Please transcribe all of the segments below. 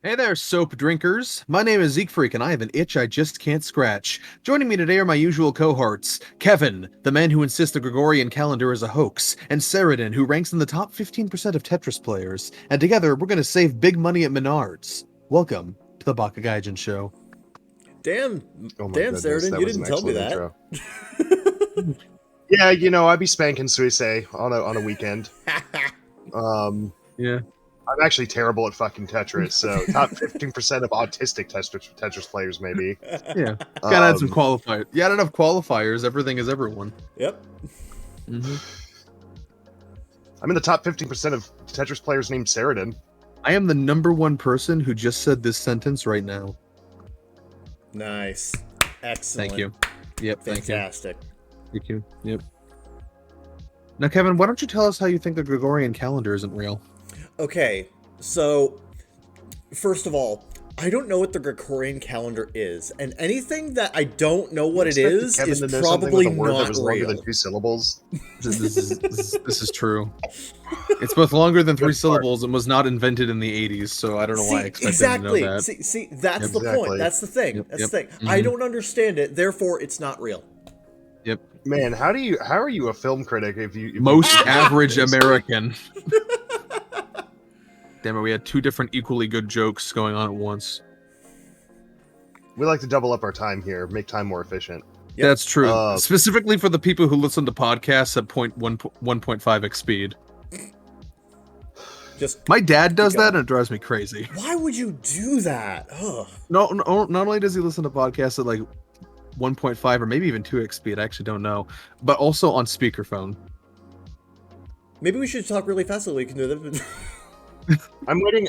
Hey there, soap drinkers. My name is Zeke Freak, and I have an itch I just can't scratch. Joining me today are my usual cohorts Kevin, the man who insists the Gregorian calendar is a hoax, and Saradin, who ranks in the top 15% of Tetris players. And together, we're going to save big money at Menards. Welcome to the Baka Gaijin show. Damn, Oh my damn, goodness, Saradin, that you was an didn't tell me excellent that. intro. Yeah, I'd be spanking Suisei on a weekend. Yeah. I'm actually terrible at fucking Tetris, so top 15% of autistic Tetris players, maybe. Yeah. Gotta add some qualifiers. You add enough qualifiers, everything is everyone. Yep. Mm-hmm. I'm in the top 15% of Tetris players named Saradin. I am the number one person who just said this sentence right now. Nice. Excellent. Thank you. Yep, Fantastic. Thank you. Yep. Now, Kevin, why don't you tell us how you think the Gregorian calendar isn't real? Okay, so first of all, I don't know what the Gregorian calendar is, and anything that I don't know what it is probably not that was longer real. than 2 syllables. This is true. It's both longer than 3 syllables and was not invented in the 80s, so I don't know why I expected to know that. See, that's the point. That's the thing. That's the thing. Mm-hmm. I don't understand it, therefore it's not real. Yep. Man, how are you a film critic if you most average American? Damn it, we had 2 different equally good jokes going on at once. We like to double up our time here, make time more efficient. Yep. That's true. Specifically for the people who listen to podcasts at 1.5x speed. Just my dad does that and it drives me crazy. Why would you do that? Ugh. No, not only does he listen to podcasts at like 1.5 or maybe even 2x speed, I actually don't know, but also on speakerphone. Maybe we should talk really fast so we can do that. I'm waiting.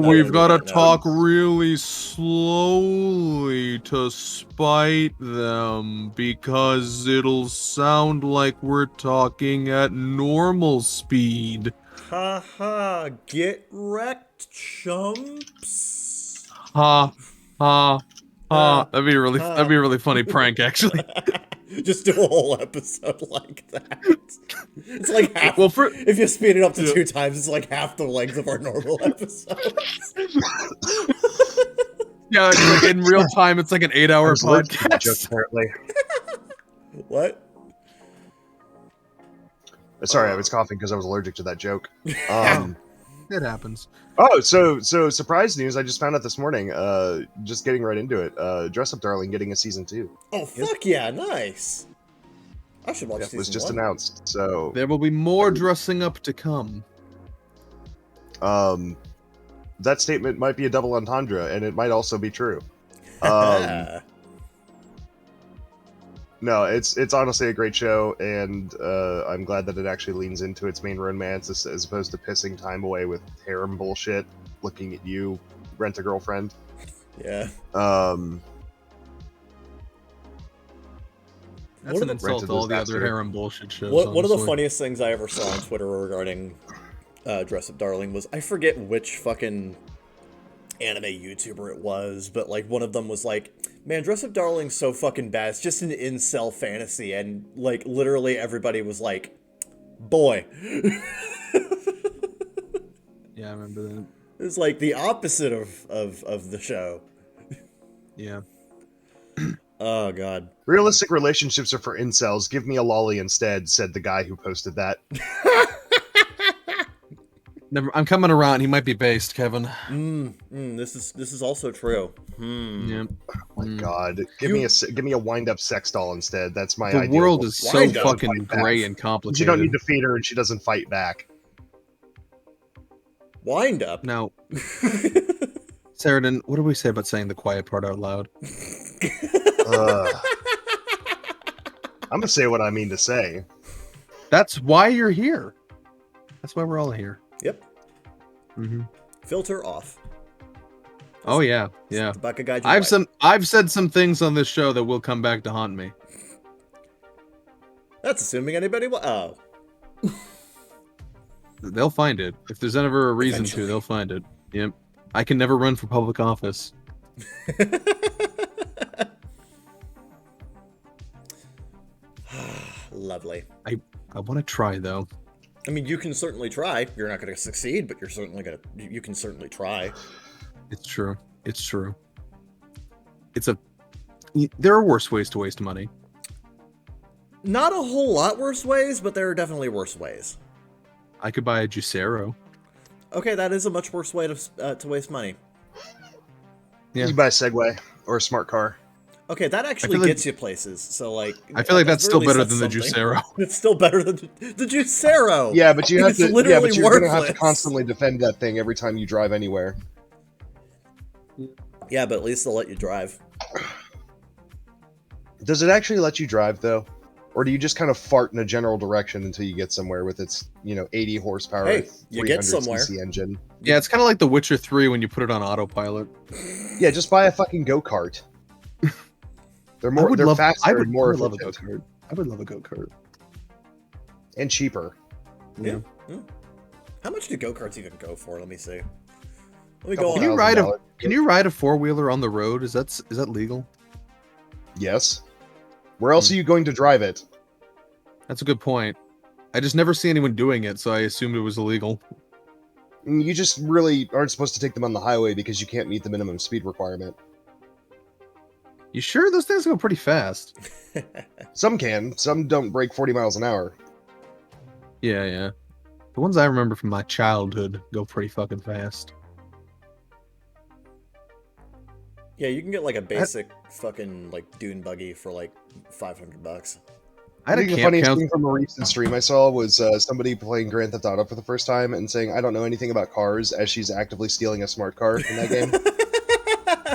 We've got to talk really slowly to spite them because it'll sound like we're talking at normal speed. Ha, get wrecked, chumps. Ha. That'd be a really funny prank, actually. Just do a whole episode like that. It's like half. Well, if you speed it up to 2 times, it's like half the length of our normal episodes. Yeah, like in real time, it's like an 8-hour podcast. Joke, apparently. What? Sorry, I was coughing because I was allergic to that joke. It happens. Oh, so surprise news! I just found out this morning. Just getting right into it. Dress Up Darling getting a season 2. Oh fuck yeah! Nice. I should watch. It was just announced, so there will be more dressing up to come. That statement might be a double entendre, and it might also be true. No, it's honestly a great show, and I'm glad that it actually leans into its main romance as opposed to pissing time away with harem bullshit. Looking at you, Rent a Girlfriend. Yeah. That's an insult to all the other harem bullshit shows. One of the funniest things I ever saw on Twitter regarding Dress Up Darling was, I forget which fucking anime YouTuber it was, but like one of them was like, man, Dress Up Darling's so fucking bad, it's just an incel fantasy, and like literally everybody was like, boy. Yeah, I remember that. It's like the opposite of the show. Yeah. Oh god. Realistic relationships are for incels. Give me a lolly instead, said the guy who posted that. I'm coming around. He might be based, Kevin. This is also true. Yeah. Oh my god. Give me a wind-up sex doll instead. That's my ideal. The world is so fucking gray and complicated. You don't need to feed her and she doesn't fight back. Wind up? Now, Saradin, what do we say about saying the quiet part out loud? I'm gonna say what I mean to say. That's why you're here. That's why we're all here. Yep. Mm-hmm. Filter off. Oh yeah, yeah. I've said some things on this show that will come back to haunt me. That's assuming anybody will. Oh. They'll find it. If there's ever a reason to, they'll find it. Yep. I can never run for public office. Lovely. I want to try though. I mean, you can certainly try. You're not going to succeed, but you can certainly try. It's true. It's true. There are worse ways to waste money. Not a whole lot worse ways, but there are definitely worse ways. I could buy a Juicero. Okay, that is a much worse way to waste money. Yeah. You buy a Segway or a smart car. Okay, that actually gets you places. So like, I feel like that's still better than the something. Juicero. It's still better than the Juicero. Yeah, but you have to. Yeah, but you're worthless. gonna have to constantly defend that thing every time you drive anywhere. Yeah, but at least they'll let you drive. Does it actually let you drive though, or do you just kind of fart in a general direction until you get somewhere with its 80 horsepower, Hey, you get 300 somewhere. cc engine? Yeah, it's kind of like The Witcher 3 when you put it on autopilot. Yeah, just buy a fucking go-kart. They're faster and more efficient. I would love a go-kart. And cheaper. Yeah. How much do go-karts even go for? Let me see. Let me Couple go Can on. you ride a four-wheeler on the road? Is that legal? Yes. Where else are you going to drive it? That's a good point. I just never see anyone doing it, so I assumed it was illegal. You just really aren't supposed to take them on the highway because you can't meet the minimum speed requirement. You sure? Those things go pretty fast. Some can. Some don't break 40 miles an hour. Yeah. The ones I remember from my childhood go pretty fucking fast. Yeah, you can get like a basic fucking like dune buggy for like $500. I had a think the camp funniest counselor. thing from a recent stream I saw was somebody playing Grand Theft Auto for the first time and saying, "I don't know anything about cars," as she's actively stealing a smart car in that game.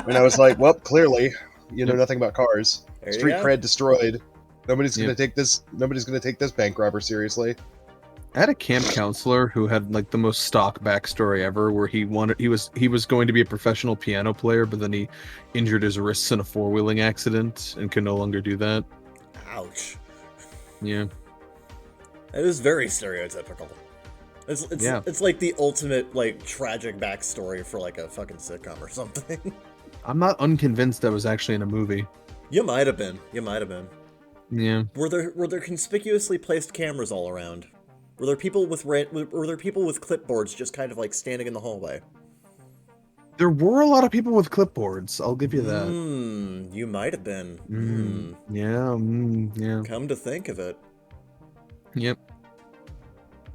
And I was like, "Well, clearly, you know nothing about cars. There you Street go. cred destroyed. Nobody's Yep. gonna take this. Nobody's gonna take this bank robber seriously." I had a camp counselor who had like the most stock backstory ever, where he was going to be a professional piano player, but then he injured his wrists in a four-wheeling accident and could no longer do that. Ouch. Yeah. It is very stereotypical. It's like the ultimate like tragic backstory for like a fucking sitcom or something. I'm not unconvinced that was actually in a movie. You might have been. Yeah. Were there conspicuously placed cameras all around? Were there people with clipboards just kind of like standing in the hallway? There were a lot of people with clipboards. I'll give you that. You might have been. Yeah. Come to think of it. Yep.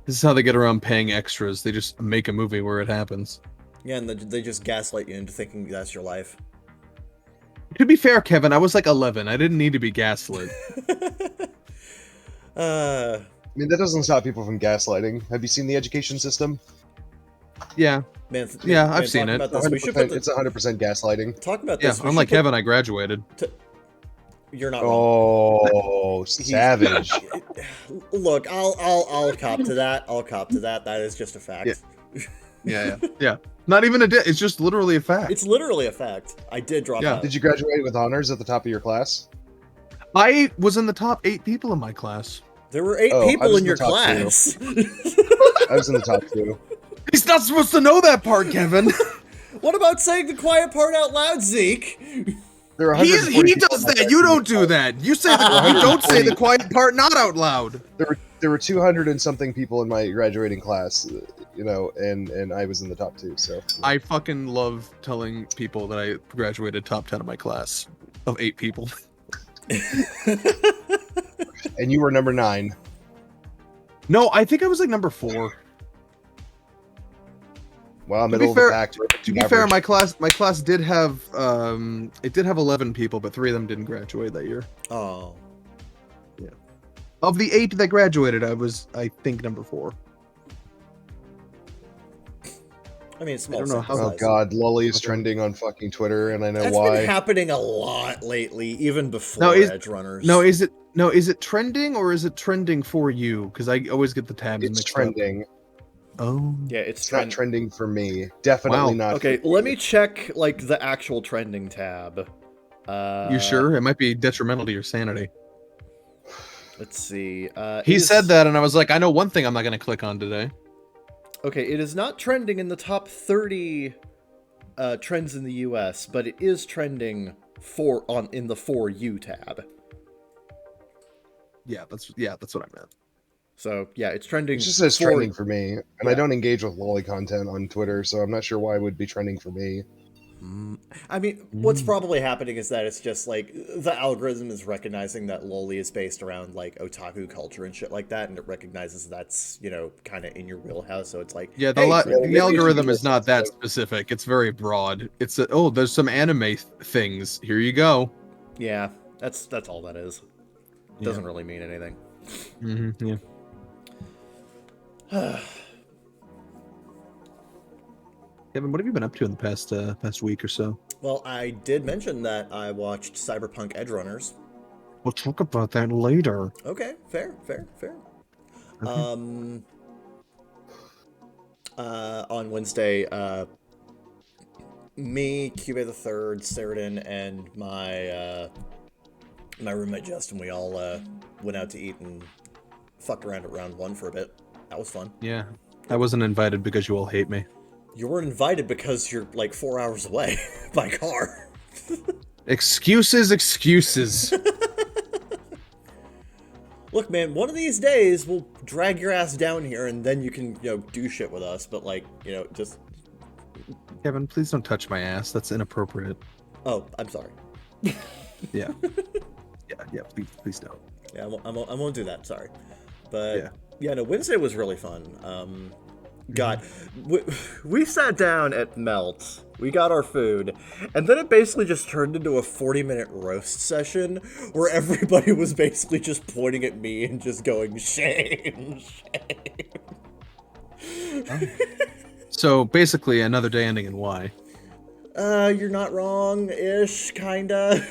This is how they get around paying extras. They just make a movie where it happens. Yeah, and they just gaslight you into thinking that's your life. To be fair, Kevin, I was like 11. I didn't need to be gaslit. I mean, that doesn't stop people from gaslighting. Have you seen the education system? Yeah. I've seen it. About this, we should put It's 100% gaslighting. talk about Yeah, this. unlike Kevin, I graduated. You're not wrong. Oh, savage. Look, I'll cop to that. That is just a fact. Yeah. Not even it's just literally a fact. It's literally a fact. I did drop out. Did you graduate with honors at the top of your class? I was in the top 8 people in my class. There were 8 I people was in in your the top class. I was in the top 2. He's not supposed to know that part, Kevin. What about saying the quiet part out loud, Zeke? There are He 140 people does in my that. You graduating don't do class. that. You don't say the quiet part not out loud. There were 200 and something people in my graduating class, and I was in the top 2. So I fucking love telling people that I graduated top 10 of my class of 8 people. and you were number 9. No, I think I was like number 4. Wow, To middle be of the fair, pack. to be fair, my class did have 11 people, but 3 of them didn't graduate that year. Oh. Yeah. Of the 8 that graduated, I think number 4. I mean, small. I don't know how- Oh god, Lolly is trending on fucking Twitter, and I know That's why. been happening a lot lately, even before No, Edge Runners. Is it trending or is it trending for you? Because I always get the tabs It's mixed trending. up. Oh. Yeah, it's It's not trending. trending for me. Definitely Wow. not. Okay, for let me. me check like the actual trending tab. You sure? It might be detrimental to your sanity. Let's see. He said that, and I was like, I know one thing I'm not going to click on today. Okay, it is not trending in the top 30 trends in the U.S., but it is trending in the For You tab. Yeah, that's what I meant. So yeah, it's trending. It just says trending for me, and I don't engage with Lolly content on Twitter, so I'm not sure why it would be trending for me. I mean, what's probably happening is that it's just like the algorithm is recognizing that loli is based around like otaku culture and shit like that, and it recognizes that's, you know, kind of in your wheelhouse. So it's like, Yeah, hey, the algorithm is not that specific. It's very broad. It's oh, there's some anime things. Here you go. yeah, that's all that is. Yeah. Doesn't really mean anything. Yeah. Kevin, what have you been up to in the past week or so? Well, I did mention that I watched Cyberpunk Edgerunners. We'll talk about that later. Okay, fair. Okay. On Wednesday, me, Cube the Third, Saradin, and my roommate Justin, we all went out to eat and fucked around at round one for a bit. That was fun. Yeah. I wasn't invited because you all hate me. You weren't invited because you're like 4 hours away by car. Excuses. Look, man, one of these days we'll drag your ass down here and then you can, you know, do shit with us. But like, you know, just... Kevin, please don't touch my ass. That's inappropriate. Oh, I'm sorry. Yeah. Yeah, please don't. Yeah, I won't do that. Sorry. But yeah, no, Wednesday was really fun. God, we sat down at Melt, we got our food, and then it basically just turned into a 40-minute roast session where everybody was basically just pointing at me and just going, shame. So basically, another day ending in Y. You're not wrong-ish, kinda.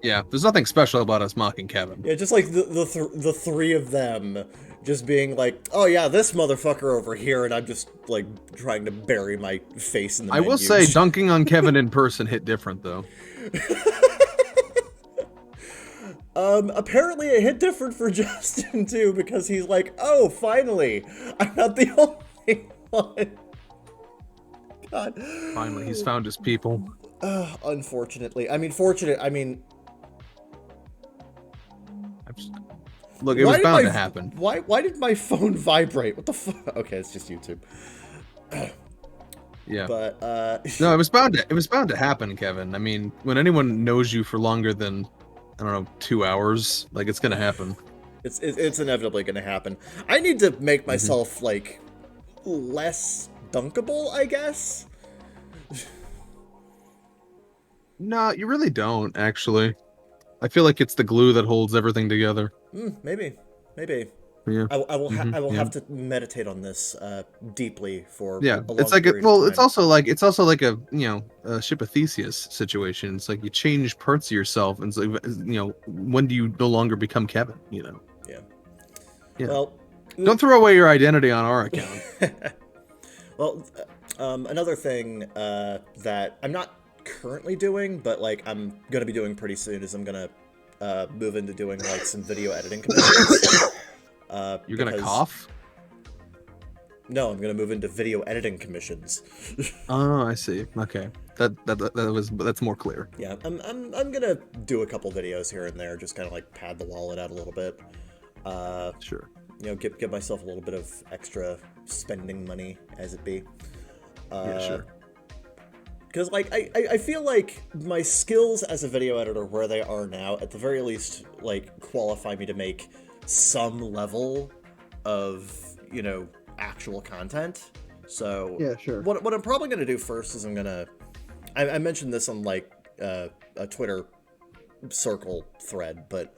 Yeah, there's nothing special about us mocking Kevin. Yeah, just like the three of them just being like, oh yeah, this motherfucker over here, and I'm just like trying to bury my face in the I will say dunking on Kevin in person hit different though. Apparently it hit different for Justin too, because he's like, oh, finally, I'm not the only one. God. Finally, he's found his people. Unfortunately. Look, it was bound to happen. Why did my phone vibrate? What the fuck? Okay, it's just YouTube. Yeah. But no, it was bound to happen, Kevin. I mean, when anyone knows you for longer than, I don't know, 2 hours, like, it's gonna happen. It's inevitably gonna happen. I need to make myself like less dunkable, I guess. No, you really don't, actually. I feel like it's the glue that holds everything together. Maybe. Yeah. I will have to meditate on this deeply for yeah. a long It's like period of time. it's also like a, you know, a ship of Theseus situation. It's like you change parts of yourself, and it's like, you know, when do you no longer become Kevin? You know. Yeah. Well, don't throw away your identity on our account. Well, another thing that I'm not currently doing, but like I'm gonna be doing pretty soon, is I'm gonna move into doing like some video editing commissions. You're gonna cough? No, I'm gonna move into video editing commissions. Oh, I see. Okay, that's more clear. Yeah, I'm gonna do a couple videos here and there, just kind of like pad the wallet out a little bit. Sure. You know, give myself a little bit of extra spending money, as it be. Yeah, sure. Because, like, I feel like my skills as a video editor, where they are now, at the very least, like, qualify me to make some level of, you know, actual content. So, Yeah, sure. What I'm probably going to do first is I mentioned this on, like, a Twitter circle thread, but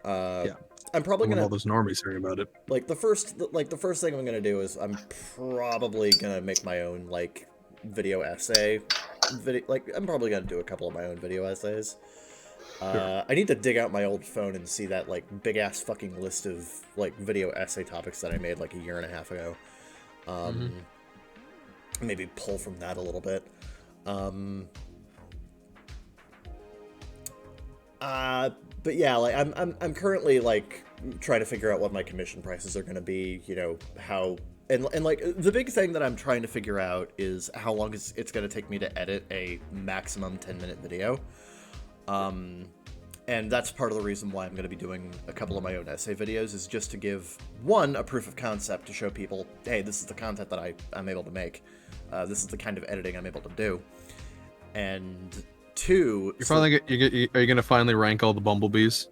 yeah. I'm probably going to... all those normies hearing about it. Like, the first thing I'm going to do is I'm probably going to make my own, like, video essay. I'm probably gonna do a couple of my own video essays. Sure. I need to dig out my old phone and see that like big ass fucking list of like video essay topics that I made like a year and a half ago. Maybe pull from that a little bit. But yeah, like I'm currently like trying to figure out what my commission prices are gonna be. You know how. And like, the big thing that I'm trying to figure out is how long it's going to take me to edit a maximum 10-minute video. And that's part of the reason why I'm going to be doing a couple of my own essay videos, is just to give, one, a proof of concept to show people, hey, this is the content that I'm able to make. This is the kind of editing I'm able to do. and 2. You're finally are you gonna finally rank all the bumblebees?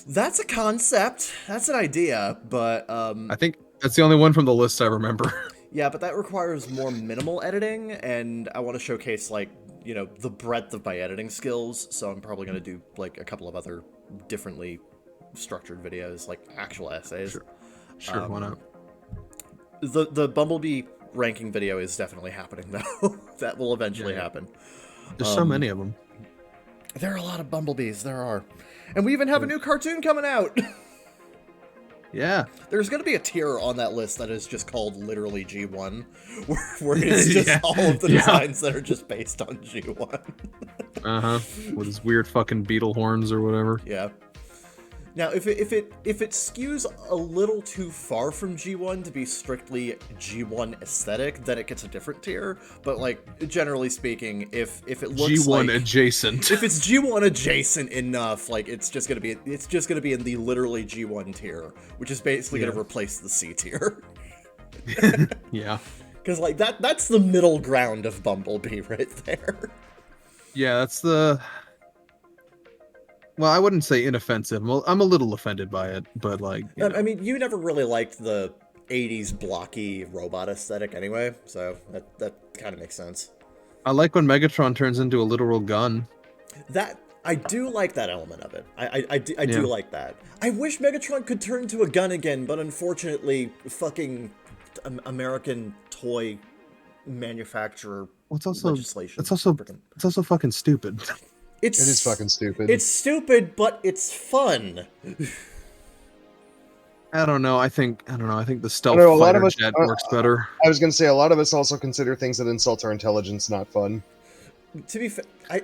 That's a concept. That's an idea, but I think that's the only one from the list I remember. yeah, but that requires more minimal editing, and I want to showcase, like, you know, the breadth of my editing skills, so I'm probably going to do, like, a couple of other differently structured videos, like actual essays. Sure, why not? The Bumblebee ranking video is definitely happening, though. That will eventually happen. There's so many of them. There are a lot of bumblebees, there are. And we even have a new cartoon coming out! Yeah. There's going to be a tier on that list that is just called literally G1, where it's just all of the designs that are just based on G1. Uh-huh. With his weird fucking beetle horns or whatever. Yeah. Now, if it skews a little too far from G1 to be strictly G1 aesthetic, then it gets a different tier. But, like, generally speaking, if it looks G1 like adjacent. if it's G1 adjacent enough, like, it's just gonna be in the literally G1 tier, which is basically gonna replace the C tier. Yeah. Because, like, that's the middle ground of Bumblebee right there. Yeah, that's the... Well, I wouldn't say inoffensive. Well, I'm a little offended by it, but, like... I mean, you never really liked the 80s blocky robot aesthetic anyway, so that kind of makes sense. I like when Megatron turns into a literal gun. I do like that element of it. I do like that. I wish Megatron could turn into a gun again, but unfortunately, fucking American toy manufacturer legislation. It's also fucking stupid. It is fucking stupid. It's stupid, but it's fun. I don't know. I think the stealth a lot fighter of us, jet works better. I was gonna say a lot of us also consider things that insult our intelligence not fun. To be fair, I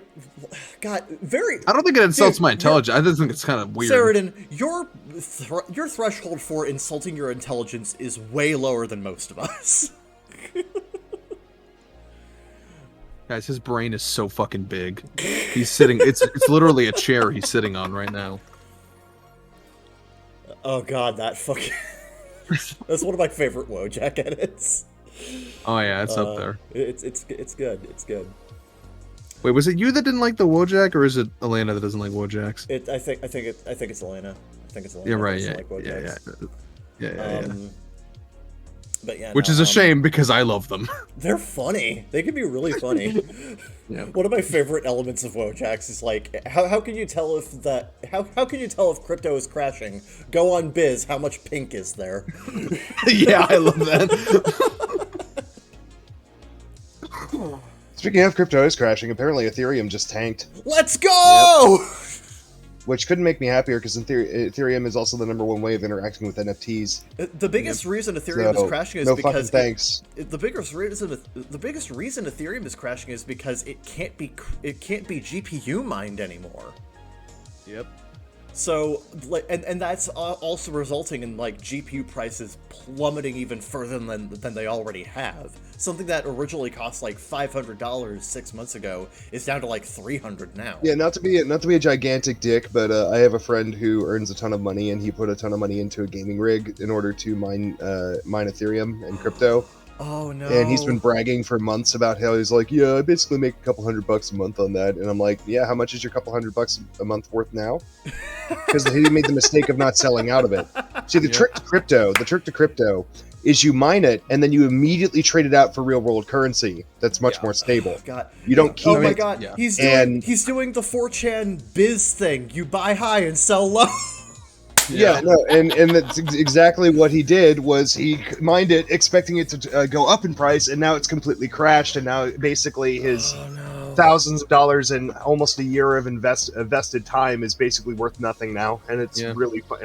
don't think it insults my intelligence. I just think it's kind of weird. Saradin, your threshold for insulting your intelligence is way lower than most of us. Guys, his brain is so fucking big. He's sitting. It's literally a chair he's sitting on right now. Oh god, that fucking... That's one of my favorite Wojak edits. Oh yeah, it's up there. It's good. It's good. Wait, was it you that didn't like the Wojak, or is it Elena that doesn't like Wojaks? I think it's Elena. I think it's Elena. Yeah, right. That Yeah, doesn't like Wojaks. yeah. But yeah, which is a shame because I love them. They're funny. They can be really funny. Yeah. One of my favorite elements of Wojaks is like, how can you tell if how can you tell if crypto is crashing? Go on Biz. How much pink is there? Yeah, I love that. Speaking of crypto is crashing, apparently Ethereum just tanked. Let's go! Yep. Which couldn't make me happier because Ethereum is also the #1 way of interacting with NFTs. The biggest reason Ethereum is crashing is because thanks. The biggest reason Ethereum is crashing is because it can't be GPU mined anymore. Yep. So, and that's also resulting in, like, GPU prices plummeting even further than they already have. Something that originally cost like $500 6 months ago is down to like $300 now. Yeah, not to be a gigantic dick, but I have a friend who earns a ton of money, and he put a ton of money into a gaming rig in order to mine Ethereum and crypto. Oh no! And he's been bragging for months about how he's like, yeah, I basically make a couple $100 a month on that. And I'm like, yeah, how much is your couple $100 a month worth now? Because he made the mistake of not selling out of it. See, the trick to crypto is you mine it and then you immediately trade it out for real world currency that's much more stable. Oh, God. You don't keep it. Oh my God! Yeah. He's doing the 4chan biz thing. You buy high and sell low. Yeah, no, and that's exactly what he did. Was he mined it, expecting it to go up in price, and now it's completely crashed. And now basically his thousands of dollars and almost a year of invested time is basically worth nothing now. And it's really fun.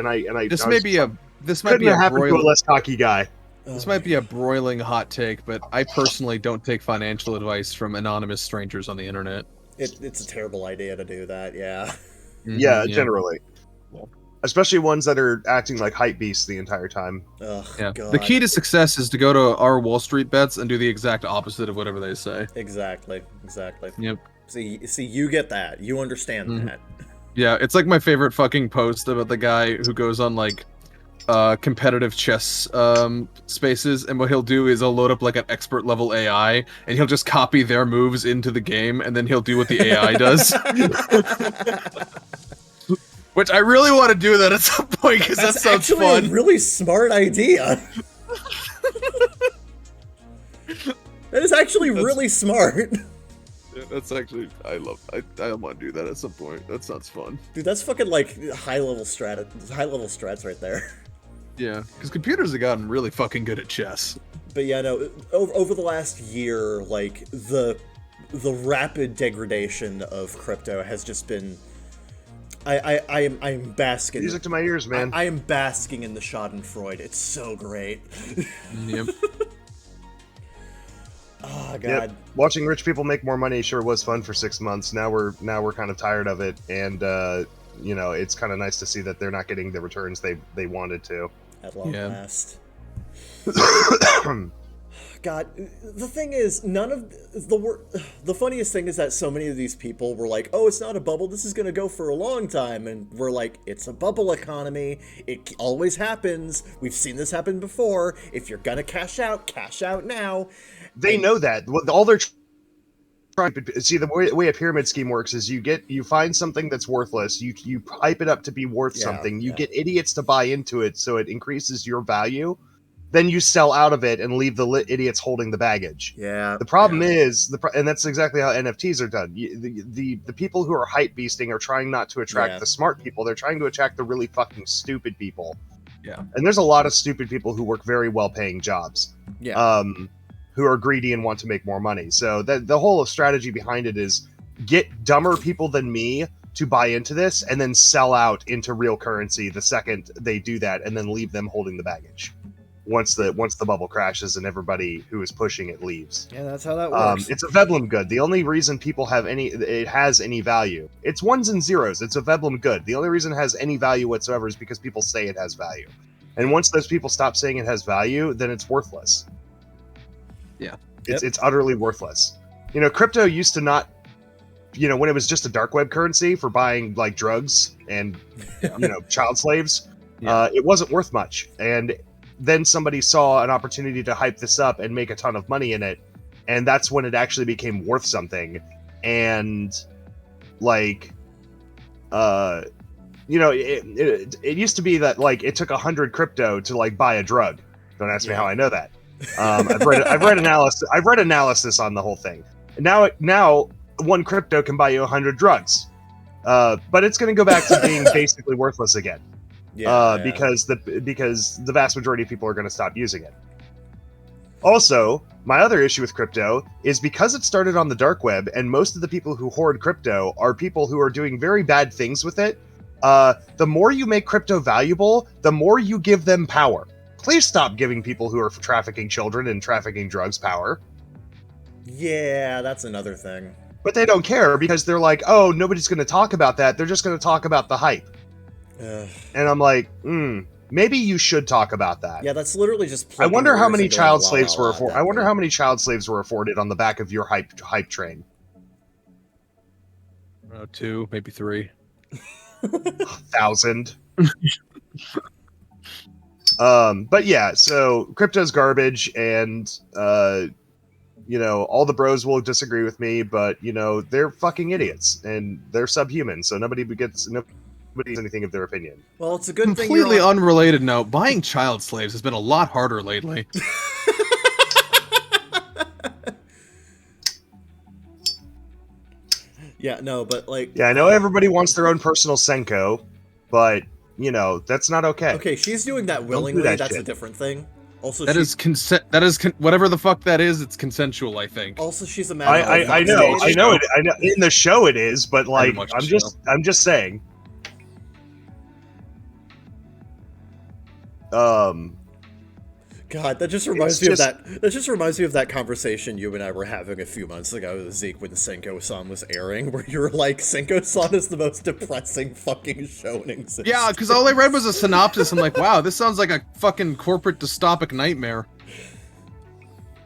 This might be a broiling, to a less cocky guy. This might be a broiling hot take, but I personally don't take financial advice from anonymous strangers on the internet. It's a terrible idea to do that. Yeah. Mm-hmm, yeah, generally. Especially ones that are acting like hype beasts the entire time. Ugh, yeah. God. The key to success is to go to our Wall Street bets and do the exact opposite of whatever they say. Exactly. Yep. See, you get that. You understand that. Yeah, it's like my favorite fucking post about the guy who goes on, like, competitive chess spaces, and what he'll do is he'll load up like an expert level AI, and he'll just copy their moves into the game, and then he'll do what the AI does. Which I really want to do that at some point because that sounds actually fun. a really smart idea. That is actually really smart. Yeah, that's actually I want to do that at some point. That sounds fun. Dude, that's fucking like high level strats right there. Yeah, because computers have gotten really fucking good at chess. But yeah, no, over the last year, like the rapid degradation of crypto has just been. I am basking. Music to my ears, man. I am basking in the Schadenfreude. It's so great. Yep. Oh god. Yep. Watching rich people make more money sure was fun for 6 months. Now we're kind of tired of it, and you know, it's kind of nice to see that they're not getting the returns they wanted to. At long last. God, the thing is, none of the funniest thing is that so many of these people were like, "Oh, it's not a bubble. This is going to go for a long time," and we're like, "It's a bubble economy. It always happens. We've seen this happen before. If you're gonna cash out now." They know that. All they're trying to see, the way a pyramid scheme works is you find something that's worthless. You hype it up to be worth something. You get idiots to buy into it, so it increases your value. Then you sell out of it and leave the idiots holding the baggage. Yeah. The problem is, and that's exactly how NFTs are done. The people who are hype beasting are trying not to attract the smart people. They're trying to attract the really fucking stupid people. Yeah. And there's a lot of stupid people who work very well-paying jobs. Yeah. Who are greedy and want to make more money. So the whole strategy behind it is get dumber people than me to buy into this and then sell out into real currency the second they do that, and then leave them holding the baggage. Once the bubble crashes and everybody who is pushing it leaves. Yeah, that's how that works. It's a Veblen good. The only reason people has any value, it's ones and zeros. It's a Veblen good. The only reason it has any value whatsoever is because people say it has value. And once those people stop saying it has value, then it's worthless. Yeah. It's utterly worthless. You know, crypto used to not, you know, when it was just a dark web currency for buying like drugs and, you know, child slaves, it wasn't worth much. And then somebody saw an opportunity to hype this up and make a ton of money in it, and that's when it actually became worth something. And like you know, it used to be that like it took 100 crypto to like buy a drug. Don't ask me how I know that. I've read analysis on the whole thing. Now 1 crypto can buy you 100 drugs, but it's going to go back to being basically worthless again. Because the vast majority of people are going to stop using it. Also, my other issue with crypto is because it started on the dark web, and most of the people who hoard crypto are people who are doing very bad things with it. The more you make crypto valuable, the more you give them power. Please stop giving people who are trafficking children and trafficking drugs power. Yeah, that's another thing. But they don't care because they're like, oh, nobody's going to talk about that. They're just going to talk about the hype. And I'm like, maybe you should talk about that. Yeah, that's literally just. I wonder how many child slaves were afforded. I wonder how many child slaves were afforded on the back of your hype train. 2, maybe 3. 1,000. But yeah, so crypto's garbage, and you know, all the bros will disagree with me, but you know, they're fucking idiots and they're subhuman, so nobody gets anything of their opinion. Well, it's a good thing. Completely unrelated note, buying child slaves has been a lot harder lately. Yeah, no, but like... Yeah, I know everybody wants their own personal Senko, but, you know, that's not okay. Okay, she's doing that willingly, that's a different thing. Also, that is consent. That is whatever the fuck that is. It's consensual, I think. Also, she's a man. I know. In the show it is, but like, I'm just saying. God, that just reminds me of that. That just reminds me of that conversation you and I were having a few months ago with Zeke when Senko-san was airing, where you were like, "Senko-san is the most depressing fucking show in existence." Yeah, because all I read was a synopsis. I'm like, wow, this sounds like a fucking corporate dystopic nightmare.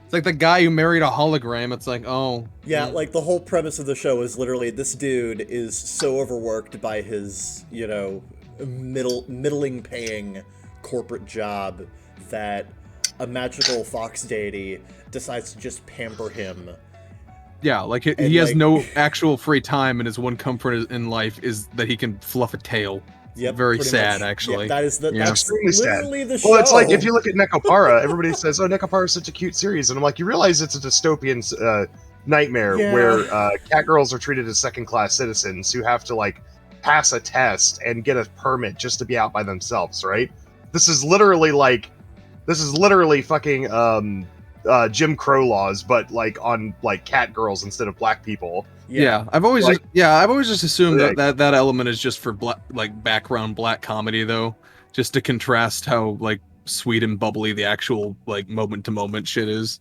It's like the guy who married a hologram. It's like, oh. Yeah, like the whole premise of the show is literally this dude is so overworked by his, you know, middling paying corporate job that a magical fox deity decides to just pamper him. Yeah, like And, he has like- no actual free time, and his one comfort in life is that he can fluff a tail. Yep, Very pretty sad, much. actually. Yeah, that is the Yeah. that's Extremely sad. literally the show. Well, it's like if you look at Nekopara, everybody says, "Oh, Nekopara is such a cute series," and I'm like, you realize it's a dystopian nightmare Yeah. where cat girls are treated as second-class citizens who have to like pass a test and get a permit just to be out by themselves, right? This is literally fucking Jim Crow laws, but like on like cat girls instead of black people. Yeah, I've always Like- just assumed Like- that element is just for background black comedy, though, just to contrast how like sweet and bubbly the actual like moment to moment shit is.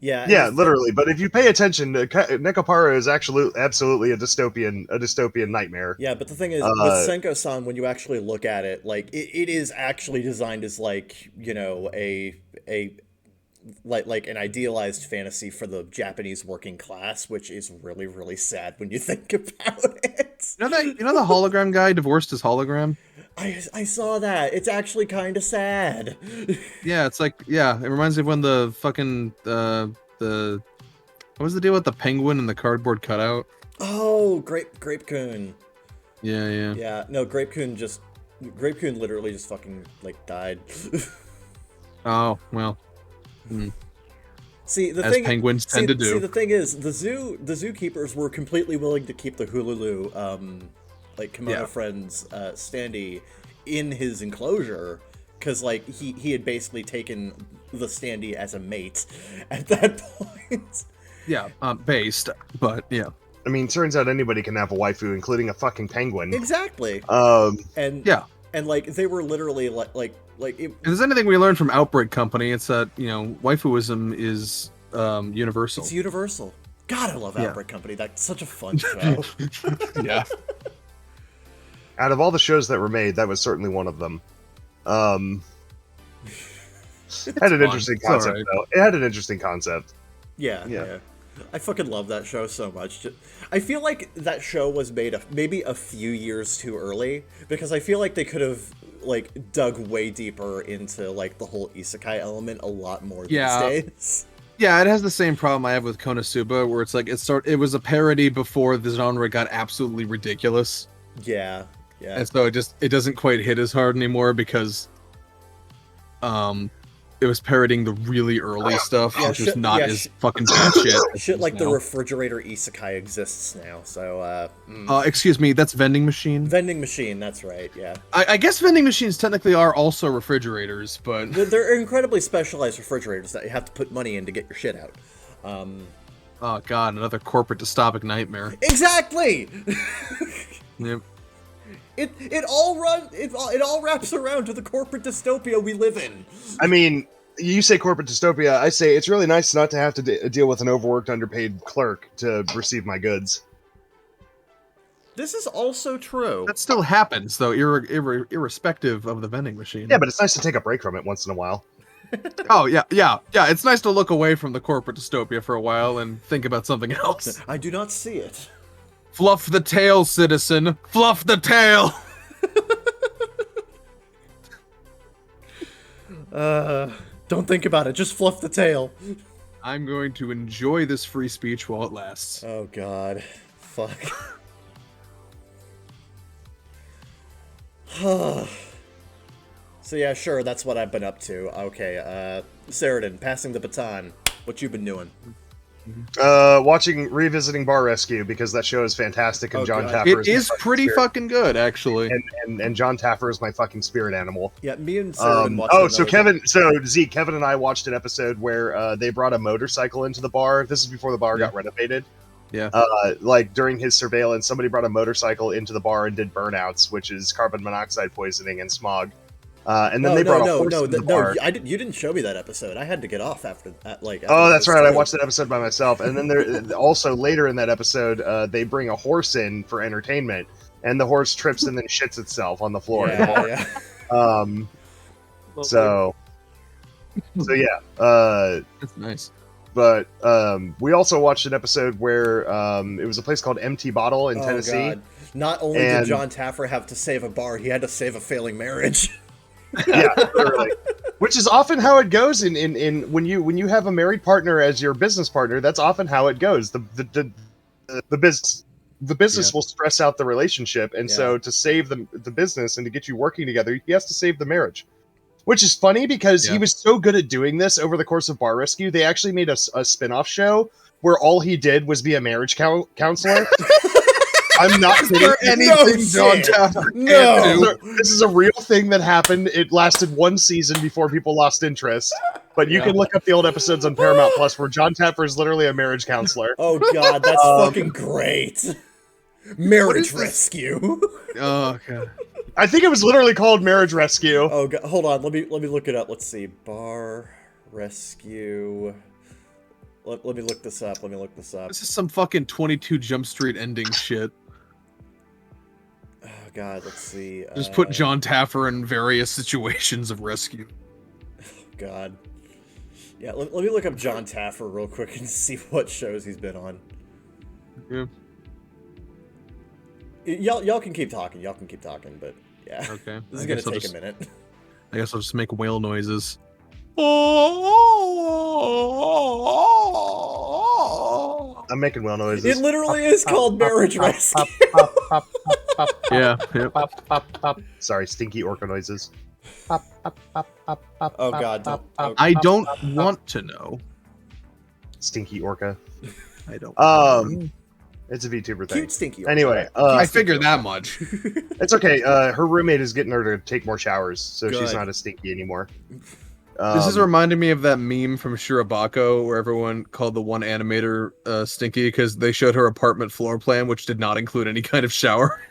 Yeah, and Yeah, the- literally. But if you pay attention, Nekopara is actually absolutely a dystopian nightmare. Yeah, but the thing is, with Senko-san, when you actually look at it, like it is actually designed as like, you know, a like an idealized fantasy for the Japanese working class, which is really, really sad when you think about it. You know the hologram guy divorced his hologram. I saw that. It's actually kind of sad. Yeah, it's like it reminds me of when the fucking the what was the deal with the penguin and the cardboard cutout? Oh, Grape-kun. Yeah. Yeah, no, Grape-kun literally just fucking like died. Oh well. See, As penguins tend to do. See, the thing is, the zookeepers were completely willing to keep the Hululu, like Kimono Yeah. Friends, standee in his enclosure, because like he had basically taken the standee as a mate at that point. Yeah, based, but yeah. I mean, turns out anybody can have a waifu, including a fucking penguin. Exactly. And Yeah. and like they were literally like it, If there's anything we learned from Outbreak Company, it's that, you know, waifuism is universal. it's universal. God, I love Yeah. Outbreak Company. That's such a fun show. Yeah. Out of all the shows that were made, that was certainly one of them. Had an fun. interesting It's concept, alright. though. It had an interesting concept. Yeah. Yeah. I fucking love that show so much. I feel like that show was made maybe a few years too early, because I feel like they could have like dug way deeper into like the whole isekai element a lot more Yeah. these days. Yeah, it has the same problem I have with Konosuba, where it's like it was a parody before the genre got absolutely ridiculous, Yeah. Yeah. and so it doesn't quite hit as hard anymore because it was parodying the really early stuff, Yeah, which is shit- not yeah, as fucking bad shit. Shit like the now. refrigerator isekai exists now. So Excuse me, that's vending machine. vending machine, that's right. Yeah. I guess vending machines technically are also refrigerators, but They're incredibly specialized refrigerators that you have to put money in to get your shit out. oh god, another corporate dystopic nightmare. Exactly. Yep. It all wraps around to the corporate dystopia we live in. I mean, you say corporate dystopia. I say it's really nice not to have to deal with an overworked, underpaid clerk to receive my goods. This is also true. That still happens though, irrespective of the vending machine. Yeah, but it's nice to take a break from it once in a while. Oh yeah. It's nice to look away from the corporate dystopia for a while and think about something else. I do not see it. Fluff the tail, citizen. Fluff the tail. Don't think about it. Just fluff the tail. I'm going to enjoy this free speech while it lasts. Oh God, fuck. So yeah, sure. That's what I've been up to. Okay, Saradin, passing the baton. What you been doing? Revisiting Bar Rescue because that show is fantastic and Oh, John God. Taffer It is my pretty spirit- fucking good, actually. and John Taffer is my fucking spirit animal. Yeah, me and Saradin watched. Kevin and I watched an episode where they brought a motorcycle into the bar. This is before the bar got renovated. Yeah. Like during his surveillance, somebody brought a motorcycle into the bar and did burnouts, which is carbon monoxide poisoning and smog. And then they brought a horse into the bar. You didn't show me that episode. I had to get off after that. Oh, that's right. I watched that episode by myself. And then there also later in that episode, they bring a horse in for entertainment, and the horse trips and then shits itself on the floor. Yeah. So yeah. That's nice. But we also watched an episode where it was a place called Empty Bottle in Tennessee. God. Not only And- did John Taffer have to save a bar, he had to save a failing marriage. Yeah, literally. Which is often how it goes in when you have a married partner as your business partner. That's often how it goes. The business will stress out the relationship, and so to save the business and to get you working together, he has to save the marriage. Which is funny because he was so good at doing this over the course of Bar Rescue. They actually made a spin-off show where all he did was be a marriage counselor. I'm not kidding. Anything John Taffer No. This is a real thing that happened. It lasted one season before people lost interest. But you can look up the old episodes on Paramount Plus where John Taffer is literally a marriage counselor. Oh god, that's fucking great. Marriage Rescue. Oh god. I think it was literally called Marriage Rescue. Oh god, hold on. Let me look it up. Let's see. Bar Rescue. Let me look this up. This is some fucking 22 Jump Street ending shit. Oh god, let's see. Just put John Taffer in various situations of rescue. God. Yeah, let me look up John Taffer real quick and see what shows he's been on. Yeah. Y'all can keep talking. But yeah. Okay. This is gonna take a minute. I guess I'll just make whale noises. I'm making whale noises. It literally is called Marriage Rescue. Yeah. Sorry, stinky orca noises. Oh god. I don't want to know. Stinky orca. I don't. It's a VTuber thing. Cute stinky. Anyway, I figured that much. it's okay. Her roommate is getting her to take more showers, so she's Good. not as stinky anymore. This is reminding me of that meme from Baka where everyone called the one animator stinky because they showed her apartment floor plan, which did not include any kind of shower.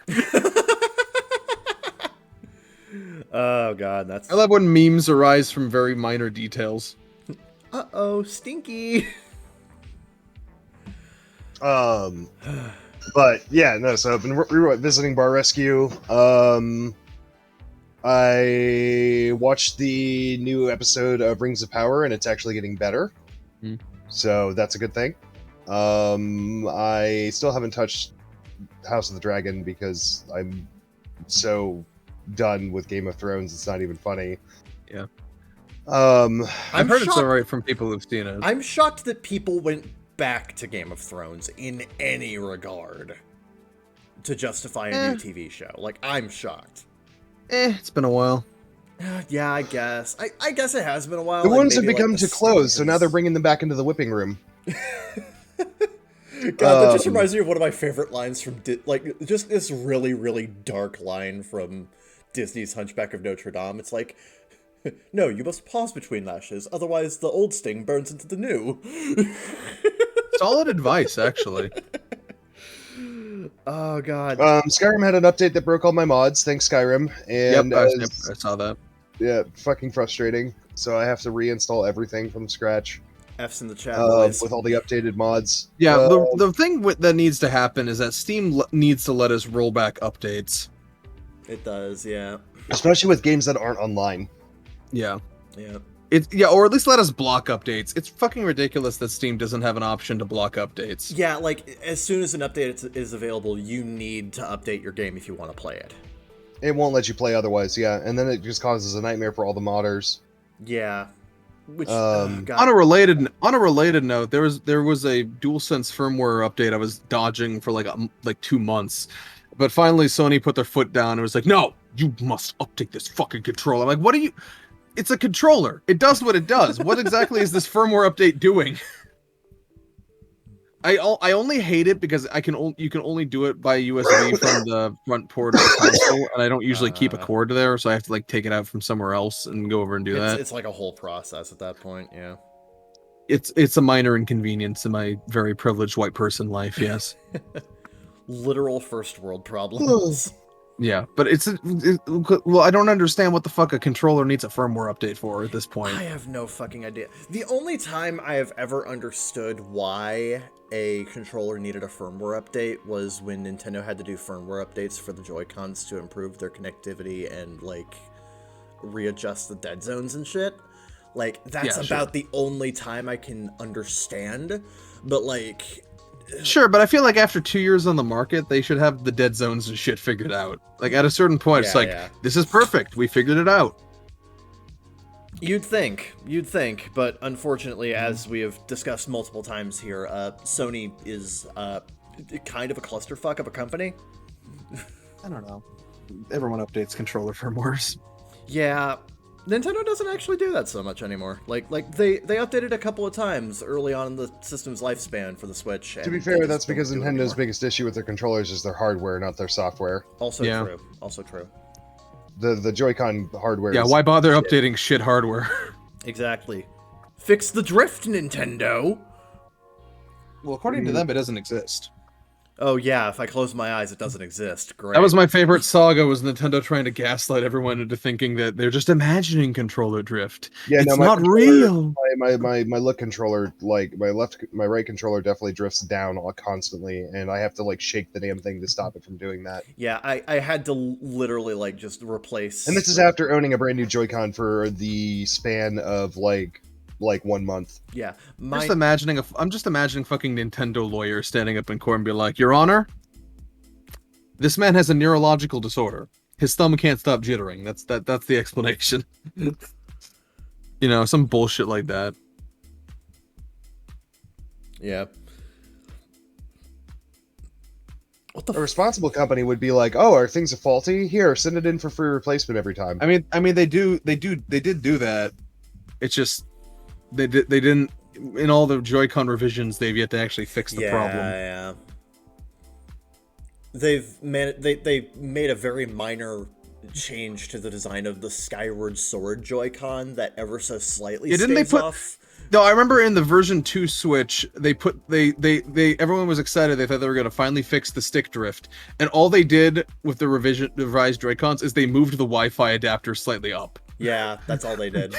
Oh god, that's. I love when memes arise from very minor details. Uh-oh, stinky. But yeah, no. So I've been visiting Bar Rescue. I watched the new episode of Rings of Power, and it's actually getting better. So that's a good thing. I still haven't touched House of the Dragon because I'm so done with Game of Thrones. It's not even funny. Yeah. I've heard it's alright from people who've seen it. I'm shocked that people went back to Game of Thrones in any regard to justify a new TV show. Like, I'm shocked. It's been a while. Yeah, I guess. I guess it has been a while. The like, wounds have maybe, become like, too the close, so now seasons. they're bringing them back into the whipping room. God, that just reminds me of one of my favorite lines from just this really, really dark line from Disney's Hunchback of Notre Dame. It's like, no, you must pause between lashes, otherwise the old sting burns into the new. Solid advice, actually. Oh god. Skyrim had an update that broke all my mods. Thanks, Skyrim. And Yep, I saw that. yeah, fucking frustrating. So I have to reinstall everything from scratch F's in the chat, boys. with all the updated mods. Yeah, the thing that needs to happen is that Steam needs to let us roll back updates. It does, yeah. Especially with games that aren't online. Yeah. Yeah. Or at least let us block updates. It's fucking ridiculous that Steam doesn't have an option to block updates. Yeah, like, as soon as an update is available, you need to update your game if you want to play it. It won't let you play otherwise, yeah. And then it just causes a nightmare for all the modders. Yeah. Which, God. On a related note, there was a DualSense firmware update I was dodging for like 2 months, but finally Sony put their foot down and was like, "No, you must update this fucking controller." I'm like, "What are you? It's a controller. It does what it does. What exactly is this firmware update doing?" I only hate it because you can only do it by USB from the front port of the console, and I don't usually keep a cord there, so I have to like take it out from somewhere else and go over and do that. It's like a whole process at that point, yeah. It's a minor inconvenience in my very privileged white person life, yes. Literal first world problems. Yeah, but well, I don't understand what the fuck a controller needs a firmware update for at this point. I have no fucking idea. The only time I have ever understood why a controller needed a firmware update was when Nintendo had to do firmware updates for the Joy-Cons to improve their connectivity and, like, readjust the dead zones and shit. Like, that's about the only time I can understand. But, like... Sure, but I feel like after 2 years on the market, they should have the dead zones and shit figured out. Like, at a certain point, it's like, this is perfect. We figured it out. You'd think, but unfortunately, as we have discussed multiple times here, Sony is kind of a clusterfuck of a company. I don't know. Everyone updates controller firmwares. Yeah, Nintendo doesn't actually do that so much anymore. Like they updated a couple of times early on in the system's lifespan for the Switch. To be fair, that's because Nintendo's biggest issue with their controllers is their hardware, not their software. Also Yeah. true. Also true. The Joy-Con hardware. Yeah, is why bother shit. updating shit hardware? Exactly. Fix the drift, Nintendo. Well, according to them, it doesn't exist. Oh yeah, if I close my eyes, it doesn't exist. Great. That was my favorite saga, was Nintendo trying to gaslight everyone into thinking that they're just imagining controller drift. Yeah, It's no, my not real. My look controller, like my right controller definitely drifts down constantly, and I have to like shake the damn thing to stop it from doing that. Yeah, I had to literally like just replace. And this is after owning a brand new Joy-Con for the span of like 1 month. Yeah, I'm just imagining fucking Nintendo lawyer standing up in court and be like, Your Honor, this man has a neurological disorder. His thumb can't stop jittering. That's the explanation. You know, some bullshit like that. Yeah. What the? A responsible company would be like, "Oh, our things are faulty. Here, send it in for free replacement every time." I mean, they did do that. It's just they didn't. In all the Joy-Con revisions, they've yet to actually fix the problem. Yeah. They've made a very minor change to the design of the Skyward Sword Joy-Con that ever so slightly staves off. No, I remember in the version 2 Switch, everyone was excited. They thought they were going to finally fix the stick drift, and all they did with the revised Joy-Cons is they moved the Wi-Fi adapter slightly up. Yeah, that's all they did.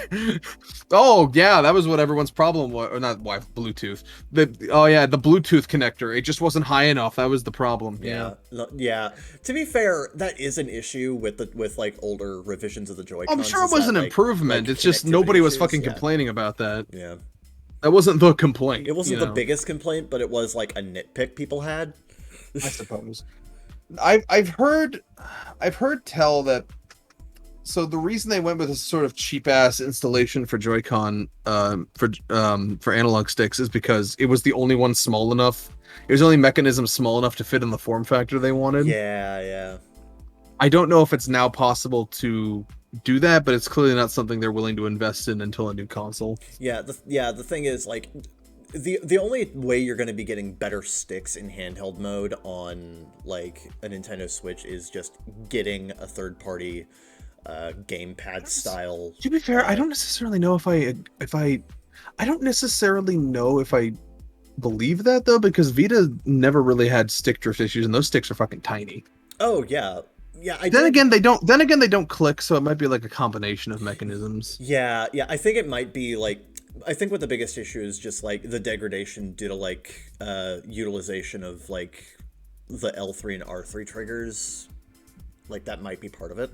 Oh yeah, that was what everyone's problem was, or not Wi-Fi, Bluetooth. The Bluetooth connector. It just wasn't high enough. That was the problem. Yeah. To be fair, that is an issue with like older revisions of the Joy-Cons. I'm sure it was an improvement. It's just nobody was fucking complaining about that. Yeah. That wasn't the complaint. It wasn't the biggest complaint, but it was like a nitpick people had. I suppose. I've heard tell that. So the reason they went with a sort of cheap ass installation for Joy-Con for analog sticks is because it was the only one small enough. It was the only mechanism small enough to fit in the form factor they wanted. Yeah. I don't know if it's now possible to do that, but it's clearly not something they're willing to invest in until a new console. Yeah. The thing is, like, the only way you're going to be getting better sticks in handheld mode on like a Nintendo Switch is just getting a third-party gamepad style. To be fair, I don't necessarily know if I don't necessarily know if I believe that though, because Vita never really had stick drift issues, and those sticks are fucking tiny. Oh yeah. Then again, they don't click, so it might be like a combination of mechanisms. Yeah. I think it might be like. I think what the biggest issue is just like the degradation due to like utilization of like the L3 and R3 triggers. Like that might be part of it.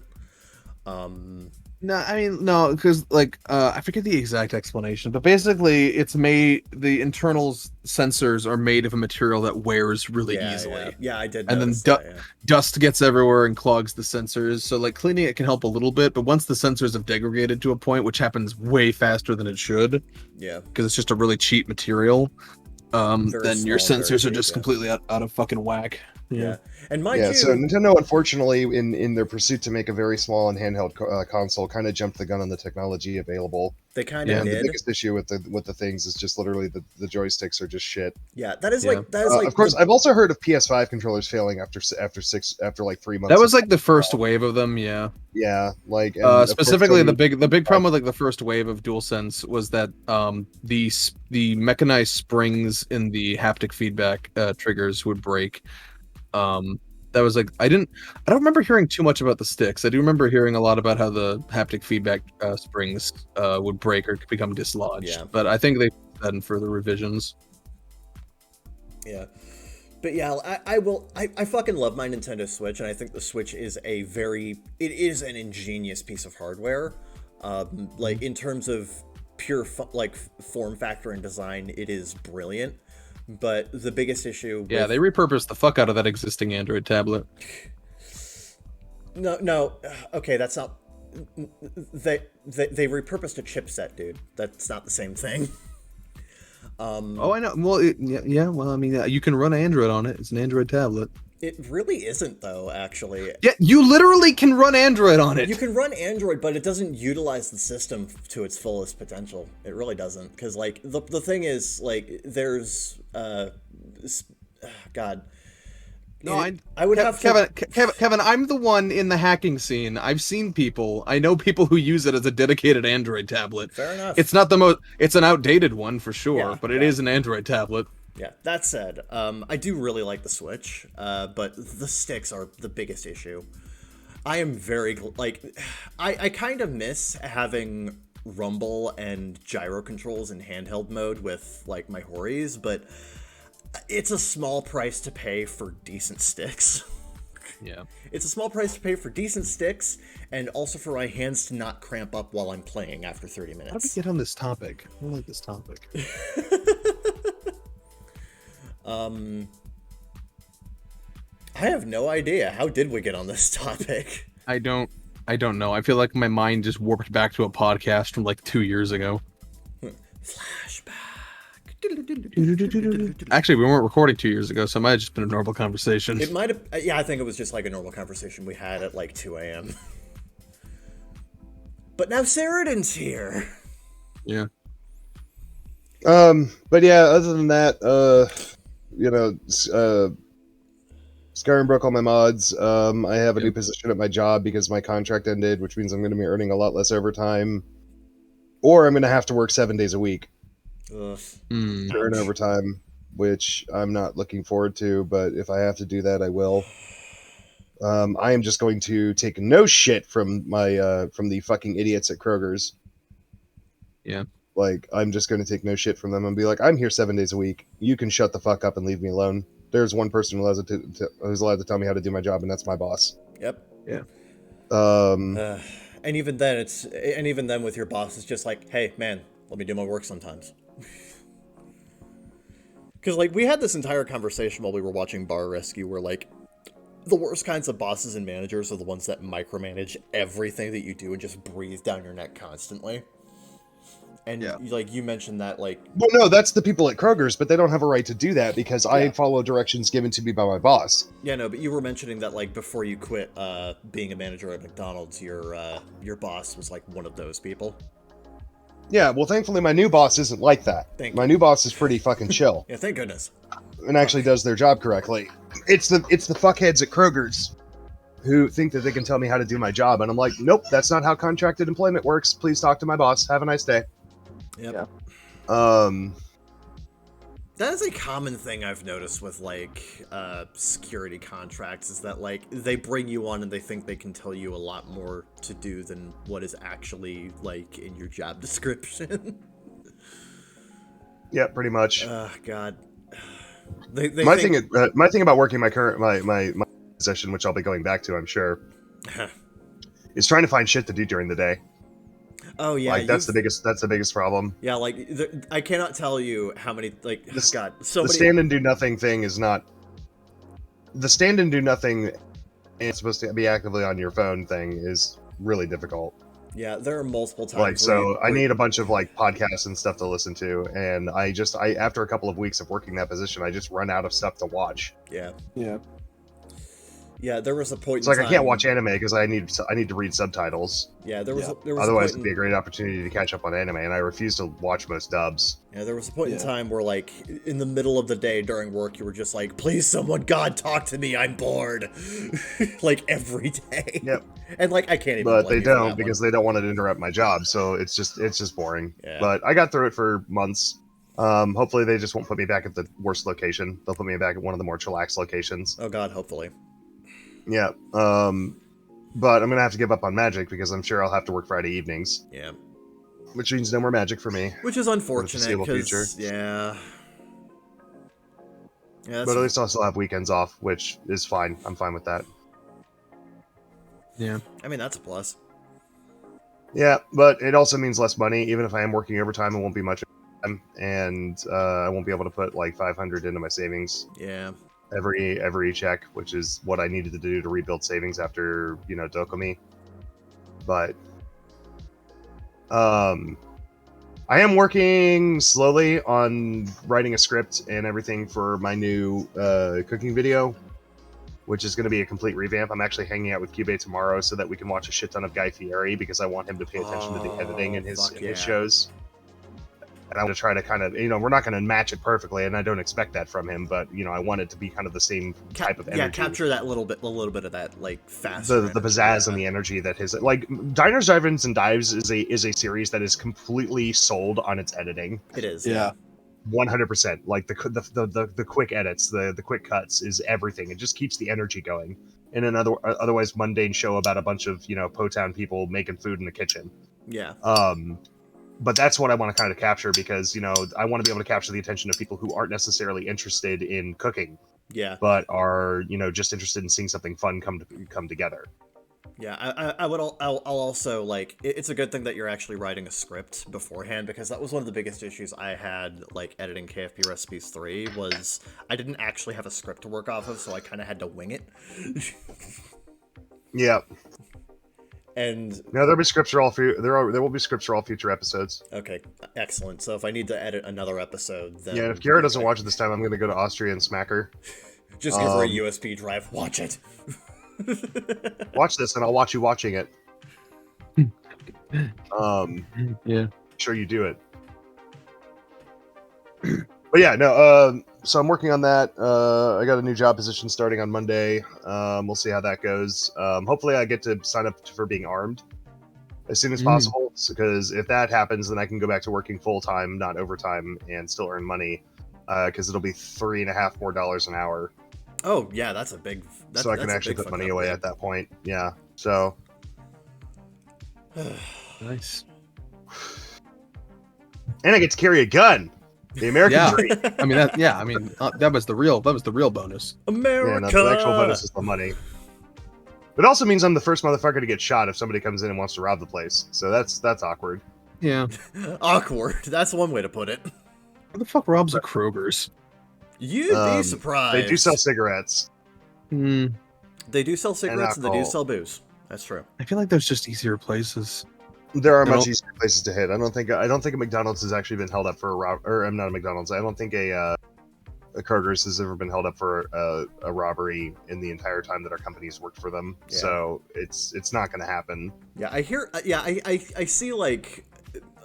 No, because like I forget the exact explanation, but basically it's made, the internal sensors are made of a material that wears really easily. Yeah, I did. And then that, dust gets everywhere and clogs the sensors. So like cleaning it can help a little bit, but once the sensors have degraded to a point, which happens way faster than it should, because it's just a really cheap material, then your sensors are just completely out of fucking whack. Yeah. And mind you, so Nintendo, unfortunately, in their pursuit to make a very small and handheld console, kind of jumped the gun on the technology available. They kind of did. The biggest issue with the things is just literally the joysticks are just shit. Yeah, that is like. Of course, I've also heard of PS5 controllers failing after like 3 months. That was like the first wave of them. Yeah. Yeah, like specifically the big problem with like the first wave of DualSense was that the mechanized springs in the haptic feedback triggers would break. That was like I don't remember hearing too much about the sticks. I do remember hearing a lot about how the haptic feedback springs would break or become dislodged. Yeah. But I think they put that in further revisions. Yeah. But yeah, I fucking love my Nintendo Switch, and I think the Switch is it is an ingenious piece of hardware. Like in terms of pure form factor and design, it is brilliant. But the biggest issue... Yeah, they repurposed the fuck out of that existing Android tablet. No, okay, that's not they repurposed a chipset, dude. That's not the same thing. Oh, I know. Well, yeah. Well, I mean, you can run Android on it. It's an Android tablet. It really isn't, though, actually. Yeah, you literally can run Android on it. You can run Android, but it doesn't utilize the system to its fullest potential. It really doesn't. Because, like, the thing is, like, there's, God. No, I would have Kevin, to... Kevin, I'm the one in the hacking scene. I've seen people. I know people who use it as a dedicated Android tablet. Fair enough. It's not the most. It's an outdated one for sure, Yeah, but it is an Android tablet. Yeah, that said, I do really like the Switch, but the sticks are the biggest issue. I am very, like, I kind of miss having rumble and gyro controls in handheld mode with, like, my Horis, but it's a small price to pay for decent sticks. Yeah. It's a small price to pay for decent sticks, and also for my hands to not cramp up while I'm playing after 30 minutes. How do we get on this topic? I like this topic. I have no idea. How did we get on this topic? I don't know. I feel like my mind just warped back to a podcast from like 2 years ago. Flashback. Actually, we weren't recording 2 years ago, so it might have just been a normal conversation. It might have. Yeah, I think it was just like a normal conversation we had at like 2 a.m. But now Saradin's here. Yeah. But yeah, other than that, Skyrim broke all my mods. I have a new position at my job because my contract ended, which means I'm going to be earning a lot less overtime, or I'm going to have to work 7 days a week Ugh. to earn overtime, which I'm not looking forward to. But if I have to do that, I will. I am just going to take no shit from from the fucking idiots at Kroger's. Yeah. Like, I'm just going to take no shit from them and be like, I'm here 7 days a week. You can shut the fuck up and leave me alone. There's one person who's allowed to tell me how to do my job, and that's my boss. Yep. Yeah. And even then with your boss, it's just like, hey, man, let me do my work sometimes. Because, like, we had this entire conversation while we were watching Bar Rescue where, like, the worst kinds of bosses and managers are the ones that micromanage everything that you do and just breathe down your neck constantly. And, like, you mentioned that, like... Well, no, that's the people at Kroger's, but they don't have a right to do that because I follow directions given to me by my boss. Yeah, no, but you were mentioning that, like, before you quit being a manager at McDonald's, your boss was, like, one of those people. Yeah, well, thankfully, my new boss isn't like that. My new boss is pretty fucking chill. Yeah, thank goodness. And actually does their job correctly. It's the fuckheads at Kroger's who think that they can tell me how to do my job, and I'm like, nope, that's not how contracted employment works. Please talk to my boss. Have a nice day. Yep. Yeah. That is a common thing I've noticed with, like, security contracts, is that, like, they bring you on and they think they can tell you a lot more to do than what is actually, like, in your job description. Yeah, pretty much. God. My thing about working my current my position, which I'll be going back to, I'm sure, is trying to find shit to do during the day. Oh yeah, like that's the biggest problem. Yeah, like I cannot tell you how many the stand and do nothing thing is not the stand and do nothing and it's supposed to be actively on your phone thing is really difficult. Yeah, there are multiple times. Like, so I need a bunch of like podcasts and stuff to listen to, and I after a couple of weeks of working that position, I just run out of stuff to watch. Yeah. Yeah, there was a point. It's like I can't watch anime because I need to read subtitles. Yeah, there was. Otherwise, it'd be a great opportunity to catch up on anime, and I refuse to watch most dubs. Yeah, there was a point in time where, like, in the middle of the day during work, you were just like, "Please, someone, God, talk to me. I'm bored." Like every day. Yep. And like I can't even. But they don't because they don't want to interrupt my job, so it's just boring. Yeah. But I got through it for months. Hopefully, they just won't put me back at the worst location. They'll put me back at one of the more chillax locations. Oh God, hopefully. Yeah, but I'm gonna have to give up on Magic because I'm sure I'll have to work Friday evenings. Yeah, which means no more Magic for me. Which is unfortunate because yeah, but at least I'll still have weekends off, which is fine. I'm fine with that. Yeah, I mean that's a plus. Yeah, but it also means less money. Even if I am working overtime, it won't be much, and I won't be able to put like 500 into my savings. Yeah. Every check, which is what I needed to do to rebuild savings after, Dokumi. But I am working slowly on writing a script and everything for my new cooking video, which is going to be a complete revamp. I'm actually hanging out with Cube tomorrow so that we can watch a shit ton of Guy Fieri because I want him to pay attention to the editing in his shows. And I want to try to kind of, we're not going to match it perfectly, and I don't expect that from him, but, I want it to be kind of the same type of energy. Yeah, capture that a little bit of that, like, fast. The pizzazz and the energy that his, like, Diners, Drive-Ins, and Dives is a series that is completely sold on its editing. It is. Yeah. 100%. Like, the quick edits, the quick cuts is everything. It just keeps the energy going. In an otherwise mundane show about a bunch of, Po-Town people making food in the kitchen. Yeah. But that's what I want to kind of capture because, I want to be able to capture the attention of people who aren't necessarily interested in cooking. Yeah. But are, just interested in seeing something fun come together. Yeah, I'll also, like, it's a good thing that you're actually writing a script beforehand, because that was one of the biggest issues I had, like, editing KFP Recipes 3, was I didn't actually have a script to work off of, so I kind of had to wing it. Yeah. And no, there will be scripts for all future episodes. Okay, excellent. So if I need to edit another episode, then if Garrett doesn't watch it this time, I'm going to go to Austria and smack her. Just give her a USB drive. Watch it. Watch this, and I'll watch you watching it. Yeah. Sure you do it. But yeah, no. So I'm working on that. I got a new job position starting on Monday. We'll see how that goes. Hopefully, I get to sign up for being armed as soon as possible. Because if that happens, then I can go back to working full time, not overtime, and still earn money. Because it'll be $3.50 more an hour. Oh yeah, that's a big. So I can actually put money away at that point. Yeah. So. Nice. And I get to carry a gun. The American dream. I mean that was the real bonus. America. Yeah, no, the actual bonus is the money. It also means I'm the first motherfucker to get shot if somebody comes in and wants to rob the place. So that's awkward. Yeah. Awkward. That's one way to put it. Who the fuck robs a Kroger's? You'd be surprised. They do sell cigarettes. Hmm. They do sell cigarettes and they do sell booze. That's true. I feel like there's just easier places. There are much easier places to hit. I don't think a McDonald's has actually been held up for a rob, or I'm not a McDonald's. I don't think a Kroger's has ever been held up for a robbery in the entire time that our company's worked for them. Yeah. So it's not going to happen. Yeah, I hear. Yeah, I see like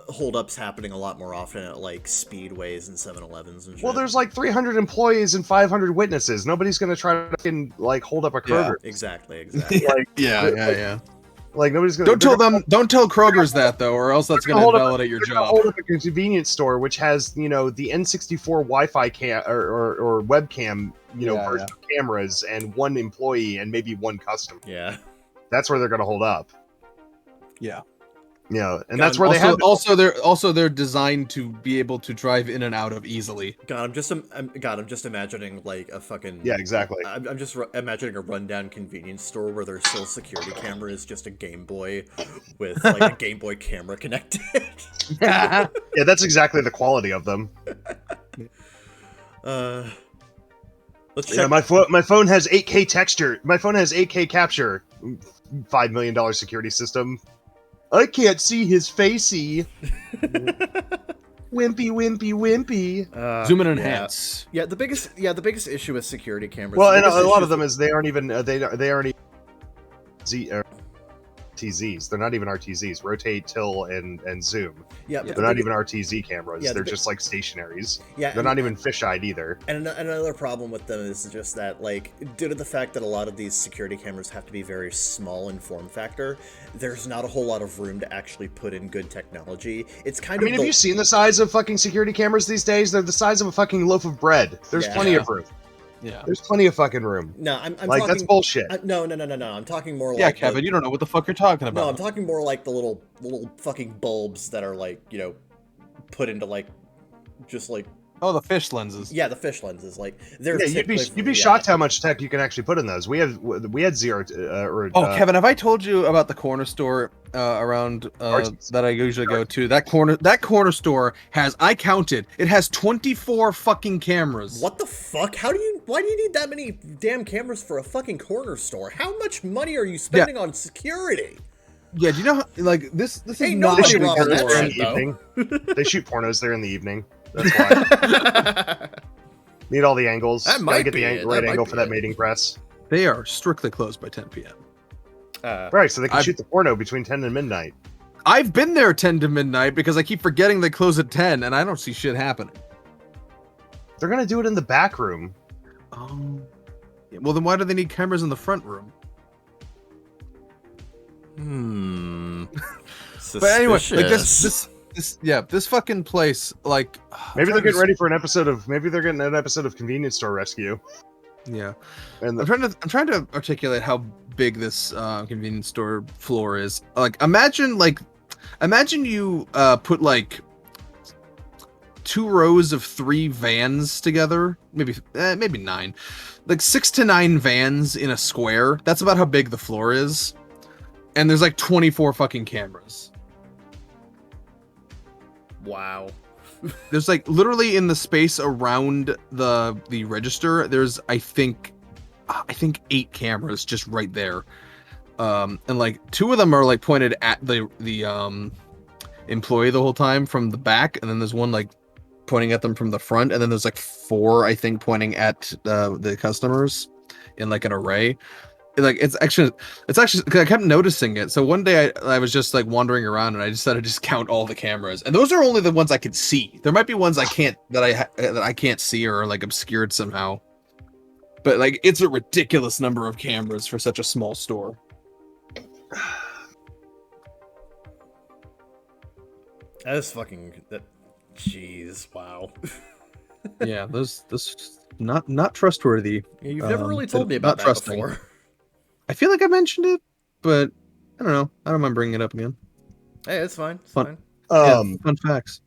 holdups happening a lot more often at like Speedways and 7-Elevens and shit. Well, there's like 300 employees and 500 witnesses. Nobody's going to try to fucking like hold up a Kroger. Yeah, exactly. Like, yeah. Like nobody's gonna. Don't tell Kroger's that though, or else that's gonna invalidate your job. Hold up a convenience store which has the N64 Wi-Fi cam or webcam version of cameras and one employee and maybe one customer. Yeah, that's where they're gonna hold up. Yeah. Yeah, and that's where they have. They're designed to be able to drive in and out of easily. I'm just imagining like a fucking. Yeah, exactly. I'm just imagining a rundown convenience store where there's still security camera is just a Game Boy with like a Game Boy camera connected. Yeah, that's exactly the quality of them. Let's check. Yeah, my phone has 8K texture. My phone has 8K capture. $5 million security system. I can't see his facey. Wimpy. Zoom in and enhance. Yeah, the biggest issue with security cameras. Well, and a lot of them is they aren't even RTZs. They're not even RTZs. Rotate, till, and zoom. Yeah, they're not even RTZ cameras. Yeah, they're just like stationaries. Yeah, they're not even fish-eyed either. And another problem with them is just that, like, due to the fact that a lot of these security cameras have to be very small in form factor, there's not a whole lot of room to actually put in good technology. It's kind of. I mean, have you seen the size of fucking security cameras these days? They're the size of a fucking loaf of bread. There's plenty of room. Yeah, there's plenty of fucking room. No, I'm like talking, that's bullshit. No. I'm talking more like. Yeah, Kevin, you don't know what the fuck you're talking about. No, I'm talking more like the little fucking bulbs that are like put into like just like. Oh, the fish lenses. Yeah, the fish lenses. Like they're. Yeah, you'd be shocked how much tech you can actually put in those. We had zero. Kevin, have I told you about the corner store around that I usually go to? That corner store has, I counted, it has 24 fucking cameras. What the fuck? Why do you need that many damn cameras for a fucking corner store? How much money are you spending on security? Yeah, do you know how, like this is Ain't not nobody a big robbing that store. there in shit, the though. evening. They shoot pornos there in the evening. That's why. Need all the angles. That Gotta might get be the it. right That might angle be for that it. mating press. They are strictly closed by 10 p.m. Right, so they can I've- shoot the porno between 10 and midnight. I've been there 10 to midnight because I keep forgetting they close at 10 and I don't see shit happening. They're gonna do it in the back room. Well, then why do they need cameras in the front room? Suspicious. But anyway, like this fucking place, like Maybe they're getting ready for an episode of. Maybe they're getting an episode of Convenience Store Rescue. Yeah, And I'm trying to articulate how big this convenience store floor is. Like, imagine you put like 2 rows of 3 vans together, maybe 9, like 6 to 9 vans in a square. That's about how big the floor is, and there's like 24 fucking cameras. Wow. There's like literally in the space around the register, there's I think 8 cameras just right there. And like 2 of them are like pointed at the employee the whole time from the back, and then there's one like pointing at them from the front, and then there's like 4 I think pointing at the customers in like an array. Like it's actually cause I kept noticing it. So one day I was just like wandering around and I decided to just count all the cameras, and those are only the ones I could see. There might be ones I can't that I can't see or are like obscured somehow, but like it's a ridiculous number of cameras for such a small store. That's fucking that. Jeez, wow. Yeah, those not trustworthy. You've never really told me not about that trusting. before. I feel like I mentioned it, but I don't know. I don't mind bringing it up again. Hey, it's fine. It's Fun. fine. Yeah, fun facts.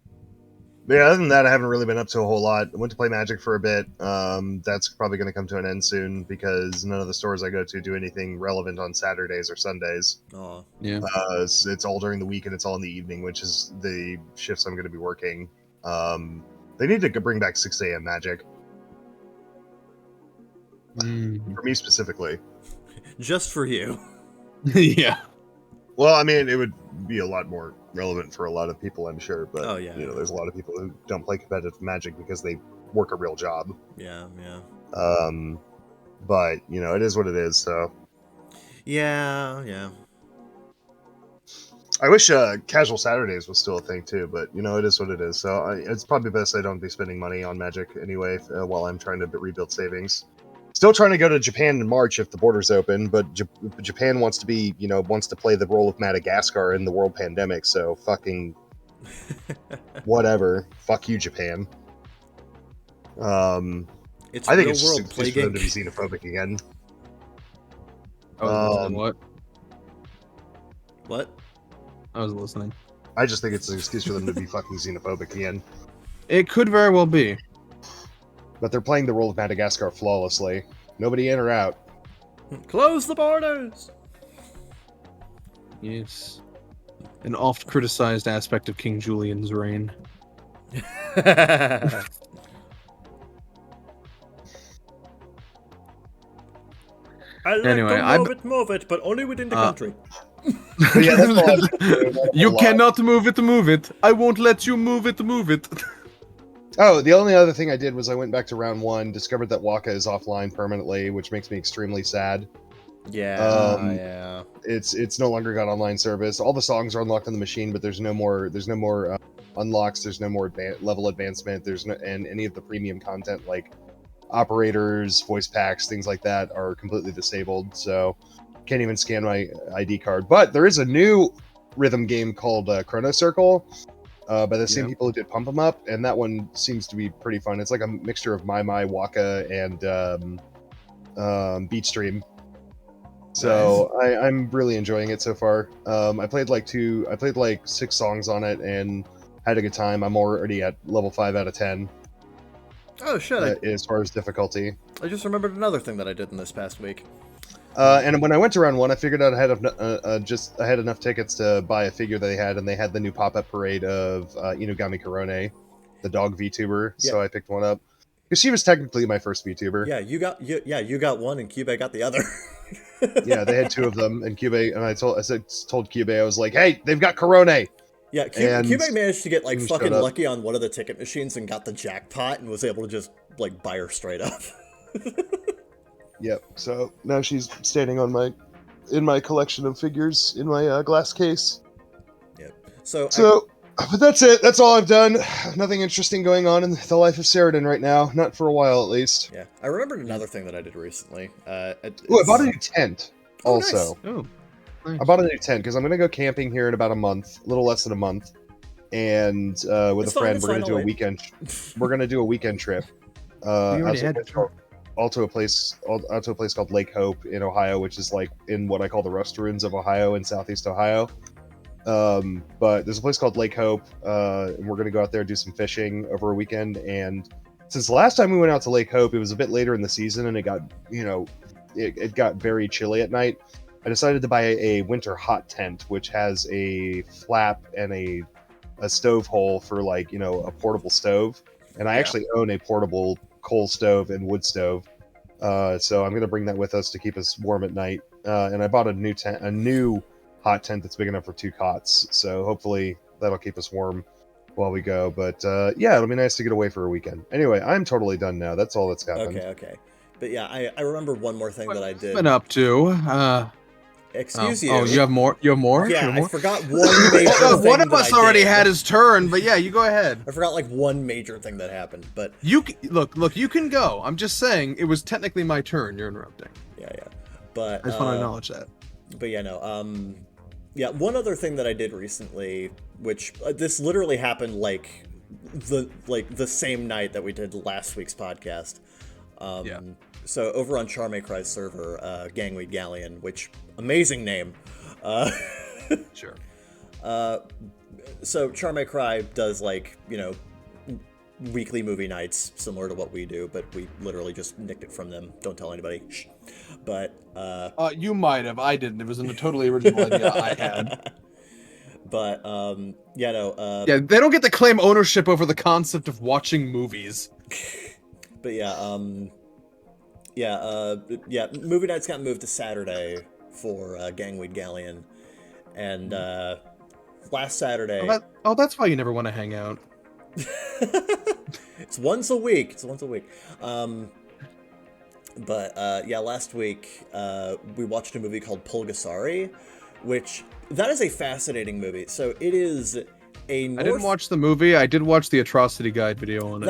Yeah, other than that, I haven't really been up to a whole lot. I went to play Magic for a bit. That's probably going to come to an end soon because none of the stores I go to do anything relevant on Saturdays or Sundays. Oh, Yeah. It's all during the week and it's all in the evening, which is the shifts I'm going to be working. They need to bring back 6 a.m. Magic for me specifically. just for you. Yeah. Well, I mean, it would be a lot more relevant for a lot of people, I'm sure. But Oh, yeah. there's a lot of people who don't play competitive Magic because they work a real job. Yeah, yeah. But it is what it is. So Yeah, yeah. I wish casual Saturdays was still a thing too. But it is what it is. So it's probably best I don't be spending money on Magic anyway while I'm trying to rebuild savings. Still trying to go to Japan in March if the borders open, but Japan wants to be, wants to play the role of Madagascar in the world pandemic. So fucking whatever. Fuck you, Japan. It's I think real it's just world an excuse for them to be plaguing. xenophobic again. What? What? I was listening. I just think it's an excuse for them to be fucking xenophobic again. It could very well be. But they're playing the role of Madagascar flawlessly. Nobody in or out. Close the borders. Yes. An oft criticized aspect of King Julian's reign. I like Anyway, to move it, but only within the country. But yeah, that's all I've been doing, not a You whole lot. cannot move it. I won't let you move it. Oh, the only other thing I did was I went back to round 1, discovered that Waka is offline permanently, which makes me extremely sad. Yeah, Um, yeah. It's no longer got online service. All the songs are unlocked on the machine, but there's no more unlocks. There's no more level advancement. And any of the premium content like operators, voice packs, things like that are completely disabled. So can't even scan my ID card. But there is a new rhythm game called Chrono Circle. By the same people who did Pump 'Em Up, and that one seems to be pretty fun. It's like a mixture of My Waka and Beatstream. So I'm really enjoying it so far. I played like 6 songs on it and had a good time. I'm already at level 5 out of 10 Oh shit! as far as difficulty. I just remembered another thing that I did in this past week. And when I went to round 1, I figured out I had enough tickets to buy a figure they had, and they had the new pop-up parade of Inugami Korone, the dog VTuber. Yeah. So I picked one up because she was technically my first VTuber. Yeah, you got one, and Cube got the other. Yeah, they had two of them, and Cube, and told Cube, I was like, "Hey, they've got Corona." Yeah, And Cube managed to get like showed fucking up. lucky on one of the ticket machines and got the jackpot and was able to just like buy her straight up. Yep. So now she's standing in my collection of figures in my glass case. Yep. But that's it. That's all I've done. Nothing interesting going on in the life of Sheridan right now. Not for a while, at least. Yeah, I remembered another thing that I did recently. I bought a new tent. Oh, also, nice. Oh, nice. I bought a new tent because I'm gonna go camping here in about a month, a little less than a month, and with It's a friend, fine, we're gonna do a I'll wait. weekend. We're gonna do a weekend trip. You already had To a place called Lake Hope in Ohio, which is like in what I call the Rust Ruins of Ohio in Southeast Ohio. But there's a place called Lake Hope, and we're gonna go out there and do some fishing over a weekend. And since the last time we went out to Lake Hope, it was a bit later in the season, and it got it got very chilly at night. I decided to buy a winter hot tent, which has a flap and a stove hole for a portable stove. And I actually own a portable coal stove and wood stove. So I'm going to bring that with us to keep us warm at night. And I bought a new hot tent that's big enough for 2 cots. So hopefully that'll keep us warm while we go. But yeah, it'll be nice to get away for a weekend. Anyway, I'm totally done now. That's all that's happened. Okay. But yeah, I remember one more thing that I did. Been up to. Excuse you. Oh, you have more? You have more? Yeah, You have more? I forgot one major thing. One of that us I already did. had his turn, but yeah, you go ahead. I forgot like one major thing that happened, but Look, you can go. I'm just saying it was technically my turn. You're interrupting. yeah. But I just want to acknowledge that. But yeah, no. Yeah, one other thing that I did recently, which this literally happened like the same night that we did last week's podcast. So over on Charme Cry's server, Gangweed Galleon, which amazing name. Sure. So Charme Cry does weekly movie nights similar to what we do, but we literally just nicked it from them. Don't tell anybody. Shh. But you might have. I didn't. It was a totally original idea I had. But yeah, they don't get to claim ownership over the concept of watching movies. But movie nights got moved to Saturday for Gangweed Galleon, and last Saturday. That's why you never want to hang out. It's once a week. Last week we watched a movie called Pulgasari, which that is a fascinating movie. So it is I didn't watch the movie. I did watch the Atrocity Guide video on it.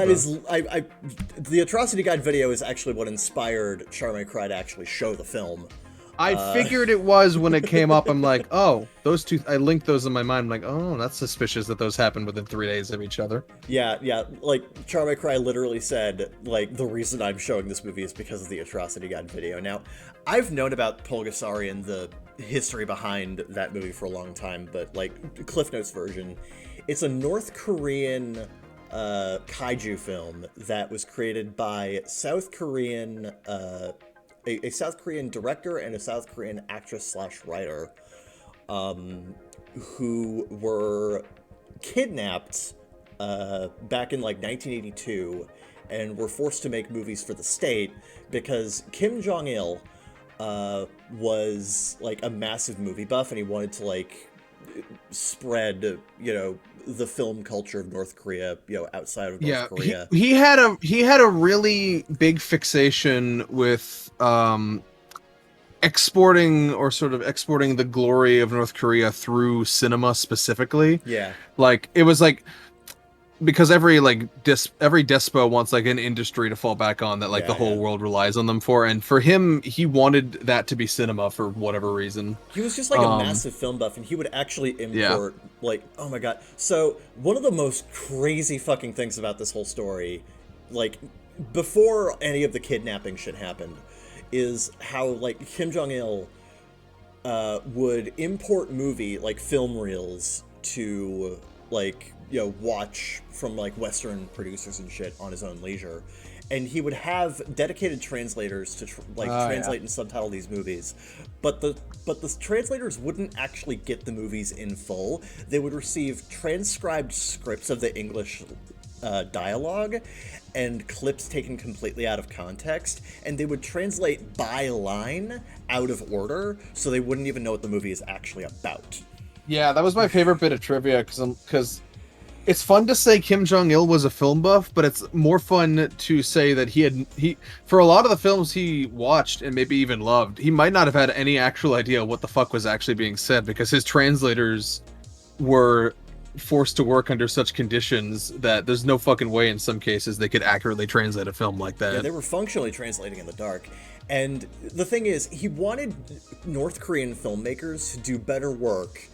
The Atrocity Guide video is actually what inspired Charme Cry to actually show the film. I figured it was when it came up. I'm like, oh, those two. I linked those in my mind. I'm like, oh, that's suspicious that those happened within 3 days of each other. Yeah. Like Charme Cry literally said, like, the reason I'm showing this movie is because of the Atrocity Guide video. Now, I've known about Pulgasari and the history behind that movie for a long time, but like Cliff Notes version, it's a North Korean kaiju film that was created by South Korean. A South Korean director and a South Korean actress/writer who were kidnapped back in like 1982 and were forced to make movies for the state because Kim Jong-il was like a massive movie buff and he wanted to like spread, the film culture of North Korea, outside of North Korea. He had a really big fixation with exporting the glory of North Korea through cinema specifically. Yeah. Like it was like because every despo wants like an industry to fall back on that the whole world relies on them for, and for him he wanted that to be cinema for whatever reason. He was just like a massive film buff, and he would actually import like, oh my god. So one of the most crazy fucking things about this whole story, like before any of the kidnapping shit happened, is how like Kim Jong-il would import movie like film reels to like watch from like Western producers and shit on his own leisure, and he would have dedicated translators to translate and subtitle these movies, but the translators wouldn't actually get the movies in full. They would receive transcribed scripts of the English dialogue and clips taken completely out of context, and they would translate by line out of order, so they wouldn't even know what the movie is actually about. Yeah, that was my favorite bit of trivia because it's fun to say Kim Jong-il was a film buff, but it's more fun to say that he for a lot of the films he watched and maybe even loved, he might not have had any actual idea what the fuck was actually being said because his translators were forced to work under such conditions that there's no fucking way in some cases they could accurately translate a film like that. Yeah, they were functionally translating in the dark. And the thing is, he wanted North Korean filmmakers to do better work,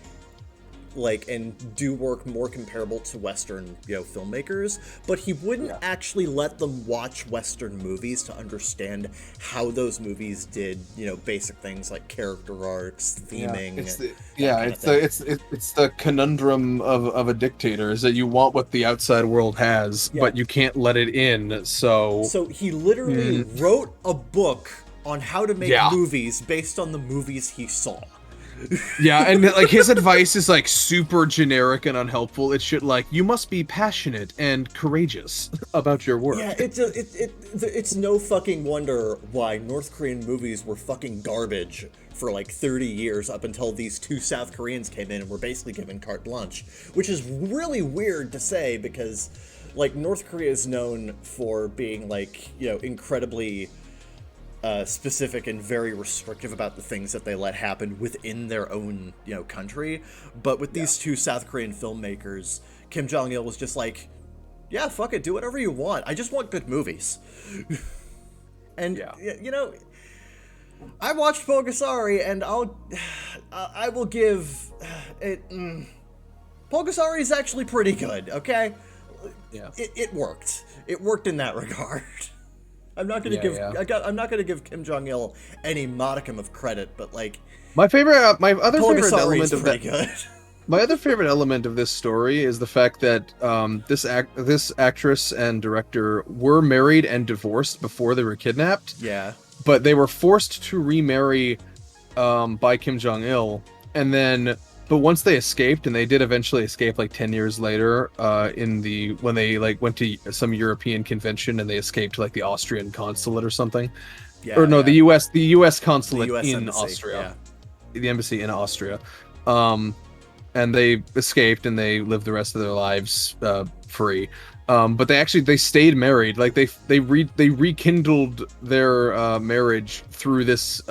and do work more comparable to Western, filmmakers, but he wouldn't actually let them watch Western movies to understand how those movies did, basic things like character arcs, theming. It's the conundrum of a dictator is that you want what the outside world has, but you can't let it in. So he literally wrote a book on how to make movies based on the movies he saw. Yeah, and his advice is super generic and unhelpful. It's shit like, you must be passionate and courageous about your work. Yeah, it's no fucking wonder why North Korean movies were fucking garbage for 30 years up until these two South Koreans came in and were basically given carte blanche, which is really weird to say because North Korea is known for being incredibly specific and very restrictive about the things that they let happen within their own, country. But with these two South Korean filmmakers, Kim Jong-il was just like, yeah, fuck it, do whatever you want. I just want good movies. And, I watched Pulgasari, and I will give it... Pulgasari is actually pretty good, okay? Yeah. It worked. It worked in that regard. I'm not gonna I'm not gonna give Kim Jong-il any modicum of credit, but my other favorite element of that. Good. My other favorite element of this story is the fact that this actress and director were married and divorced before they were kidnapped. Yeah. But they were forced to remarry by Kim Jong-il, but once they escaped, and they did eventually escape 10 years later, when they went to some European convention and they escaped the Austrian consulate or something. Yeah, or no, the US consulate in embassy, Austria. Yeah. The embassy in Austria. And they escaped and they lived the rest of their lives free. But they stayed married. They rekindled their marriage through this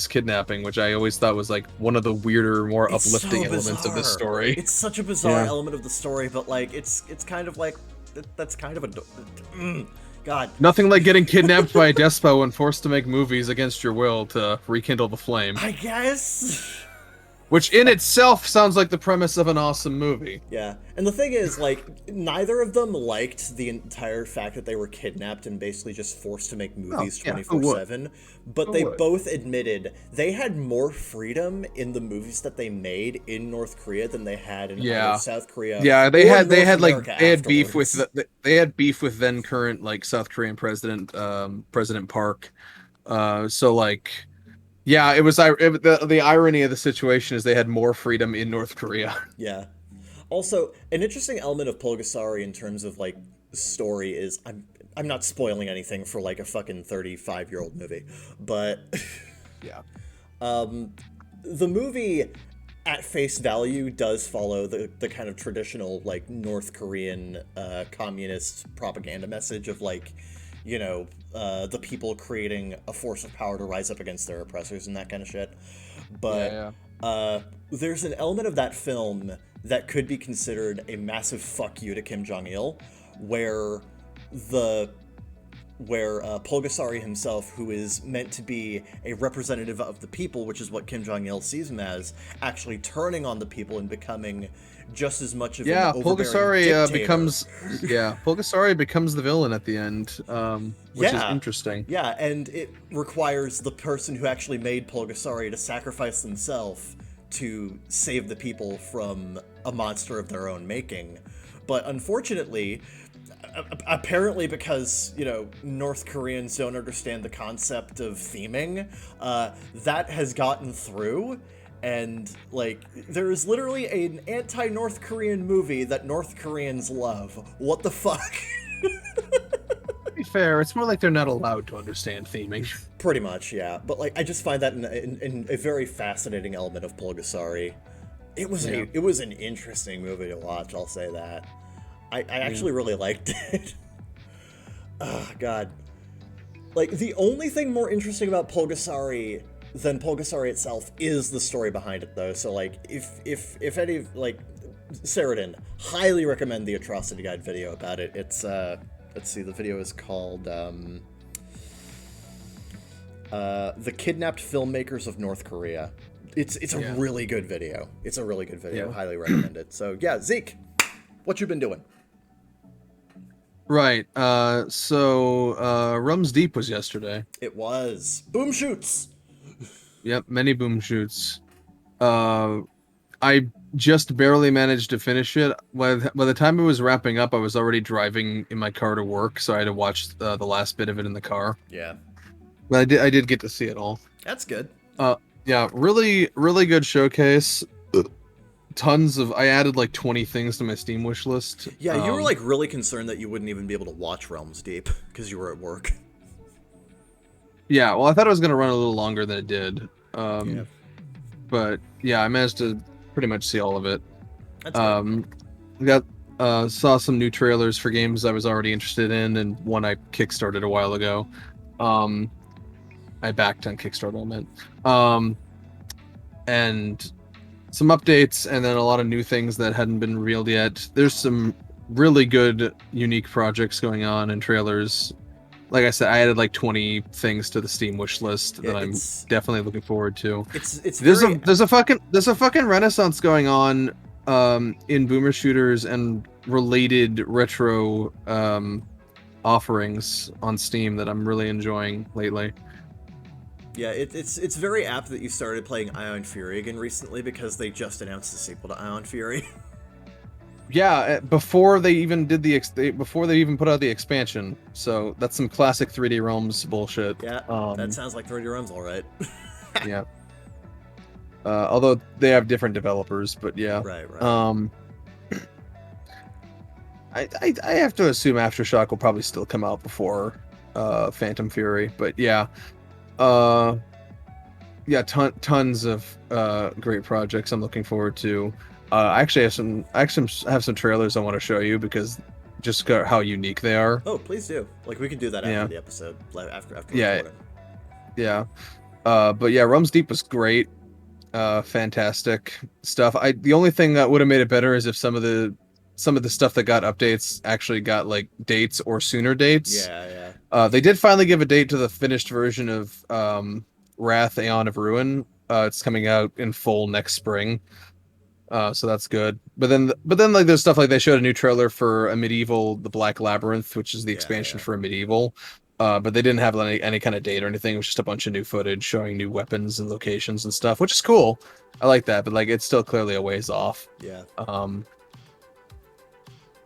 kidnapping, which I always thought was one of the weirder, more uplifting elements of this story. It's such a bizarre element of the story, but it's kind of that's kind of a God. Nothing like getting kidnapped by a despo and forced to make movies against your will to rekindle the flame. I guess. Which in itself sounds like the premise of an awesome movie. Yeah, and the thing is, neither of them liked the entire fact that they were kidnapped and basically just forced to make movies 24/7, but they both admitted they had more freedom in the movies that they made in North Korea than they had in either South Korea. Yeah, they had beef with then current South Korean president President Park. Yeah, it was the irony of the situation is they had more freedom in North Korea. Yeah. Also, an interesting element of Pulgasari in terms of story is I'm not spoiling anything for a fucking 35-year-old movie, but yeah. The movie at face value does follow the kind of traditional North Korean communist propaganda message of the people creating a force of power to rise up against their oppressors and that kind of shit. But there's an element of that film that could be considered a massive fuck you to Kim Jong-il, where Pulgasari himself, who is meant to be a representative of the people, which is what Kim Jong-il sees him as, actually turning on the people and becoming just as much of an overbearing dictator. Pulgasari becomes the villain at the end, which is interesting. Yeah, and it requires the person who actually made Pulgasari to sacrifice themselves to save the people from a monster of their own making. But unfortunately, apparently because, North Koreans don't understand the concept of theming, that has gotten through, And, like, there is literally an anti-North Korean movie that North Koreans love. What the fuck? To be fair, it's more like they're not allowed to understand theming. Pretty much, yeah. But, like, I just find that in a very fascinating element of Pulgasari. It was an interesting movie to watch, I'll say that. I actually really liked it. Oh, God. Like, the only thing more interesting about Pulgasari than Pulgasari itself is the story behind it, though. So, like, if any, like, Saradin, highly recommend the Atrocity Guide video about it. It's, let's see, the video is called, The Kidnapped Filmmakers of North Korea. It's a really good video. It's a really good video. Yeah. Highly recommend it. So, yeah, Zeke, what you been doing? Right. So Rums Deep was yesterday. It was. Boom shoots! Yep, many boom shoots. I just barely managed to finish it. By the time it was wrapping up, I was already driving in my car to work, so I had to watch the last bit of it in the car. Yeah. But I did get to see it all. That's good. Yeah, really, really good showcase. Tons of. I added like 20 things to my Steam wish list. Yeah, you were like really concerned that you wouldn't even be able to watch Realms Deep because you were at work. Yeah, well, I thought it was gonna run a little longer than it did. Yeah. But yeah, I managed to pretty much see all of it. That's good. Saw some new trailers for games I was already interested in, and one I kickstarted a while ago. I backed on Kickstarter, I meant. And some updates, and then a lot of new things that hadn't been revealed yet. There's some really good, unique projects going on and trailers. Like I said, I added like 20 things to the Steam wish list that I'm definitely looking forward to. There's a fucking renaissance going on in boomer shooters and related retro offerings on Steam that I'm really enjoying lately. Yeah, it's very apt that you started playing Ion Fury again recently because they just announced the sequel to Ion Fury. Yeah, before they even did before they even put out the expansion. So that's some classic 3D Realms bullshit. Yeah, that sounds like 3D Realms, all right. Yeah. Although they have different developers, but yeah. Right. I have to assume Aftershock will probably still come out before Phantom Fury, but yeah. Tons of great projects I'm looking forward to. I actually have some trailers I want to show you because just how unique they are. Oh, please do. Like, we can do that after the episode, like after recording. Yeah. But yeah, Realms Deep was great. Fantastic stuff. The only thing that would have made it better is if some of the stuff that got updates actually got like dates or sooner dates. Yeah. They did finally give a date to the finished version of Wrath Aeon of Ruin. It's coming out in full next spring. So that's good. But then like there's stuff like they showed a new trailer for a Medieval, the Black Labyrinth, which is the expansion for a Medieval. But they didn't have any kind of date or anything. It was just a bunch of new footage showing new weapons and locations and stuff, which is cool. I like that, but like it's still clearly a ways off. Yeah.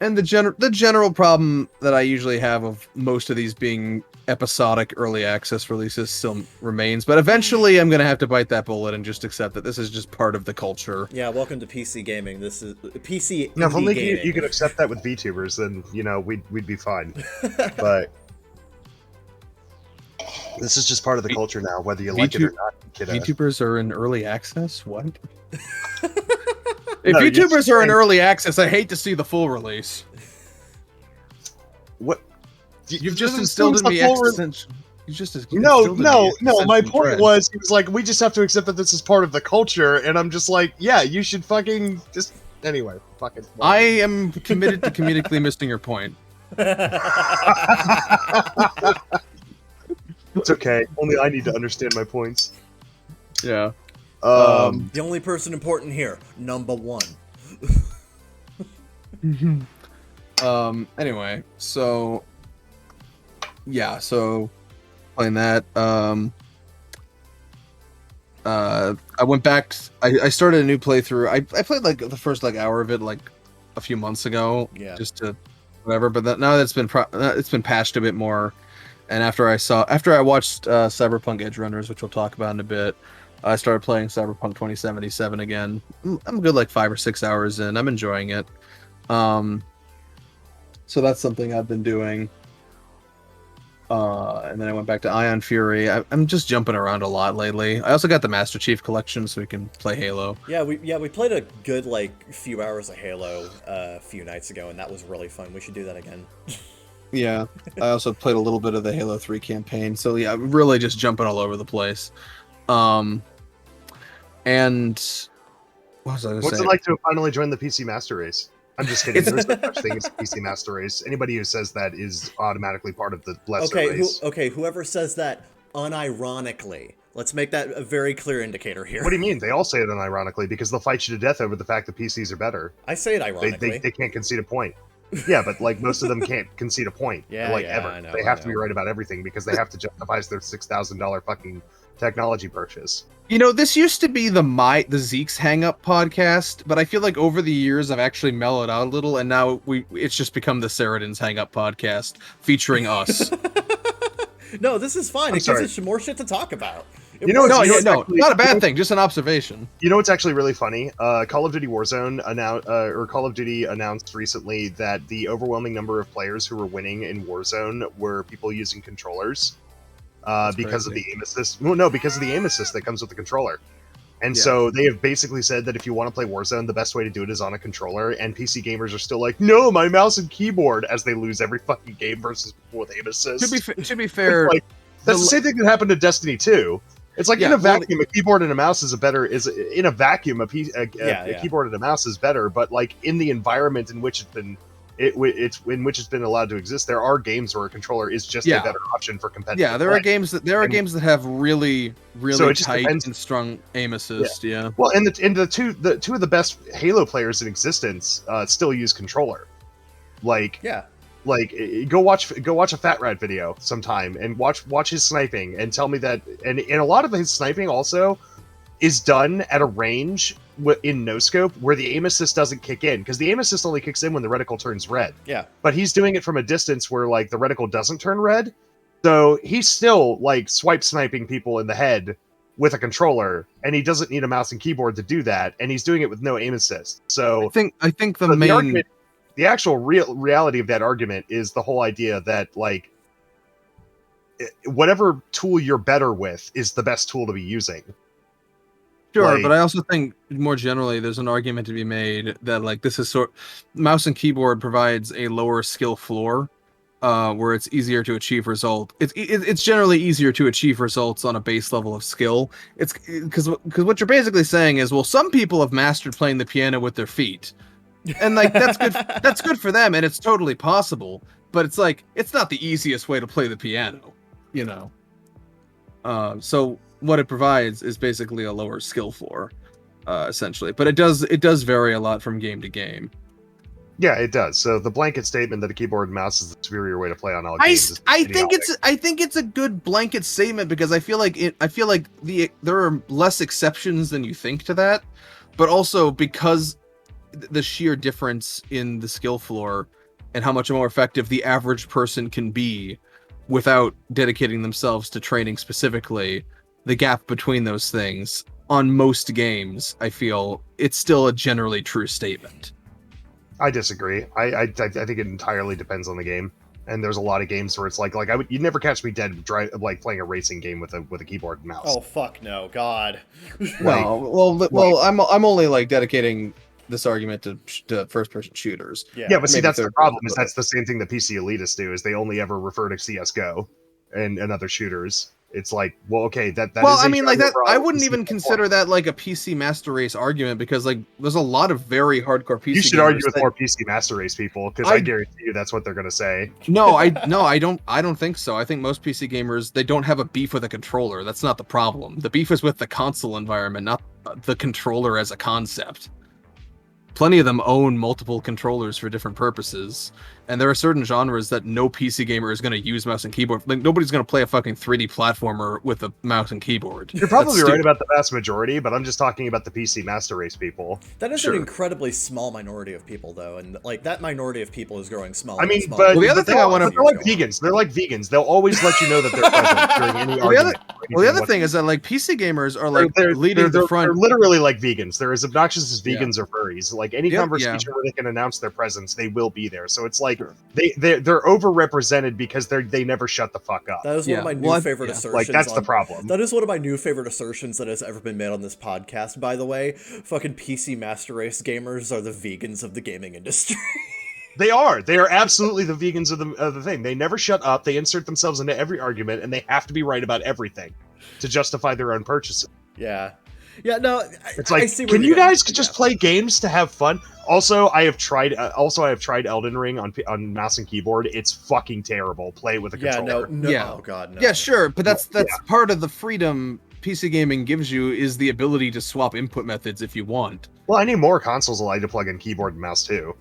And the general problem that I usually have of most of these being episodic early access releases still remains, but eventually I'm gonna have to bite that bullet and just accept that this is just part of the culture. Yeah, welcome to PC gaming. This is PC. No, if only gaming. you could accept that with VTubers, then we'd be fine. But this is just part of the culture now, whether you like it or not. VTubers are in early access? What? If VTubers are in early access, I hate to see the full release. What? You've just instilled in me existential. No. My point was, he was like, we just have to accept that this is part of the culture, and I'm just like, yeah, you should fucking just anyway. Fucking. I am committed to comedically missing your point. It's okay. Only I need to understand my points. Yeah. The only person important here, number one. Anyway, so playing that. I went back. I started a new playthrough. I played like the first like hour of it like a few months ago. Yeah. Just to whatever. But now that it's been patched a bit more. And after I watched Cyberpunk Edge Runners, which we'll talk about in a bit, I started playing Cyberpunk 2077 again. I'm good, like 5 or 6 hours in. I'm enjoying it. So that's something I've been doing. And then I went back to Ion Fury. I'm just jumping around a lot lately. I also got the Master Chief Collection, so we can play Halo. Yeah, we played a good few hours of Halo a few nights ago, and that was really fun. We should do that again. Yeah, I also played a little bit of the Halo 3 campaign. So yeah, really just jumping all over the place. And what was I going to say? What's it like to finally join the PC Master Race? I'm just kidding. There's no such thing as a PC Master Race. Anybody who says that is automatically part of the lesser race. Whoever says that unironically. Let's make that a very clear indicator here. What do you mean? They all say it unironically because they'll fight you to death over the fact that PCs are better. I say it ironically. They can't concede a point. Yeah, but like most of them can't concede a point. Yeah, ever. I know, they have to be right about everything because they have to justify their $6,000 fucking technology purchase. You know, this used to be the Zeke's Hang Up podcast, but I feel like over the years I've actually mellowed out a little, and now it's just become the Saradin's Hang Up podcast featuring us. No, this is fine. It gives us more shit to talk about. Not a bad thing. Just an observation. You know what's actually really funny? Call of Duty Warzone Call of Duty announced recently that the overwhelming number of players who were winning in Warzone were people using controllers. Because of the aim assist. Well, no, because of the aim assist that comes with the controller. And so they have basically said that if you want to play Warzone, the best way to do it is on a controller. And PC gamers are still like, no, my mouse and keyboard, as they lose every fucking game versus people with aim assist. To be fair, that's the same thing that happened to Destiny 2. It's like in a vacuum, a keyboard and a mouse a keyboard and a mouse is better. But like in the environment in which it's been allowed to exist, there are games where a controller is just a better option for competitive. Yeah, there are games that have really tight and strong aim assist. Yeah. Well, and the two of the best Halo players in existence still use controller. Go watch a Fat Rat video sometime and watch his sniping and tell me that. And a lot of his sniping also is done at a range in no scope where the aim assist doesn't kick in, because the aim assist only kicks in when the reticle turns red. Yeah. But he's doing it from a distance where like the reticle doesn't turn red, so he's still like swipe sniping people in the head with a controller, and he doesn't need a mouse and keyboard to do that, and he's doing it with no aim assist. So I think the actual reality of that argument is the whole idea that like whatever tool you're better with is the best tool to be using. Sure, but I also think more generally there's an argument to be made that like this is mouse and keyboard provides a lower skill floor, where it's easier to achieve It's generally easier to achieve results on a base level of skill. It's because what you're basically saying is, well, some people have mastered playing the piano with their feet, and like that's good. That's good for them, and it's totally possible. But it's like it's not the easiest way to play the piano, you know. So what it provides is basically a lower skill floor, essentially. But it does vary a lot from game to game. Yeah, it does. So the blanket statement that a keyboard and mouse is the superior way to play on all games. I think it's a good blanket statement, because I feel like there are less exceptions than you think to that, but also because the sheer difference in the skill floor and how much more effective the average person can be without dedicating themselves to training specifically, the gap between those things on most games, I feel it's still a generally true statement. I disagree. I think it entirely depends on the game, and there's a lot of games where it's you'd never catch me dead playing a racing game with a keyboard and mouse. Oh fuck no, God. I'm only like dedicating this argument to first person shooters. Yeah, but see, that's the problem. Is that's the same thing that PC elitists do. Is they only ever refer to CS:GO and other shooters. It's like, well, okay, that. Well, I mean, like that. I wouldn't even consider that like a PC Master Race argument, because like there's a lot of very hardcore PC. You should argue with more PC Master Race people, because I guarantee you that's what they're going to say. No, I don't think so. I think most PC gamers, they don't have a beef with a controller. That's not the problem. The beef is with the console environment, not the controller as a concept. plenty of them own multiple controllers for different purposes, and there are certain genres that no PC gamer is going to use mouse and keyboard. Like nobody's going to play a fucking 3D platformer with a mouse and keyboard. You're probably right about the vast majority, but I'm just talking about the PC Master Race people. That is an incredibly small minority of people, though, and like that minority of people is growing smaller. I mean, and smaller. but Well, the other thing I want to, they're like vegans. They're like vegans. They'll always let you know that they're present during any argument. The other thing is that like PC gamers are like leading the front. They're literally like vegans. They're as obnoxious as vegans or furries. Like any conversation where they can announce their presence, they will be there. So it's like they're overrepresented because they never shut the fuck up. That is one of my new favorite assertions. Like that's the problem. That is one of my new favorite assertions that has ever been made on this podcast. By the way, fucking PC Master Race gamers are the vegans of the gaming industry. They are. They are absolutely the vegans of the thing. They never shut up. They insert themselves into every argument, and they have to be right about everything to justify their own purchases. Yeah. Yeah, no, it's like, can you guys just play games to have fun? Also, I have tried Elden Ring on mouse and keyboard. It's fucking terrible. Play it with a controller. No. Yeah. Oh god, no. Yeah, sure, but that's part of the freedom PC gaming gives you is the ability to swap input methods if you want. Well, I need more consoles allow you to plug in keyboard and mouse too.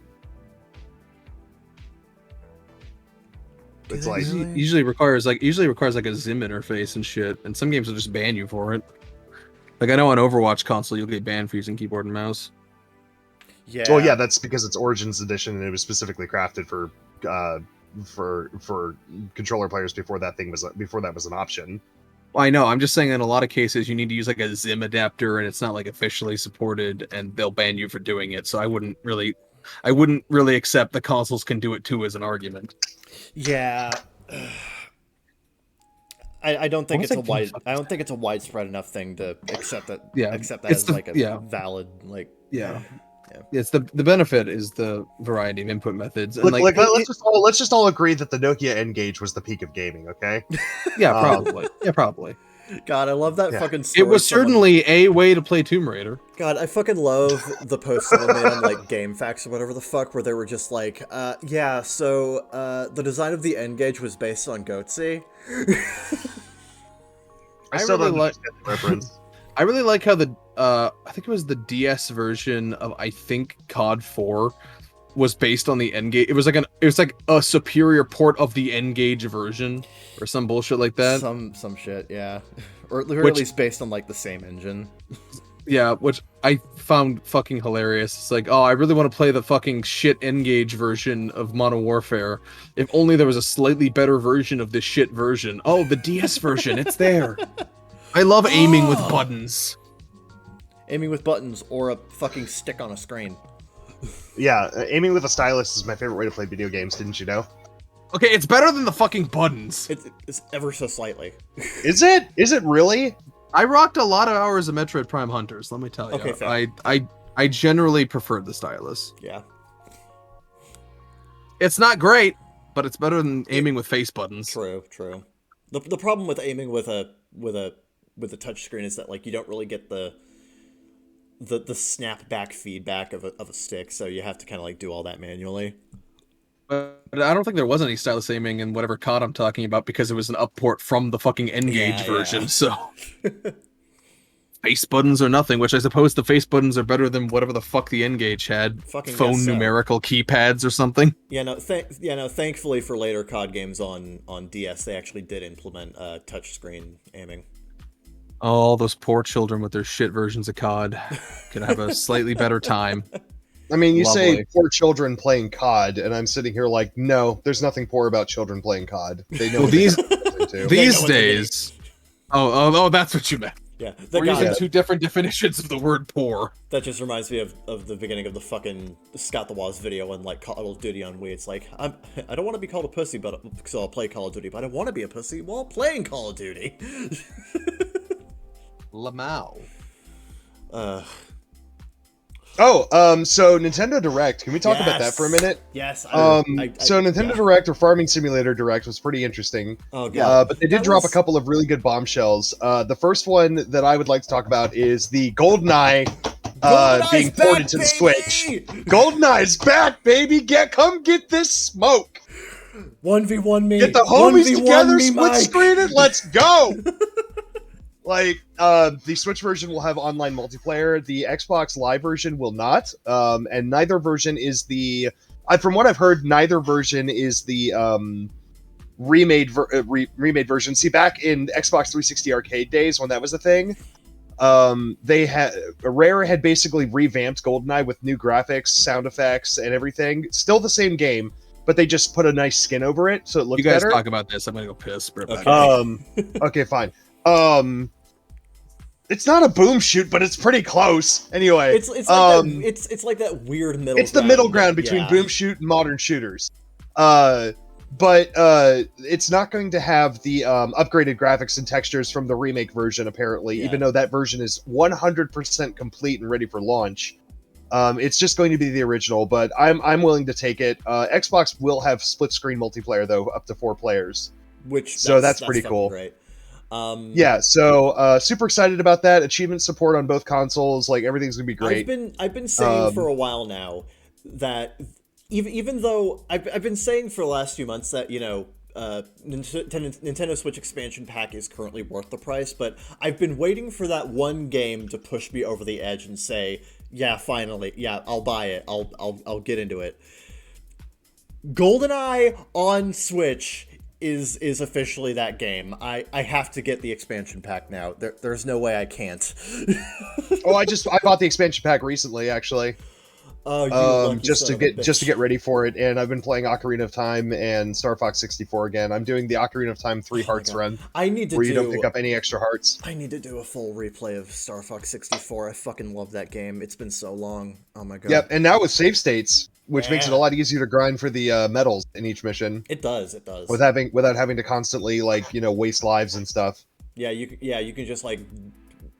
It's like usually requires like a Zim interface and shit, and some games will just ban you for it. Like I know on Overwatch console you'll get banned for using keyboard and mouse. Yeah. Well, yeah, that's because it's Origins Edition and it was specifically crafted for controller players before that was an option. Well, I know. I'm just saying in a lot of cases you need to use like a Zim adapter and it's not like officially supported, and they'll ban you for doing it. So I wouldn't really accept the consoles can do it too as an argument. Yeah. I don't think it's a widespread enough thing to accept that. Yeah, accept that as like a valid like. Yeah. It's the benefit is the variety of input methods. And let's just all agree that the Nokia N-Gage was the peak of gaming. Okay. Yeah, probably. Probably. God, I love that fucking story. It was certainly a way to play Tomb Raider. God, I fucking love the posts that were made on like GameFAQs or whatever the fuck, where they were just like, so the design of the N-Gage was based on Goatsy. I still don't understand the reference. I really like how I think it was the DS version of COD 4 was based on the N-Gage. It was like a superior port of the N-Gage version or some bullshit like that. Some shit, yeah. Or at least based on like the same engine. Yeah, which I found fucking hilarious. It's like, oh, I really want to play the fucking shit N-Gage version of Modern Warfare. If only there was a slightly better version of this shit version. Oh, the DS version, it's there. I love aiming with buttons. Aiming with buttons or a fucking stick on a screen. Yeah, aiming with a stylus is my favorite way to play video games, didn't you know? Okay, it's better than the fucking buttons. It's ever so slightly. Is it? Is it really? I rocked a lot of hours of Metroid Prime Hunters, let me tell you. Okay, fair. I generally preferred the stylus. Yeah. It's not great, but it's better than aiming with face buttons. True. The problem with aiming with a touch screen is that like you don't really get the snap back feedback of a stick, so you have to kind of like do all that manually. But I don't think there was any stylus aiming in whatever COD I'm talking about because it was an up-port from the fucking N-Gage version, so... Face buttons or nothing, which I suppose the face buttons are better than whatever the fuck the N-Gage had. Fucking phone numerical keypads or something. Thankfully for later COD games on DS, they actually did implement touchscreen aiming. All those poor children with their shit versions of COD can have a slightly better time. I mean, you say poor children playing COD, and I'm sitting here like, no, there's nothing poor about children playing COD. They know these days. Oh, that's what you meant. Yeah, we're using two different definitions of the word poor. That just reminds me of the beginning of the fucking Scott the Woz video on like Call of Duty on Wii. It's like I don't want to be called a pussy, so I'll play Call of Duty. But I want to be a pussy while playing Call of Duty. Lamau. So Nintendo Direct. Can we talk about that for a minute? Yes. Nintendo Direct or Farming Simulator Direct was pretty interesting. Oh god. But they did drop a couple of really good bombshells. The first one that I would like to talk about is the GoldenEye being ported to the Switch. GoldenEye's back, baby! Come get this smoke. 1v1 me. Get the homies together, split screen it. Let's go. Like, the Switch version will have online multiplayer. The Xbox Live version will not. And neither version is the. From what I've heard, neither version is the remade version. See, back in Xbox 360 arcade days when that was a thing, they had Rare had basically revamped GoldenEye with new graphics, sound effects, and everything. Still the same game, but they just put a nice skin over it, so it looks You guys better. talk about this. I'm gonna go piss. Okay. Okay, fine. It's not a boom shoot, but it's pretty close. Anyway, it's like it's like that weird middle. It's the middle ground between boom shoot and modern shooters. But it's not going to have the upgraded graphics and textures from the remake version, apparently, even though that version is 100% complete and ready for launch. It's just going to be the original, but I'm willing to take it. Xbox will have split screen multiplayer though, up to 4 players. That's pretty cool. Great. So super excited about that. Achievement support on both consoles, like everything's gonna be great. I've been saying for a while now that even though I've been saying for the last few months that Nintendo Switch expansion pack is currently worth the price, but I've been waiting for that one game to push me over the edge and say, yeah, finally, yeah, I'll buy it. I'll get into it. GoldenEye on Switch is officially that game. I have to get the expansion pack now. There's no way I can't. I bought the expansion pack recently, actually. Oh, just to get ready for it, and I've been playing Ocarina of Time and Star Fox 64 again. I'm doing the Ocarina of Time 3 hearts run. You don't pick up any extra hearts. I need to do a full replay of Star Fox 64. I fucking love that game. It's been so long. Oh my god. Yep, and now with save states, which makes it a lot easier to grind for the medals in each mission. It does. Without having to constantly waste lives and stuff. Yeah, you can just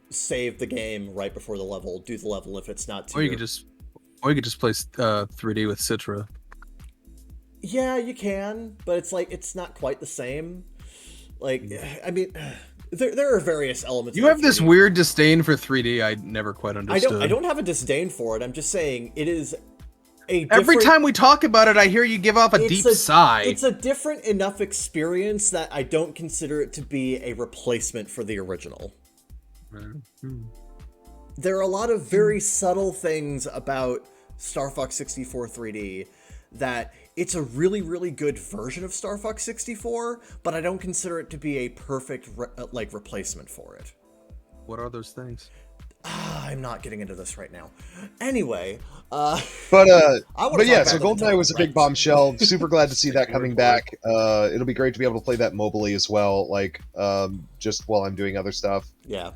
save the game right before the level, do the level if it's not too. Or you could just play 3D with Citra. Yeah, you can, but it's not quite the same. I mean, there are various elements. You have this weird disdain for 3D. I never quite understood. I don't have a disdain for it. I'm just saying it is every time we talk about it, I hear you give off a deep sigh. It's a different enough experience that I don't consider it to be a replacement for the original. Mm-hmm. There are a lot of very subtle things about Star Fox 64 3D that it's a really, really good version of Star Fox 64, but I don't consider it to be a perfect replacement for it. What are those things? I'm not getting into this right now. Anyway, so GoldenEye was a big bombshell. Super glad to see that coming back. It'll be great to be able to play that mobily as well, just while I'm doing other stuff. Yeah.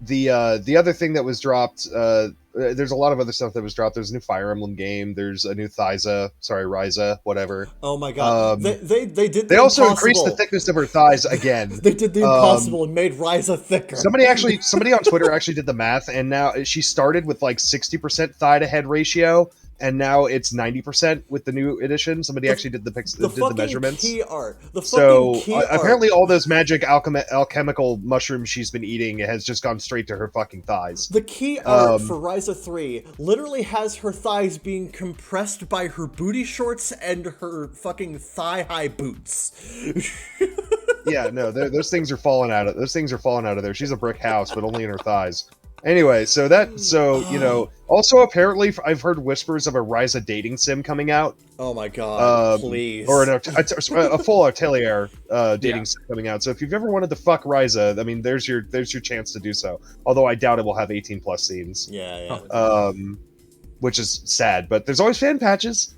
The other thing that was dropped, there's a lot of other stuff that was dropped. There's a new Fire Emblem game. There's a new Ryza, whatever. Oh my god. They also increased the thickness of her thighs again. They did the impossible and made Ryza thicker. Somebody on Twitter actually did the math, and now she started with 60% thigh to head ratio, and now it's 90% with the new edition. Somebody actually did the measurements. Key art. Apparently all those magic alchemical mushrooms she's been eating has just gone straight to her fucking thighs. The key art for Ryza 3 literally has her thighs being compressed by her booty shorts and her fucking thigh-high boots. Yeah, no, those things are falling out of there. She's a brick house, but only in her thighs. Anyway, also apparently I've heard whispers of a Ryza dating sim coming out. Oh my god, please. Or a full Atelier dating sim coming out. So if you've ever wanted to fuck Ryza, I mean, there's your chance to do so. Although I doubt it will have 18 plus scenes. Yeah. Which is sad, but there's always fan patches.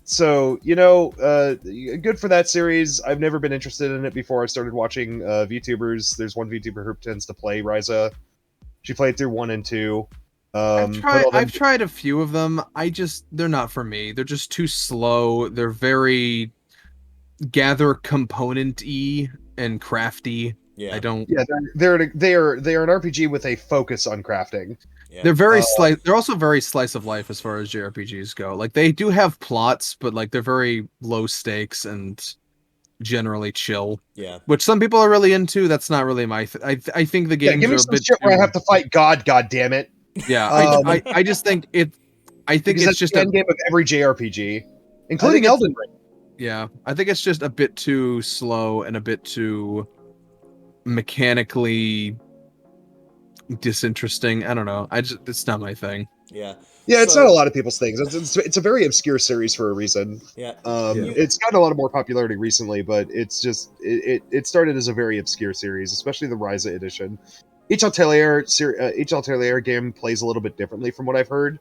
So, good for that series. I've never been interested in it before I started watching VTubers. There's one VTuber who tends to play Ryza. She played through 1 and 2. I've tried a few of them. They're not for me. They're just too slow. They're very gather component-y and crafty. Yeah. I don't. Yeah, they're an RPG with a focus on crafting. Yeah. They're very They're also very slice of life as far as JRPGs go. They do have plots, but they're very low stakes and generally chill. Yeah. Which some people are really into. That's not really my. I think the games give me are a some bit shit where I have to fight God. God damn it. Yeah. I just think it. I think it's just the end game of every JRPG, including Elden Ring. Yeah, I think it's just a bit too slow and a bit too mechanically disinteresting. I don't know. It's not my thing. Yeah. Yeah, it's not a So lot of people's things. It's a very obscure series for a reason. yeah, Yeah. It's gotten a lot of more popularity recently, but it's just it started as a very obscure series, especially the Ryza edition. Each Atelier game plays a little bit differently from what I've heard.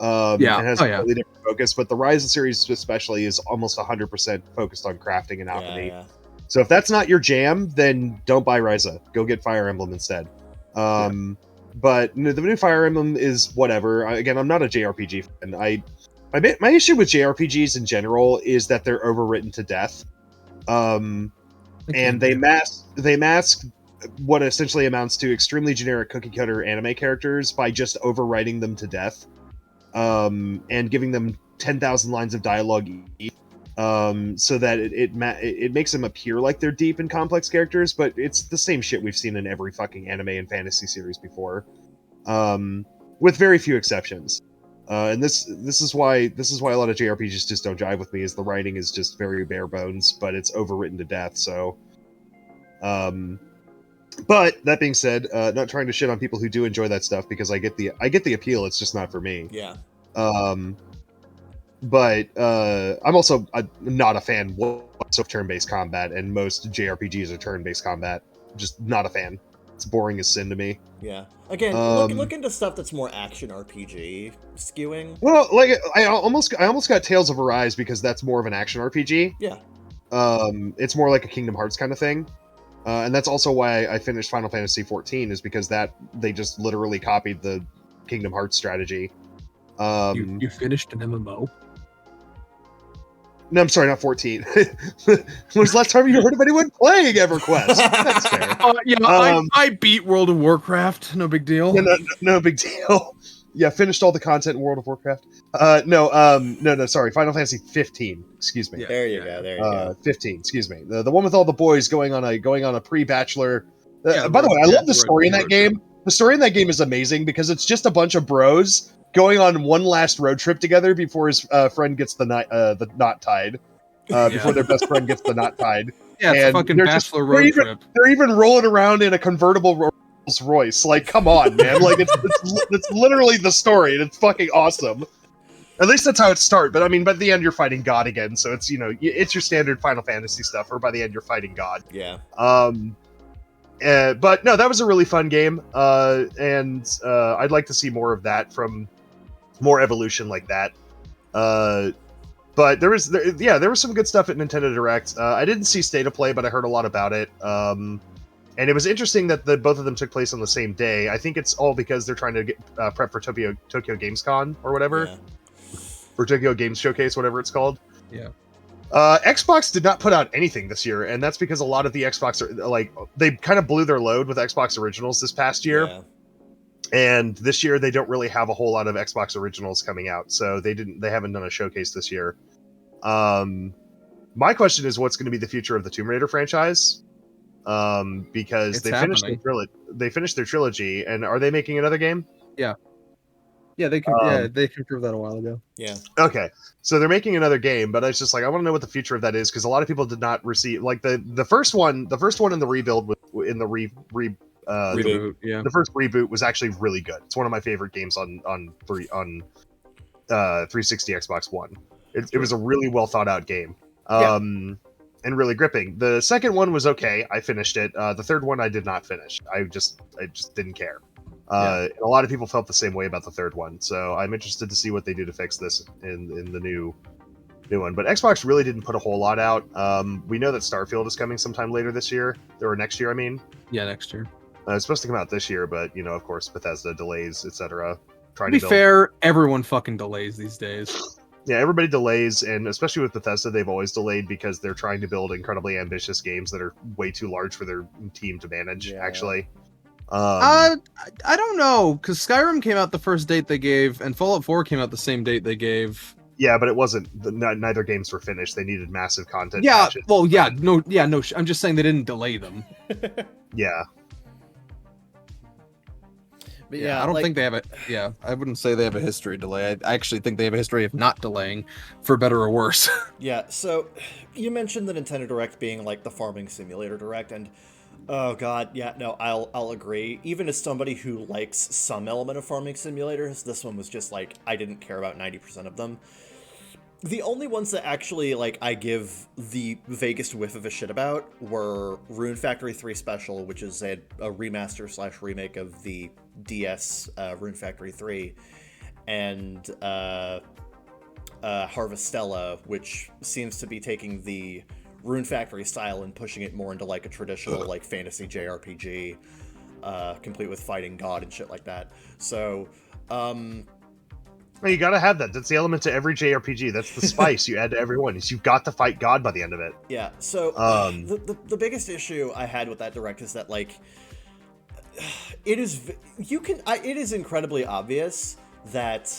Yeah. And has Oh a yeah. slightly different focus, but the Ryza series especially is almost 100% focused on crafting and alchemy. yeah. So if that's not your jam, then don't buy Ryza. Go get Fire Emblem instead. But the new Fire Emblem is whatever. Again, I'm not a JRPG fan. My issue with JRPGs in general is that they're overwritten to death, and they mask what essentially amounts to extremely generic cookie cutter anime characters by just overwriting them to death, and giving them 10,000 lines of dialogue each. So that it makes them appear like they're deep and complex characters, but it's the same shit we've seen in every fucking anime and fantasy series before, with very few exceptions. And this is why a lot of JRPGs just don't jive with me. Is the writing is just very bare bones, but it's overwritten to death. So, but that being said, not trying to shit on people who do enjoy that stuff, because I get the appeal. It's just not for me. Yeah. But I'm also not a fan of turn-based combat, and most JRPGs are turn-based combat. Just not a fan. It's boring as sin to me. Yeah. Again, look into stuff that's more action RPG skewing. Well, like I almost got Tales of Arise because that's more of an action RPG. Yeah. It's more like a Kingdom Hearts kind of thing. And that's also why I finished Final Fantasy XIV, is because that they just literally copied the Kingdom Hearts strategy. You finished an MMO? No, I'm sorry, not 14. When was the last time you heard of anyone playing EverQuest? That's fair. I beat World of Warcraft. No big deal. No big deal. Yeah, finished all the content in World of Warcraft. No, sorry, Final Fantasy 15. Excuse me. Yeah. There you go. There you go. 15. Excuse me. The one with all the boys going on a pre-bachelor. Yeah, By the way, I love the story in that road game. trip. The story in that game is amazing because it's just a bunch of bros going on one last road trip together before his friend gets the knot tied. Before their best friend gets the knot tied. Yeah, it's a fucking bachelor road trip. They're even rolling around in a convertible Rolls Royce. Like, come on, man! Like, it's literally the story, and it's fucking awesome. At least that's how it starts. But I mean, by the end, you're fighting God again, so it's it's your standard Final Fantasy stuff. Or by the end, you're fighting God. Yeah. But no, that was a really fun game, and I'd like to see more of that, from more evolution like that. But there was some good stuff at Nintendo Direct. I didn't see State of Play, but I heard a lot about it. And it was interesting that both of them took place on the same day. I think it's all because they're trying to get prep for Tokyo Gamescom or whatever, Yeah. or Tokyo Games Showcase, whatever it's called. Yeah. Xbox did not put out anything this year, and that's because a lot of the Xbox they kind of blew their load with Xbox Originals this past year. Yeah. And this year they don't really have a whole lot of Xbox Originals coming out, so they haven't done a showcase this year. My question is, what's going to be the future of the Tomb Raider franchise? Because they finished their trilogy, and are they making another game? Yeah, they confirmed that a while ago. Yeah. Okay, so they're making another game, but it's just like, I want to know what the future of that is, because a lot of people did not receive, like, the first one in the rebuild in the Reboot, yeah. The first reboot was actually really good. It's one of my favorite games on 360 Xbox One. It was a really well thought out game, and really gripping. The second one was okay. I finished it. The third one I did not finish. I just didn't care. And a lot of people felt the same way about the third one. So I'm interested to see what they do to fix this in the new one. But Xbox really didn't put a whole lot out. We know that Starfield is coming sometime later this year, or next year. I mean, yeah, next year. it's supposed to come out this year, but of course, Bethesda delays, etc. To be fair, everyone fucking delays these days. Yeah, everybody delays, and especially with Bethesda, they've always delayed because they're trying to build incredibly ambitious games that are way too large for their team to manage. Yeah. Actually, I don't know, because Skyrim came out the first date they gave, and Fallout 4 came out the same date they gave. Yeah, but it wasn't. Neither games were finished. They needed massive content. Yeah, patches. well, yeah, no. I'm just saying they didn't delay them. Yeah. But Yeah, yeah, I don't like, think they have a. Yeah, I wouldn't say they have a history of delay. I actually think they have a history of not delaying, for better or worse. yeah. So you mentioned the Nintendo Direct being like the farming simulator direct, and oh god, yeah, no, I'll agree. Even as somebody who likes some element of farming simulators, this one was just like I didn't care about 90% of them. The only ones that actually like I give the vaguest whiff of a shit about were Rune Factory 3 Special, which is a remaster slash remake of the DS Rune Factory 3, and Harvestella, which seems to be taking the Rune Factory style and pushing it more into like a traditional like fantasy JRPG, complete with fighting God and shit like that. So, Well, you gotta have that. That's the element to every JRPG. That's the spice you add to every one. Is you've got to fight God by the end of it. yeah. So Um, the biggest issue I had with that direct is that like it is it is incredibly obvious that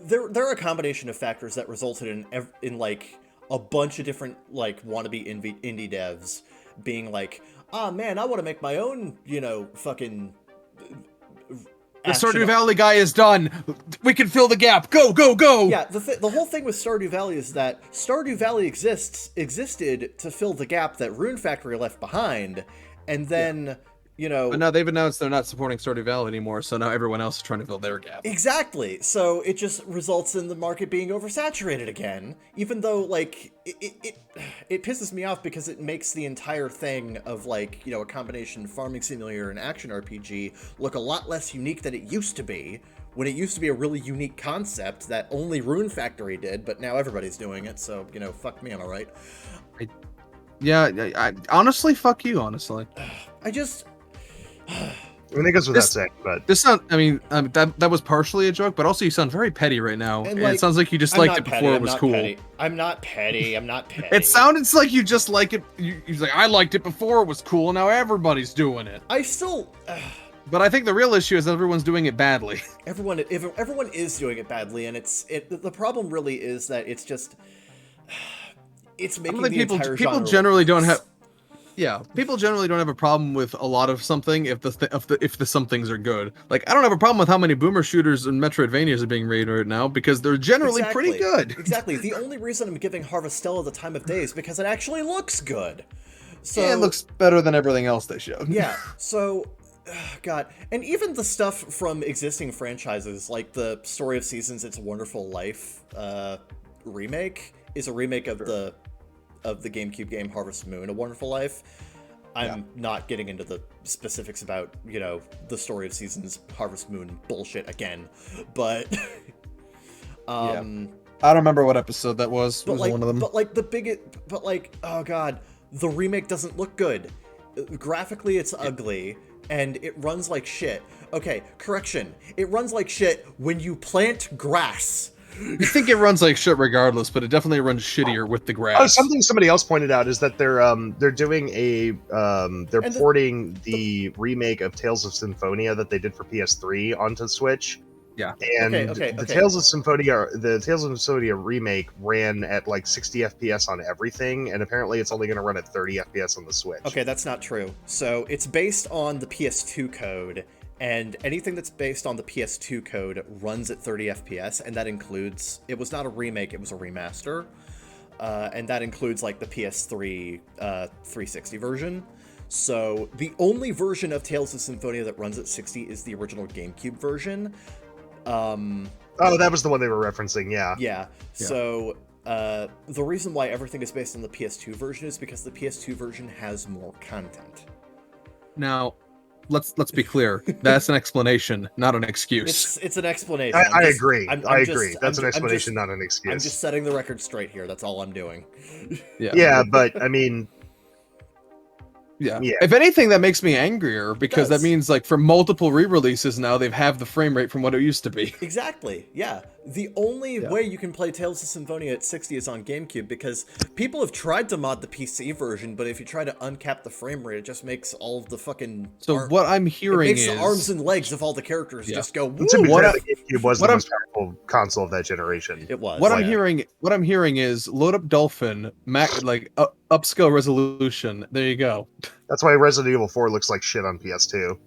there are a combination of factors that resulted in like a bunch of different like wannabe indie devs being like, ah man, I want to make my own, fucking The action. Stardew Valley guy is done. We can fill the gap. Go, go, go. Yeah, the whole thing with Stardew Valley is that Stardew Valley existed to fill the gap that Rune Factory left behind, and then But now they've announced they're not supporting Stardew Valley anymore, so now everyone else is trying to fill their gap. exactly. So it just results in the market being oversaturated again, even though like it pisses me off because it makes the entire thing of like, a combination farming simulator and action RPG look a lot less unique than it used to be, when it used to be a really unique concept that only Rune Factory did, but now everybody's doing it, so, fuck me, I'm alright. I honestly, fuck you, honestly. I just... I mean, it goes without saying, but This sound, that was partially a joke, but also you sound very petty right now. And, And like, it sounds like you just I'm liked not it petty, before it I'm was not cool. petty. I'm not petty. It sounded like you just like it. You're like, I liked it before it was cool, now everybody's doing it. I still... But I think the real issue is that everyone's doing it badly. everyone is doing it badly, and the problem really is that it's just... It's I making don't the think entire people genre generally don't worse. have. Yeah, people generally don't have a problem with a lot of something if the some things are good. Like, I don't have a problem with how many boomer shooters and Metroidvanias are being made right now because they're generally pretty good. Exactly. The only reason I'm giving Harvestella the time of day is because it actually looks good. So Yeah, it looks better than everything else they showed. yeah. So, God, and even the stuff from existing franchises, like the Story of Seasons, It's a Wonderful Life remake, is a remake of the GameCube game Harvest Moon: A Wonderful Life. I'm not getting into the specifics about, the Story of Seasons Harvest Moon bullshit again, but I don't remember what episode that was. It was one of them. but oh god, the remake doesn't look good. Graphically, it's ugly, and it runs like shit. Okay, correction. It runs like shit when you plant grass. You think it runs like shit regardless, but it definitely runs shittier with the grass. oh, something somebody else pointed out is that they're doing they're porting the remake of Tales of Symphonia that they did for PS3 onto Switch. Yeah. And Okay. the Tales of Symphonia remake ran at like 60 FPS on everything, and apparently it's only going to run at 30 FPS on the Switch. Okay, that's not true. So it's based on the PS2 code, and anything that's based on the PS2 code runs at 30 FPS, and that includes... It was not a remake, it was a remaster. And that includes, like, the PS3 360 version. So the only version of Tales of Symphonia that runs at 60 is the original GameCube version. Oh, that was the one they were referencing, yeah. Yeah. So the reason why everything is based on the PS2 version is because the PS2 version has more content. Now, let's be clear. That's an explanation, not an excuse. It's an explanation. I agree. I agree. That's an I'm explanation, not an excuse. I'm just setting the record straight here. That's all I'm doing. Yeah, but I mean, Yeah. Yeah. If anything, that makes me angrier because that does. means like for multiple re-releases now they've halved the frame rate from what it used to be. Exactly. Yeah. The only way you can play Tales of Symphonia at 60 is on GameCube, because people have tried to mod the PC version, but if you try to uncap the frame rate, it just makes all of the fucking... So what I'm hearing it makes is the arms and legs of all the characters just go... Woo! to be What fair, I- the GameCube was the what I'm- most powerful console of that generation. It was. what yeah. I'm hearing is load up Dolphin, upscale resolution. There you go. That's why Resident Evil 4 looks like shit on PS2.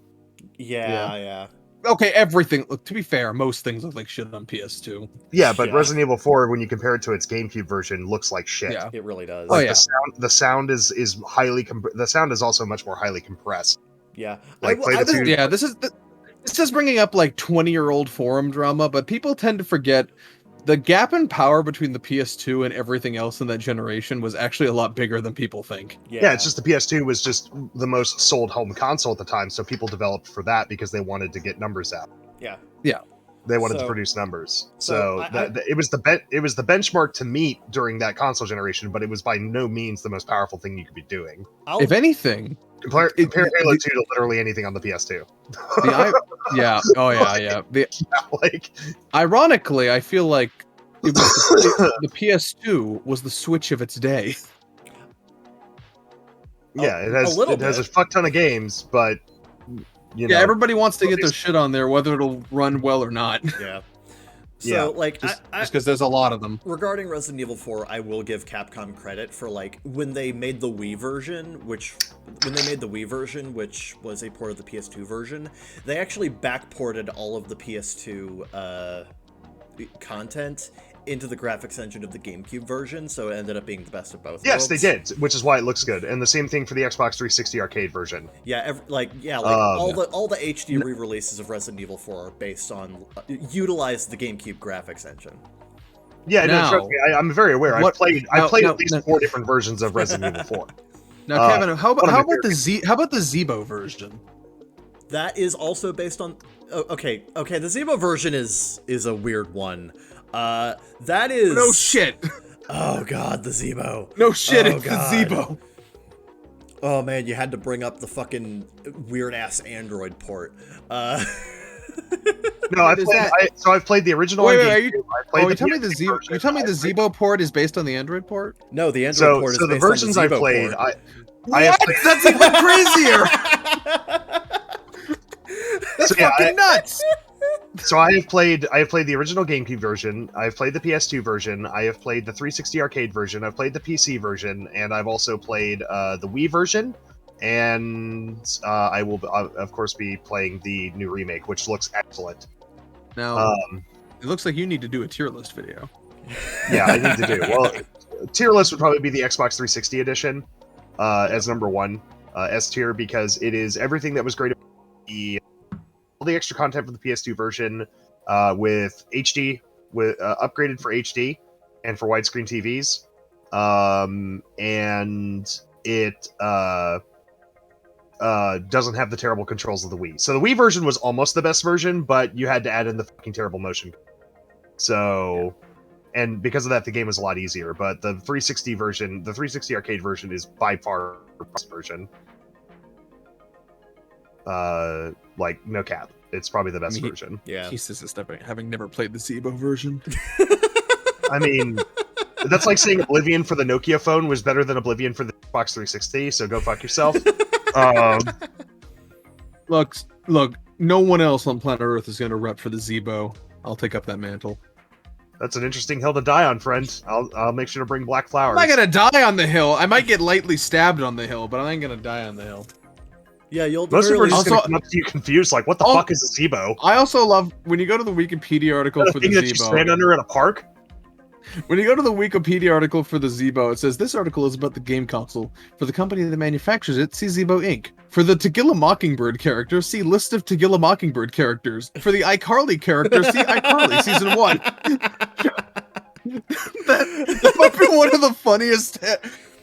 Yeah. okay, everything. Look, to be fair, most things look like shit on PS2. Yeah, but Yeah. Resident Evil 4, when you compare it to its GameCube version, looks like shit. Yeah. It really does. Oh, Like yeah. the sound is highly the sound is also much more highly compressed. Yeah. Like, play the two- Yeah, this is bringing up like 20-year-old forum drama, but people tend to forget the gap in power between the PS2 and everything else in that generation was actually a lot bigger than people think. Yeah, it's just the PS2 was just the most sold home console at the time, so people developed for that because they wanted to get numbers out. Yeah. They wanted to So- produce numbers. so So it was the benchmark to meet during that console generation, but it was by no means the most powerful thing you could be doing. If anything, Compare It- Halo the- 2 to literally anything on the PS2. yeah, oh yeah. Like, Ironically, I feel like it was the PS2 was the Switch of its day. yeah, A it has little a bit. fuck ton of games, but you know, Yeah, everybody wants to get their shit on there, whether it'll run well or not. Yeah. So Yeah, like Just I because there's a lot of them. regarding Resident Evil 4, I will give Capcom credit for like when they made the Wii version, which was a port of the PS2 version, they actually backported all of the PS2 content into the graphics engine of the GameCube version, so it ended up being the best of both yes, worlds. they did, which is why it looks good. And the same thing for the Xbox 360 arcade version. Yeah, all the HD re-releases of Resident Evil 4 are based on utilize the GameCube graphics engine. Yeah, Now- no, trust me, I'm very aware. What- I've played now- at least now- 4 different versions of Resident Evil 4. Now, Kevin, how one of my about the Zebo version? That is also based on. Okay. The Zebo version is a weird one. That is No shit. Oh god, the Zebo. No shit, Oh, it's God. the Zebo. Oh man, you had to bring up the fucking weird ass Android port. No, What is that? I've played the original. Wait, on are GameCube, you? I played Oh, you the tell me the PS2 Zebo. version, You tell me I the played- Zebo port is based on the Android port. No, the Android So, port is so the based on versions the I've Zebo played, port. I have played. That's even crazier. That's So, yeah, fucking nuts. So I have played the original GameCube version. I've played the PS2 version. I have played the 360 arcade version. I've played the PC version, and I've also played the Wii version. And I will, of course, be playing the new remake, which looks excellent. Now, it looks like you need to do a tier list video. Yeah, I need to do. Well, tier list would probably be the Xbox 360 edition as number 1 S tier, because it is everything that was great about all the extra content for the PS2 version with HD, with upgraded for HD and for widescreen TVs, and it doesn't have the terrible controls of the Wii. So the Wii version was almost the best version, but you had to add in the fucking terrible motion. So, and because of that, the game was a lot easier. But the 360 version, the 360 arcade version, is by far the best version. Like, no cap. It's probably the best version. Yeah. Jesus, is having never played the Zebo version. I mean, that's like saying Oblivion for the Nokia phone was better than Oblivion for the Xbox 360, so go fuck yourself. Look, no one else on planet Earth is going to rep for the Zebo. I'll take up that mantle. That's an interesting hill to die on, friend. I'll make sure to bring black flowers. I'm not going to die on the hill. I might get lightly stabbed on the hill, but I ain't going to die on the hill. Yeah, you'll Most people are just Also- going to come up to you confused, like, what the fuck is a Zebo? I also love when you go to the Wikipedia article for the Thing that you stand Zebo. under in a park? When you go to the Wikipedia article for the Zebo, it says this article is about the game console. For the company that manufactures it, see Zebo Inc. For the To Kill a Mockingbird character, see list of To Kill a Mockingbird characters. For the iCarly character, see iCarly Season 1. that might be one of the funniest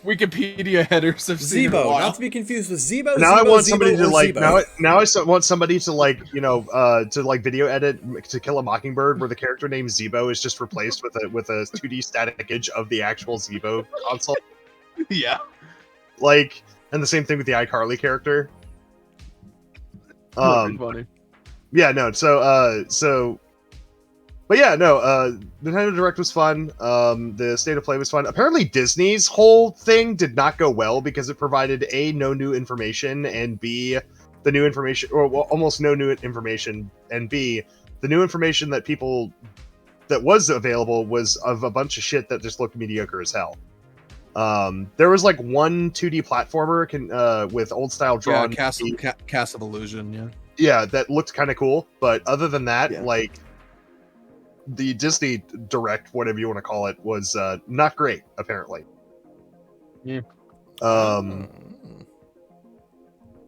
Wikipedia headers I've seen in a Zebo, while. not to be confused with Zebo. Now I Zebo, want Zebo, somebody to or like Zebo. now I want somebody to like to like video edit To Kill a Mockingbird, where the character named Zebo is just replaced with a 2D static image of the actual Zebo console. Yeah. Like, and the same thing with the iCarly character. That'd be funny. Yeah, no, but yeah, no, Nintendo Direct was fun. The State of Play was fun. Apparently Disney's whole thing did not go well because it provided A, no new information, and B, the new information, or well, almost no new information, and B, the new information that was available was of a bunch of shit that just looked mediocre as hell. There was like one 2D platformer with old style Yeah, drawn. Cast of Illusion, yeah. Yeah, that looked kind of cool. But other than that, Yeah. like the Disney Direct, whatever you want to call it, was not great. Apparently. Yeah.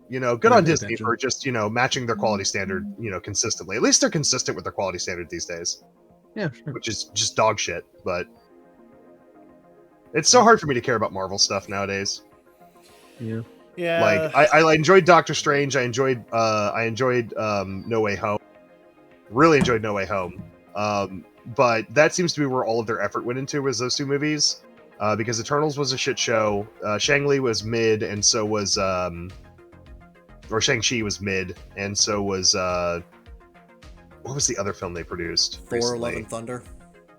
You know, good I on pay Disney attention. for just, you know, matching their quality standard, you know, consistently. At least they're consistent with their quality standard these days, Yeah, sure. which is just dog shit. But it's so hard for me to care about Marvel stuff nowadays. Yeah. Yeah. Like I enjoyed Doctor Strange. I enjoyed No Way Home. Really enjoyed No Way Home. But that seems to be where all of their effort went into, was those two movies. Because Eternals was a shit show. Shang-Li was mid, and so was or Shang-Chi was mid, and so was what was the other film they produced? Thor: recently? Love and Thunder.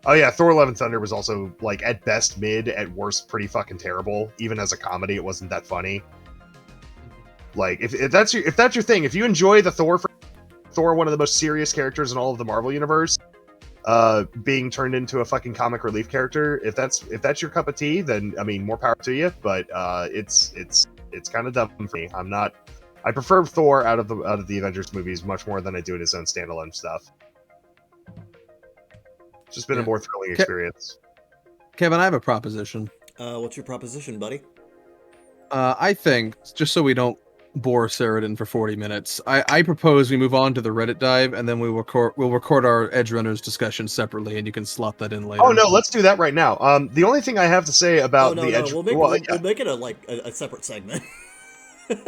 Oh yeah, Thor: Love and Thunder was also, like, at best mid, at worst pretty fucking terrible. Even as a comedy, it wasn't that funny. Like, if that's your thing, if you enjoy the Thor, one of the most serious characters in all of the Marvel universe, being turned into a fucking comic relief character, if that's your cup of tea, then I mean, more power to you. But it's kind of dumb for me. I prefer Thor out of the Avengers movies much more than I do in his own standalone stuff. It's just been a more thrilling experience. Kevin, I have a proposition. What's your proposition, buddy? I think, just so we don't bore Sheridan for 40 minutes, I propose we move on to the Reddit dive, and then we'll record our Edge Runners discussion separately, and you can slot that in later. Oh no, let's do that right now. The only thing I have to say about the Edge, we'll make it a separate segment.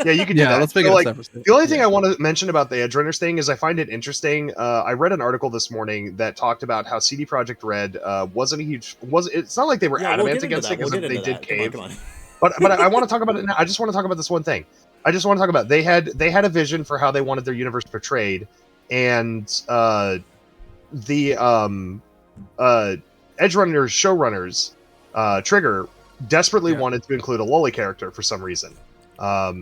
Yeah, you can do that. Let's make it a separate segment. The only thing I want to mention about the Edge Runners thing is I find it interesting. I read an article this morning that talked about how CD Projekt Red wasn't a huge. It's not like they were adamant against it, because they did cave. Come on. But I want to talk about it now. I just want to talk about this one thing. I just want to talk about they had a vision for how they wanted their universe portrayed, and the Edge Runners showrunners, Trigger, desperately wanted to include a lolly character for some reason. I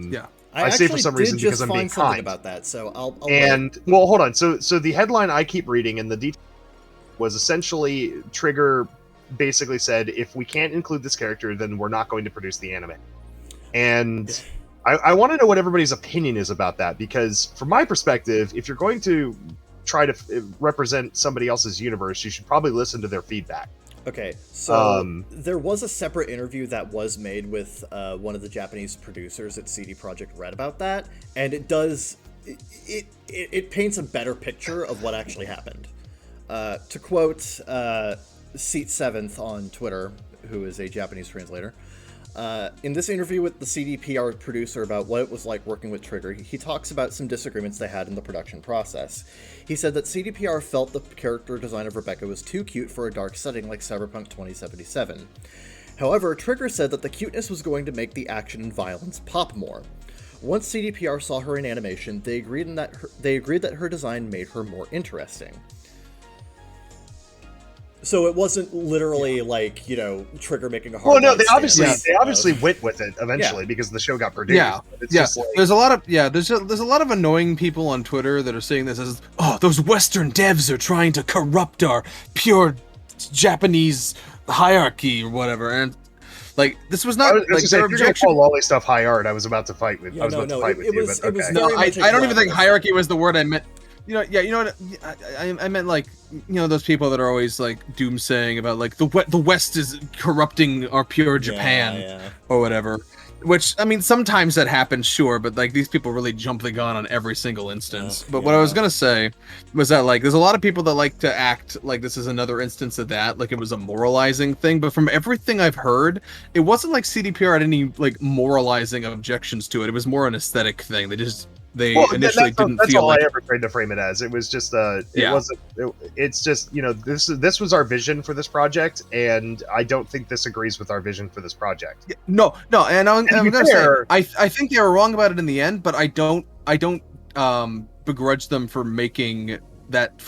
say for some reason because I'm being kind about that. So I'll well, hold on. So the headline I keep reading and the detail was essentially Trigger basically said, if we can't include this character, then we're not going to produce the anime. And I want to know what everybody's opinion is about that, because from my perspective, if you're going to try to represent somebody else's universe, you should probably listen to their feedback. Okay, so there was a separate interview that was made with one of the Japanese producers at CD Projekt Red about that, and it paints a better picture of what actually happened. To quote Seat Seventh on Twitter, who is a Japanese translator, in this interview with the CDPR producer about what it was like working with Trigger, he talks about some disagreements they had in the production process. He said that CDPR felt the character design of Rebecca was too cute for a dark setting like Cyberpunk 2077. However, Trigger said that the cuteness was going to make the action and violence pop more. Once CDPR saw her in animation, they agreed that her design made her more interesting. So it wasn't literally like, you know, Trigger making a hard. Well, no, they obviously went with it eventually because the show got produced. Yeah, just like, there's a lot of annoying people on Twitter that are saying this as, oh, those Western devs are trying to corrupt our pure Japanese hierarchy or whatever, and like this was not like their objection. Call lolly stuff high art. I was about to fight with. Yeah, I don't even think hierarchy was the word I meant. You know what? I meant, like, you know, those people that are always like doomsaying about like the West is corrupting our pure Japan or whatever. Which, I mean, sometimes that happens, sure, but like these people really jump the gun on every single instance. But what I was gonna say was that like there's a lot of people that like to act like this is another instance of that, like it was a moralizing thing. But from everything I've heard, it wasn't like CDPR had any like moralizing objections to it. It was more an aesthetic thing. They initially didn't that's feel all like I ever tried to frame it as. It was just it's just, you know, this was our vision for this project, and I don't think this agrees with our vision for this project. No, and I'm gonna say I think they were wrong about it in the end, but I don't begrudge them for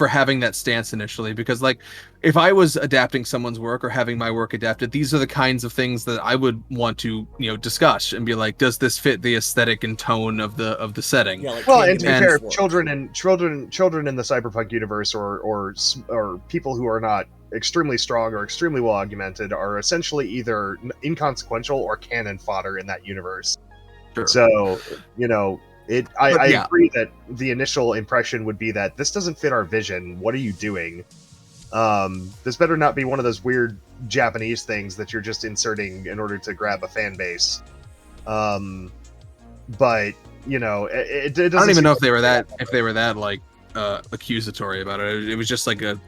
having that stance initially, because like if I was adapting someone's work or having my work adapted, these are the kinds of things that I would want to, you know, discuss and be like, does this fit the aesthetic and tone of the setting? Yeah, like, well, and to be fair, children in the cyberpunk universe or people who are not extremely strong or extremely well augmented are essentially either inconsequential or cannon fodder in that universe. Sure. So, you know, I yeah. agree that the initial impression would be that this doesn't fit our vision. What are you doing? This better not be one of those weird Japanese things that you're just inserting in order to grab a fan base. But you know, it doesn't. I don't even seem know like if they were that like accusatory about it. It was just like it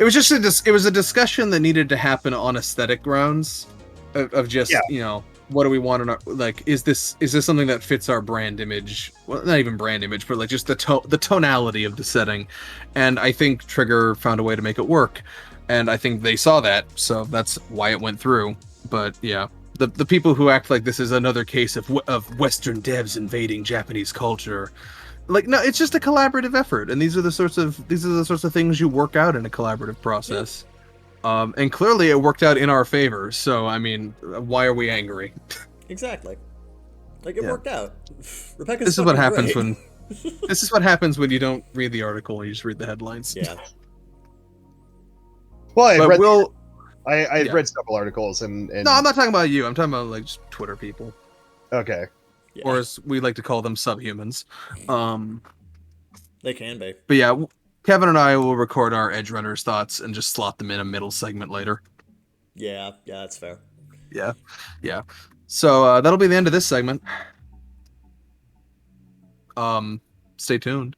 was just it was a discussion that needed to happen on aesthetic grounds of just Yeah. you know, what do we want in our, like, is this something that fits our brand image? Well, not even brand image, but like just the tonality of the setting. And I think Trigger found a way to make it work, and I think they saw that, so that's why it went through. But yeah, the people who act like this is another case of Western devs invading Japanese culture, like, no, it's just a collaborative effort, and these are the sorts of things you work out in a collaborative process. And clearly it worked out in our favor, so I mean, why are we angry? Exactly. Like, it Yeah. worked out. Rebecca's This is what fucking happens great. this is what happens when you don't read the article and you just read the headlines. Yeah. Well, I But read we'll I yeah. read several articles and No, I'm not talking about you. I'm talking about like just Twitter people, okay. Yeah. or as we like to call them, subhumans. They can be. But yeah, Kevin and I will record our Edge Runners thoughts and just slot them in a middle segment later. Yeah, that's fair. Yeah. So that'll be the end of this segment. Stay tuned.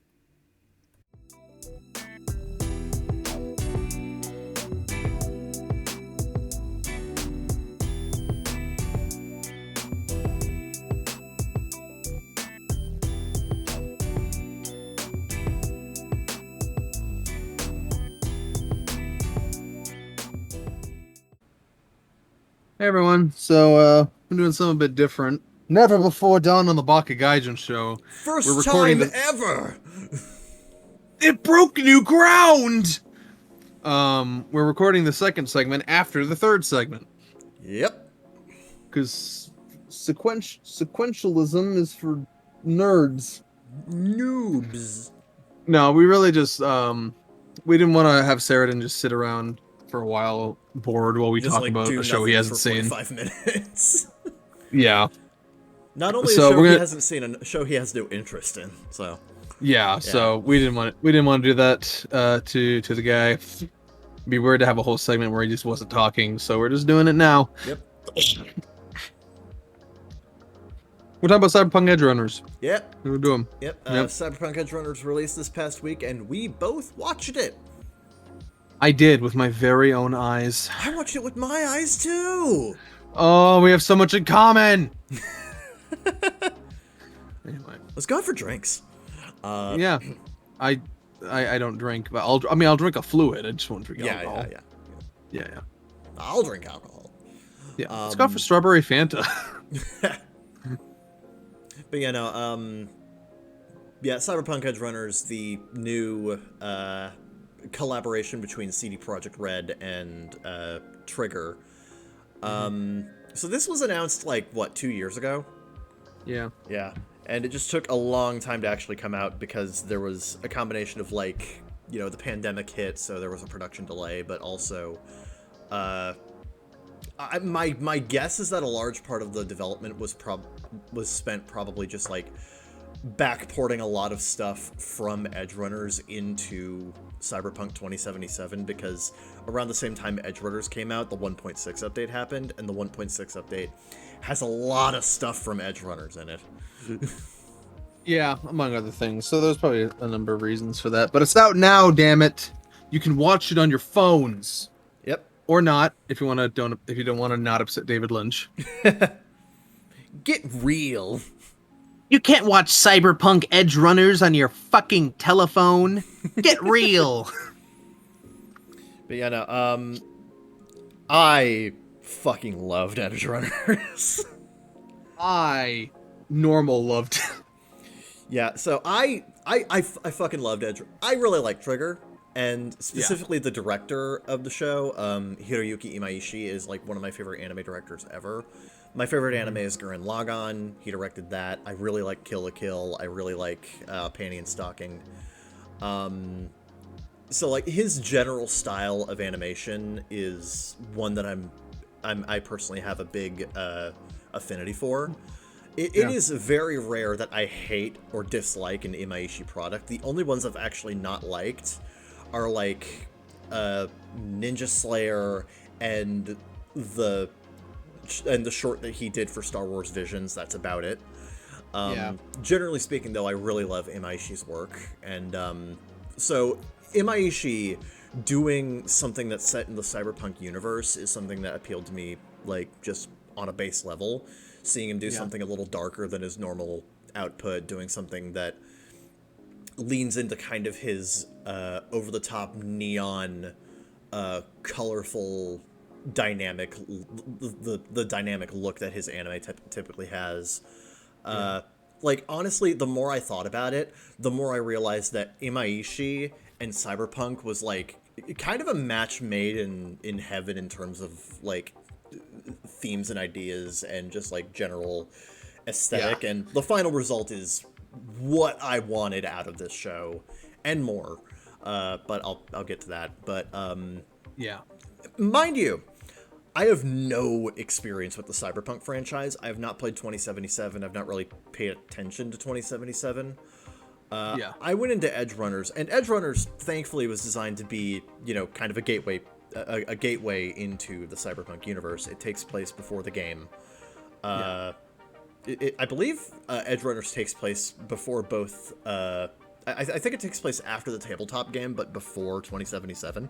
Hey everyone, so I'm doing something a bit different. Never before done on the Bakagaijin First We're recording time the- ever! It broke new ground! We're recording the second segment after the third segment. Yep. Because sequentialism is for nerds. Noobs. No, we really just, we didn't want to have Sheridan just sit around for a while, bored while we Just, talk like, about do a show he nothing hasn't for seen. 45 minutes. Yeah. Not only So a show we're he gonna- hasn't seen, a show he has no interest in, so... Yeah, so we didn't want to do that to the guy. It'd be weird to have a whole segment where he just wasn't talking, so we're just doing it now. Yep. We're talking about Cyberpunk Edge Runners. Yep. What we're doing. Yep. Yep. Cyberpunk Edge Runners released this past week, and we both watched it. I did, with my very own eyes. I watched it with my eyes, too! Oh, we have so much in common! Anyway. Let's go out for drinks. Yeah. I don't drink, but I'll drink a fluid. I just won't drink alcohol. Yeah. I'll drink alcohol. Yeah. Let's go for strawberry Fanta. But yeah, no, Cyberpunk Edge Runners, the new collaboration between CD Projekt Red and Trigger. So this was announced, like, what, 2 years ago? Yeah. Yeah, and it just took a long time to actually come out because there was a combination of, like, you know, the pandemic hit, so there was a production delay, but also, my guess is that a large part of the development was spent probably just, like, backporting a lot of stuff from Edge Runners into Cyberpunk 2077, because around the same time Edge Runners came out, the 1.6 update happened, and the 1.6 update has a lot of stuff from Edge Runners in it. Yeah, among other things. So there's probably a number of reasons for that. But it's out now, damn it. You can watch it on your phones. Yep. Or not, if you don't want to not upset David Lynch. Get real. You can't watch Cyberpunk Edge Runners on your fucking telephone. Get real. But yeah, no, I fucking loved Edge Runners. I normal loved. Yeah, so I fucking loved Edge. I really like Trigger, and specifically the director of the show, Hiroyuki Imaishi, is like one of my favorite anime directors ever. My favorite anime is Gurren Lagann. He directed that. I really like Kill la Kill. I really like Panty and Stocking. So like his general style of animation is one that I personally have a big affinity for. It is very rare that I hate or dislike an Imaishi product. The only ones I've actually not liked are like Ninja Slayer and the short that he did for Star Wars Visions. That's about it. Generally speaking, though, I really love Imaishi's work, and so Imaishi doing something that's set in the cyberpunk universe is something that appealed to me, like, just on a base level. Seeing him do something a little darker than his normal output, doing something that leans into kind of his over-the-top neon, colorful, dynamic, the dynamic look that his anime typically has. Like, honestly, the more I thought about it, the more I realized that Imaishi and Cyberpunk was, like, kind of a match made in heaven in terms of, like, themes and ideas and just, like, general aesthetic. And the final result is what I wanted out of this show and more. But I'll get to that. But, mind you, I have no experience with the Cyberpunk franchise. I have not played 2077. I've not really paid attention to 2077. I went into Edge Runners, and Edge Runners, thankfully, was designed to be, you know, kind of a gateway into the Cyberpunk universe. It takes place before the game. I believe Edge Runners takes place before both. I think it takes place after the tabletop game, but before 2077.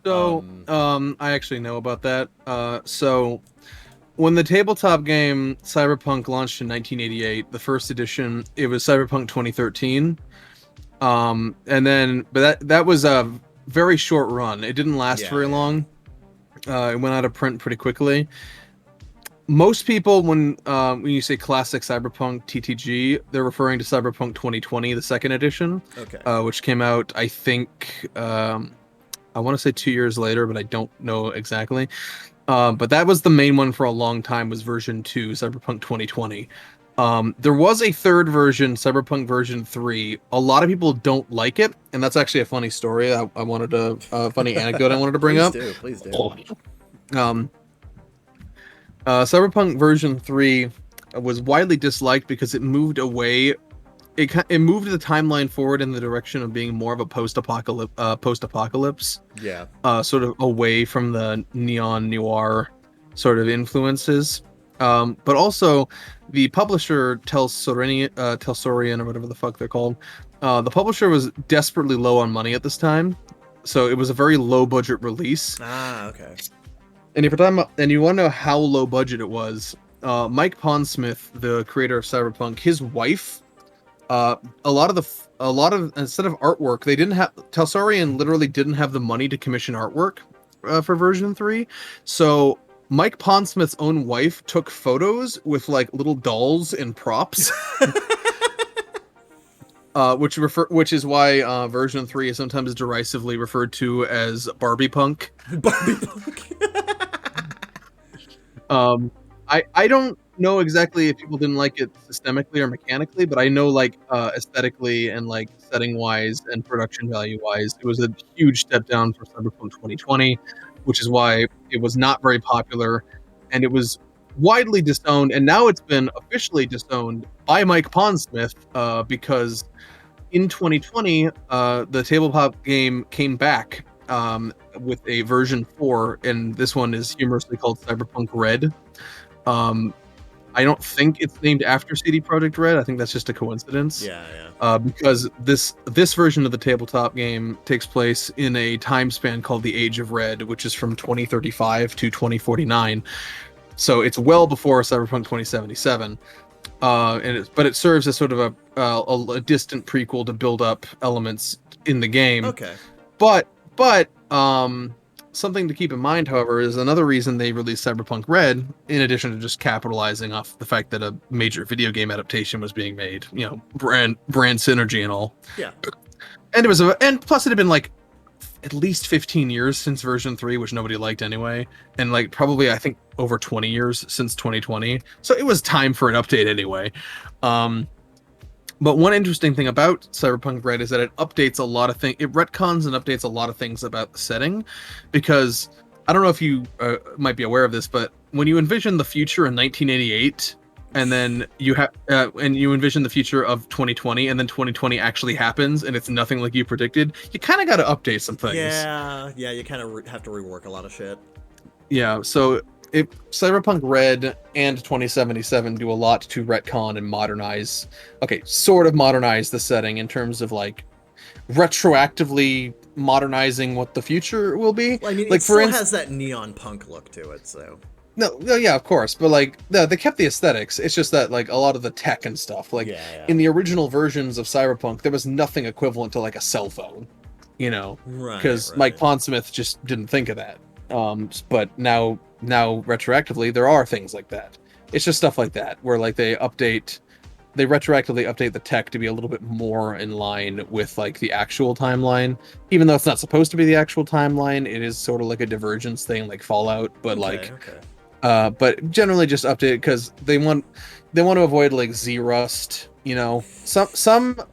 So, I actually know about that. So, when the tabletop game Cyberpunk launched in 1988, the first edition, it was Cyberpunk 2013. And then, but that was a very short run. It didn't last very long. It went out of print pretty quickly. Most people, when you say classic Cyberpunk TTG, they're referring to Cyberpunk 2020, the second edition, which came out, I think, I want to say 2 years later, but I don't know exactly. But that was the main one for a long time, was version 2, Cyberpunk 2020. There was a third version, Cyberpunk version 3. A lot of people don't like it, and that's actually a funny story. I wanted to, funny anecdote I wanted to bring up. Please do. Cyberpunk version 3 was widely disliked because it moved away. It moved the timeline forward in the direction of being more of a post-apocalypse. Sort of away from the neon noir sort of influences. But also, the publisher Telsorian, or whatever the fuck they're called, the publisher was desperately low on money at this time, so it was a very low budget release. Okay. And if you're talking about, and you want to know how low budget it was, Mike Pondsmith, the creator of Cyberpunk, his wife, a lot of instead of artwork, Telsorian literally didn't have the money to commission artwork for version 3, so Mike Pondsmith's own wife took photos with like little dolls and props. Which is why version 3 is sometimes derisively referred to as Barbie Punk. I don't know exactly if people didn't like it systemically or mechanically, but I know, like, aesthetically and like setting wise and production value wise, it was a huge step down for Cyberpunk 2020, which is why it was not very popular, and it was widely disowned, and now it's been officially disowned by Mike Pondsmith, because in 2020, the tabletop game came back with a version 4, and this one is humorously called Cyberpunk Red. I don't think it's named after CD Projekt Red. I think that's just a coincidence. Because this version of the tabletop game takes place in a time span called the Age of Red, which is from 2035 to 2049. So it's well before Cyberpunk 2077. But it serves as sort of a distant prequel to build up elements in the game. Okay. But something to keep in mind, however, is another reason they released Cyberpunk Red, in addition to just capitalizing off the fact that a major video game adaptation was being made, you know, brand synergy and all. Yeah. And and plus it had been like at least 15 years since version 3, which nobody liked anyway, and like probably I think over 20 years since 2020. So it was time for an update anyway. But one interesting thing about Cyberpunk Red is that it updates a lot of things. It retcons and updates a lot of things about the setting, because I don't know if you might be aware of this, but when you envision the future in 1988, and then you have and you envision the future of 2020, and then 2020 actually happens, and it's nothing like you predicted. You kind of got to update some things. Yeah, you kind of have to rework a lot of shit. Yeah, so if Cyberpunk Red and 2077 do a lot to retcon and modernize, okay, sort of modernize the setting in terms of like retroactively modernizing what the future will be. Well, I mean, Like it for still instance, has that neon punk look to it, so. no, yeah, of course, but like no, they kept the aesthetics. It's just that like a lot of the tech and stuff, like Yeah. in the original versions of Cyberpunk, there was nothing equivalent to like a cell phone, you know, because Mike Right. Pondsmith just didn't think of that. But now retroactively, there are things like that. It's just stuff like that where like they retroactively update the tech to be a little bit more in line with like the actual timeline, even though it's not supposed to be the actual timeline. It is sort of like a divergence thing, like Fallout, but like Okay. but generally just update because they want to avoid like Z Rust. You know,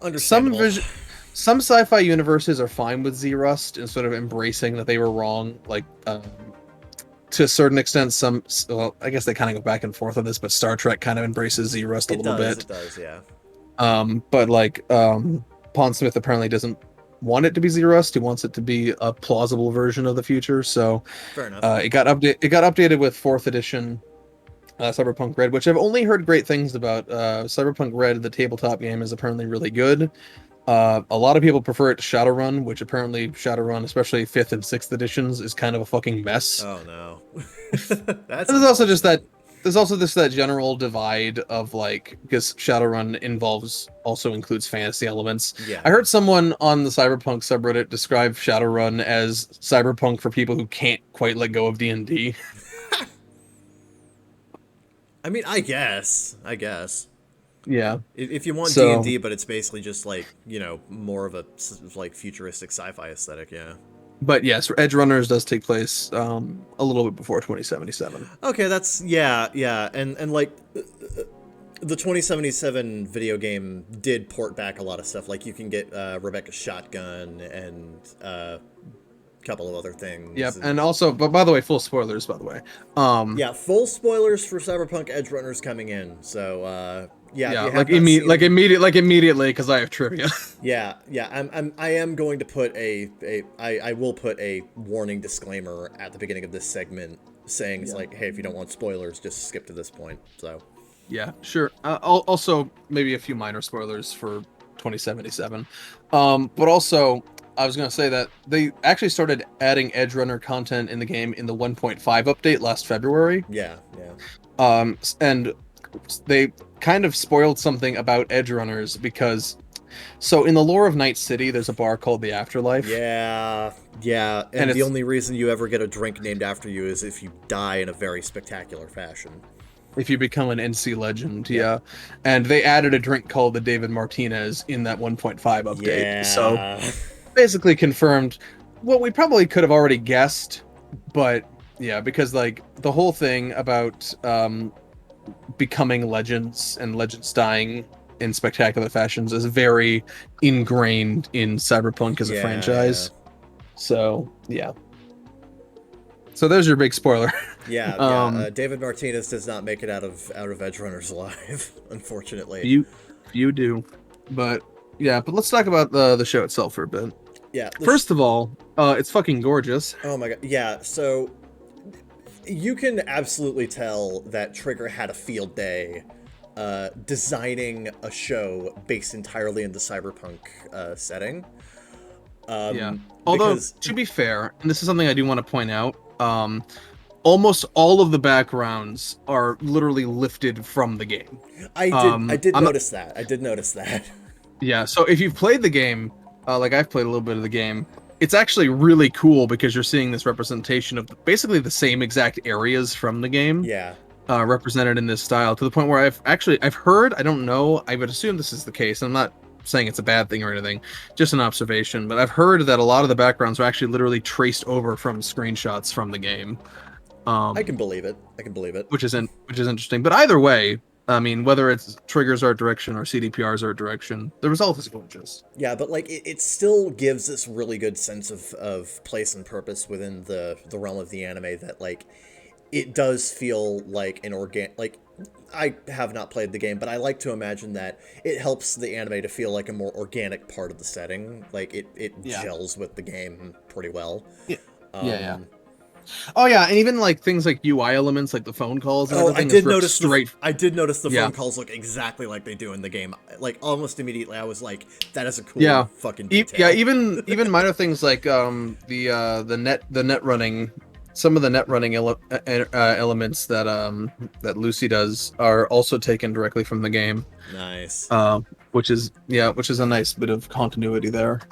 Understandable. some sci-fi universes are fine with Z Rust and sort of embracing that they were wrong. Like to a certain extent, well, I guess they kind of go back and forth on this, but Star Trek kind of embraces Z Rust a little bit. It does, yeah. But like Pondsmith apparently doesn't want it to be Z Rust. He wants it to be a plausible version of the future. So Fair enough. it got updated with 4th edition Cyberpunk Red, which I've only heard great things about. Cyberpunk Red, the tabletop game, is apparently really good. A lot of people prefer it to Shadowrun, which apparently Shadowrun, especially 5th and 6th editions, is kind of a fucking mess. Oh no. And there's also just that general divide of like, because Shadowrun also includes fantasy elements. Yeah. I heard someone on the Cyberpunk subreddit describe Shadowrun as Cyberpunk for people who can't quite let go of D&D. I mean, I guess. Yeah. If you want So, D&D, but it's basically just like, more of a like futuristic sci-fi aesthetic, yeah. but yes, Edge Runners does take place a little bit before 2077. Okay, that's yeah. And like the 2077 video game did port back a lot of stuff. Like you can get Rebecca's shotgun and a couple of other things. Yep, and also, but by the way, full spoilers, by the way. Yeah, full spoilers for Cyberpunk Edge Runners coming in. So yeah, if you like have not seen them- immediately because I have trivia. Yeah. I am going to put I will put a warning disclaimer at the beginning of this segment saying it's like, hey, if you don't want spoilers, just skip to this point. So Yeah, sure. Also, maybe a few minor spoilers for 2077. But also, I was going to say that they actually started adding Edge Runner content in the game in the 1.5 update last February. yeah. And they kind of spoiled something about Edge Runners because, so in the lore of Night City, there's a bar called the Afterlife. Yeah. And the only reason you ever get a drink named after you is if you die in a very spectacular fashion. If you become an NC legend, yeah. And they added a drink called the David Martinez in that 1.5 update. Yeah. So basically confirmed what we probably could have already guessed, but yeah, because like the whole thing about becoming legends and legends dying in spectacular fashions is very ingrained in Cyberpunk as a franchise. So yeah. So there's your big spoiler. Yeah. David Martinez does not make it out of Edge Runners alive, unfortunately. You do, but yeah. But let's talk about the show itself for a bit. Yeah. First of all, it's fucking gorgeous. Oh my god. Yeah. So you can absolutely tell that Trigger had a field day designing a show based entirely in the cyberpunk setting. Yeah. Although, to be fair, and this is something I do want to point out, almost all of the backgrounds are literally lifted from the game. I did notice that. Yeah, so if you've played the game, like I've played a little bit of the game, it's actually really cool because you're seeing this representation of basically the same exact areas from the game. Yeah. Represented in this style, to the point where I've heard, I don't know, I would assume this is the case. I'm not saying it's a bad thing or anything, just an observation, but I've heard that a lot of the backgrounds are actually literally traced over from screenshots from the game. I can believe it. Which is interesting. But either way, I mean, whether it's Trigger's art direction or CDPR's art direction, the result is gorgeous. Yeah, but like it still gives this really good sense of place and purpose within the realm of the anime that like it does feel like an I have not played the game, but I like to imagine that it helps the anime to feel like a more organic part of the setting. Like it Yeah. gels with the game pretty well. Yeah. Yeah. Um, Oh yeah, and even like things like UI elements, like the phone calls and Oh, everything. Is straight. I did notice the Yeah. phone calls look exactly like they do in the game. Like almost immediately, I was like, "That is a cool Yeah. fucking detail." Yeah, even minor things like the net running, some of the net running elements that Lucy does are also taken directly from the game. Nice. Which is a nice bit of continuity there.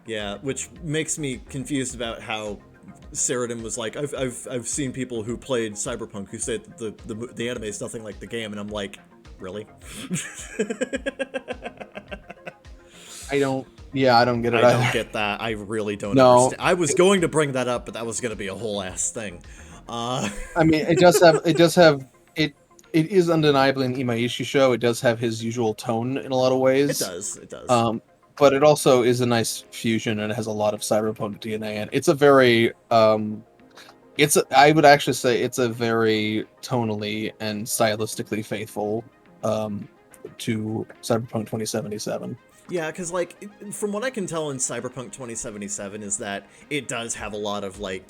Yeah, which makes me confused about how Ceridim was like. I've seen people who played Cyberpunk who say that the anime is nothing like the game, and I'm like, really? I don't get it. I don't get that. I really don't No. understand. I was going to bring that up, but that was going to be a whole ass thing. I mean, it is undeniably an Imaishi show. It does have his usual tone in a lot of ways. It does. But it also is a nice fusion, and it has a lot of cyberpunk DNA. And it's a very, I would actually say it's a very tonally and stylistically faithful to Cyberpunk 2077. Yeah, because, like, from what I can tell in Cyberpunk 2077 is that it does have a lot of, like,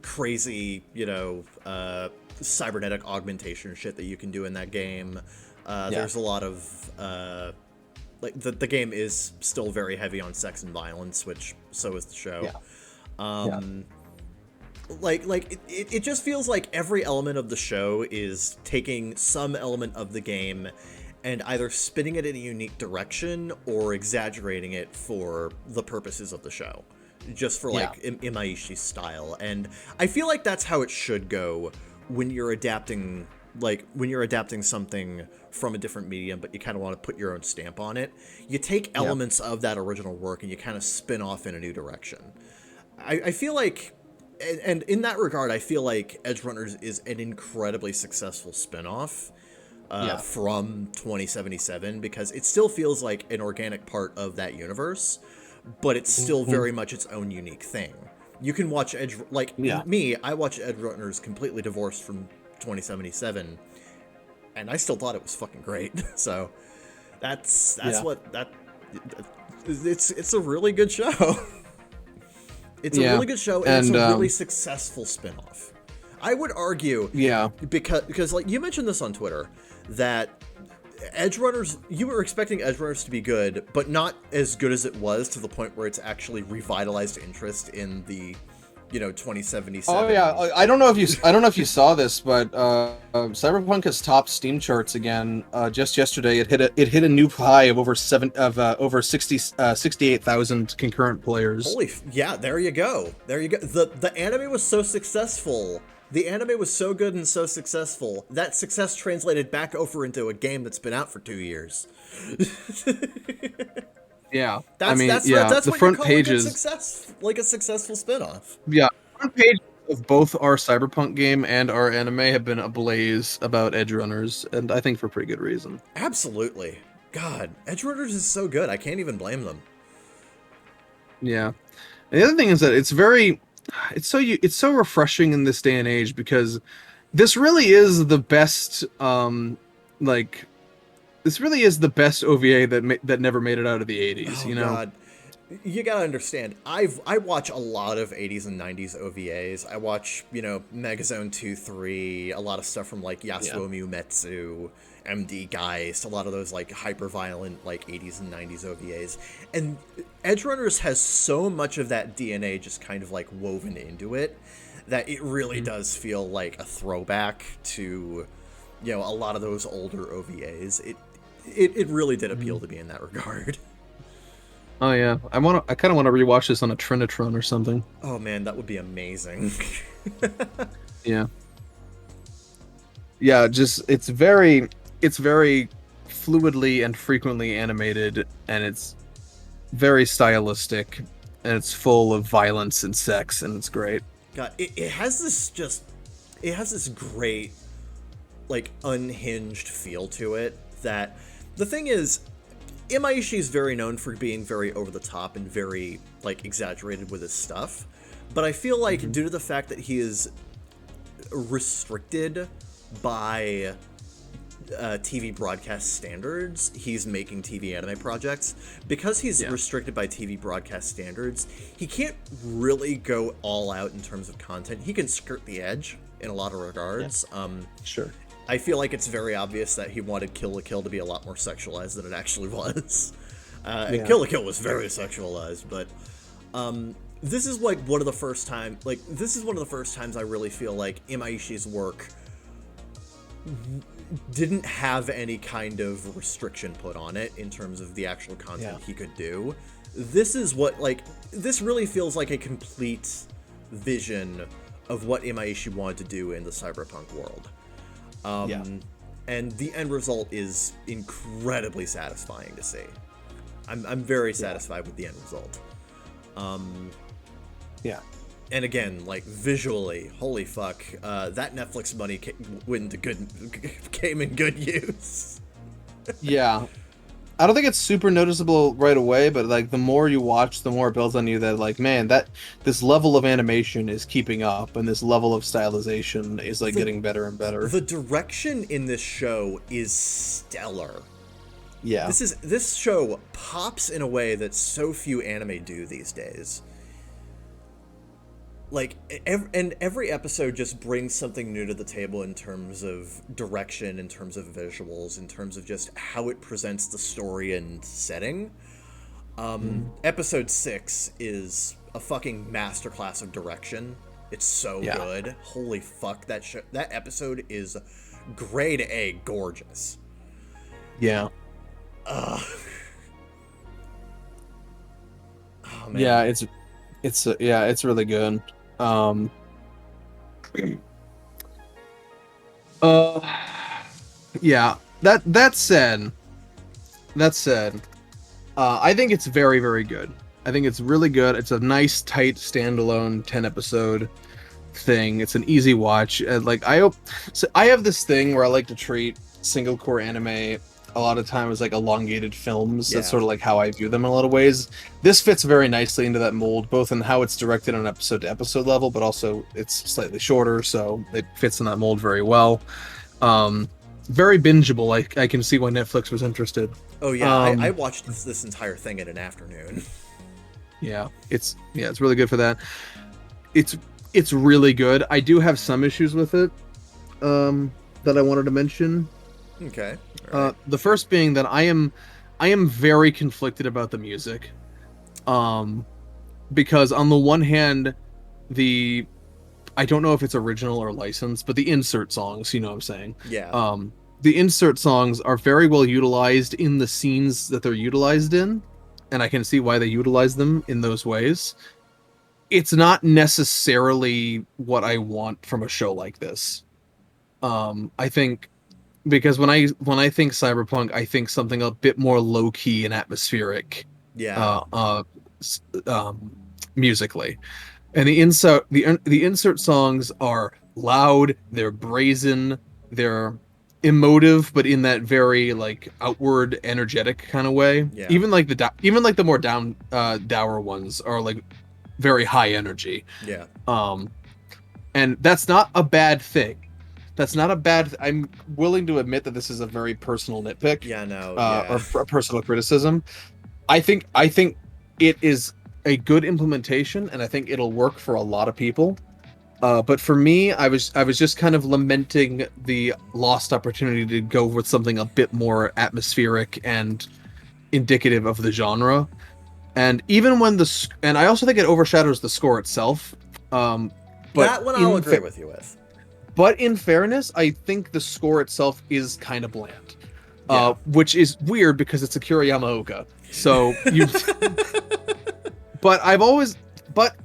crazy, cybernetic augmentation shit that you can do in that game. There's a lot of, like, the game is still very heavy on sex and violence, which so is the show. Yeah. It just feels like every element of the show is taking some element of the game and either spinning it in a unique direction or exaggerating it for the purposes of the show, just for like Imaishi's style. And I feel like that's how it should go when you're adapting something from a different medium, but you kind of want to put your own stamp on it. You take elements of that original work and you kind of spin off in a new direction. I feel like, and in that regard, I feel like Edgerunners is an incredibly successful spin-off from 2077, because it still feels like an organic part of that universe, but it's still very much its own unique thing. You can watch me, I watch Edgerunners completely divorced from 2077, and I still thought it was fucking great. So that's it's a really good show. It's a really good show, and it's a really successful spin-off. I would argue, because like you mentioned this on Twitter, that Edgerunners, you were expecting Edgerunners to be good, but not as good as it was, to the point where it's actually revitalized interest in the 2077. Oh yeah, I don't know if you saw this, but Cyberpunk has topped Steam charts again. Just yesterday, it hit a new high of over 68,000 concurrent players. There you go. The anime was so successful. The anime was so good and so successful. That success translated back over into a game that's been out for 2 years. Yeah, that's the what front you call pages, a successful spin-off. Yeah, the front page of both our Cyberpunk game and our anime have been ablaze about Edgerunners, and I think for pretty good reason. Absolutely. God, Edgerunners is so good. I can't even blame them. Yeah, and the other thing is that it's so refreshing in this day and age, because this really is the best this really is the best OVA that never made it out of the 80s. God. You gotta understand, I watch a lot of 80s and 90s OVAs. I watch, Megazone 2-3, a lot of stuff from like Yasuo Mumetsu, MD Geist, a lot of those like hyper-violent like 80s and 90s OVAs. And Edgerunners has so much of that DNA just kind of like woven into it that it really does feel like a throwback to, a lot of those older OVAs. It really did appeal to me in that regard. Oh yeah, I kind of want to rewatch this on a Trinitron or something. Oh man, that would be amazing. Yeah. Just it's very fluidly and frequently animated, and it's very stylistic, and it's full of violence and sex, and it's great. God, it has this great, like, unhinged feel to it. That the thing is, Imaishi is very known for being very over the top and very like exaggerated with his stuff, but I feel like due to the fact that he is restricted by TV broadcast standards. He's making TV anime projects. Because he's restricted by TV broadcast standards, he can't really go all out in terms of content. He can skirt the edge in a lot of regards. Sure. I feel like it's very obvious that he wanted Kill la Kill to be a lot more sexualized than it actually was. And Kill la Kill was very sexualized, but this is like one of the first times I really feel like Imaishi's work didn't have any kind of restriction put on it in terms of the actual content he could do. This really feels like a complete vision of what Imaishi wanted to do in the cyberpunk world. And the end result is incredibly satisfying to see. I'm very satisfied with the end result. And again, like, visually, holy fuck, that Netflix money came in good use. Yeah. I don't think it's super noticeable right away, but like the more you watch, the more it builds on you that like, man, that this level of animation is keeping up, and this level of stylization is like getting better and better. The direction in this show is stellar. Yeah. This show pops in a way that so few anime do these days. Like, every episode just brings something new to the table in terms of direction, in terms of visuals, in terms of just how it presents the story and setting. Episode 6 is a fucking masterclass of direction. It's so good. Holy fuck, that episode is grade A gorgeous. Yeah. Oh, man. Yeah, it's really good. Yeah. That said, I think it's very, very good. I think it's really good. It's a nice, tight, standalone 10-episode thing. It's an easy watch. I have this thing where I like to treat single core anime a lot of times like elongated films. That's sort of like how I view them in a lot of ways. This fits very nicely into that mold, both in how it's directed on episode to episode level, but also it's slightly shorter, so it fits in that mold very well. Very bingeable. I can see why Netflix was interested. Oh yeah, I watched this entire thing in an afternoon. Yeah, it's really good for that. It's really good. I do have some issues with it that I wanted to mention. Okay. The first being that I am very conflicted about the music, because on the one hand, I don't know if it's original or licensed, but the insert songs, you know what I'm saying? Yeah. The insert songs are very well utilized in the scenes that they're utilized in, and I can see why they utilize them in those ways. It's not necessarily what I want from a show like this. I think. Because when I think cyberpunk, I think something a bit more low key and atmospheric. Musically, and the insert songs are loud. They're brazen. They're emotive, but in that very like outward, energetic kind of way. Yeah. Even like the more dour ones are like very high energy. Yeah. And that's not a bad thing. I'm willing to admit that this is a very personal nitpick. Yeah, no. Or a personal criticism. I think it is a good implementation, and I think it'll work for a lot of people. But for me, I was just kind of lamenting the lost opportunity to go with something a bit more atmospheric and indicative of the genre. And even when and I also think it overshadows the score itself. But that one I'll agree with you with. But in fairness, I think the score itself is kind of bland, which is weird because it's Akira Yamaoka. So you, but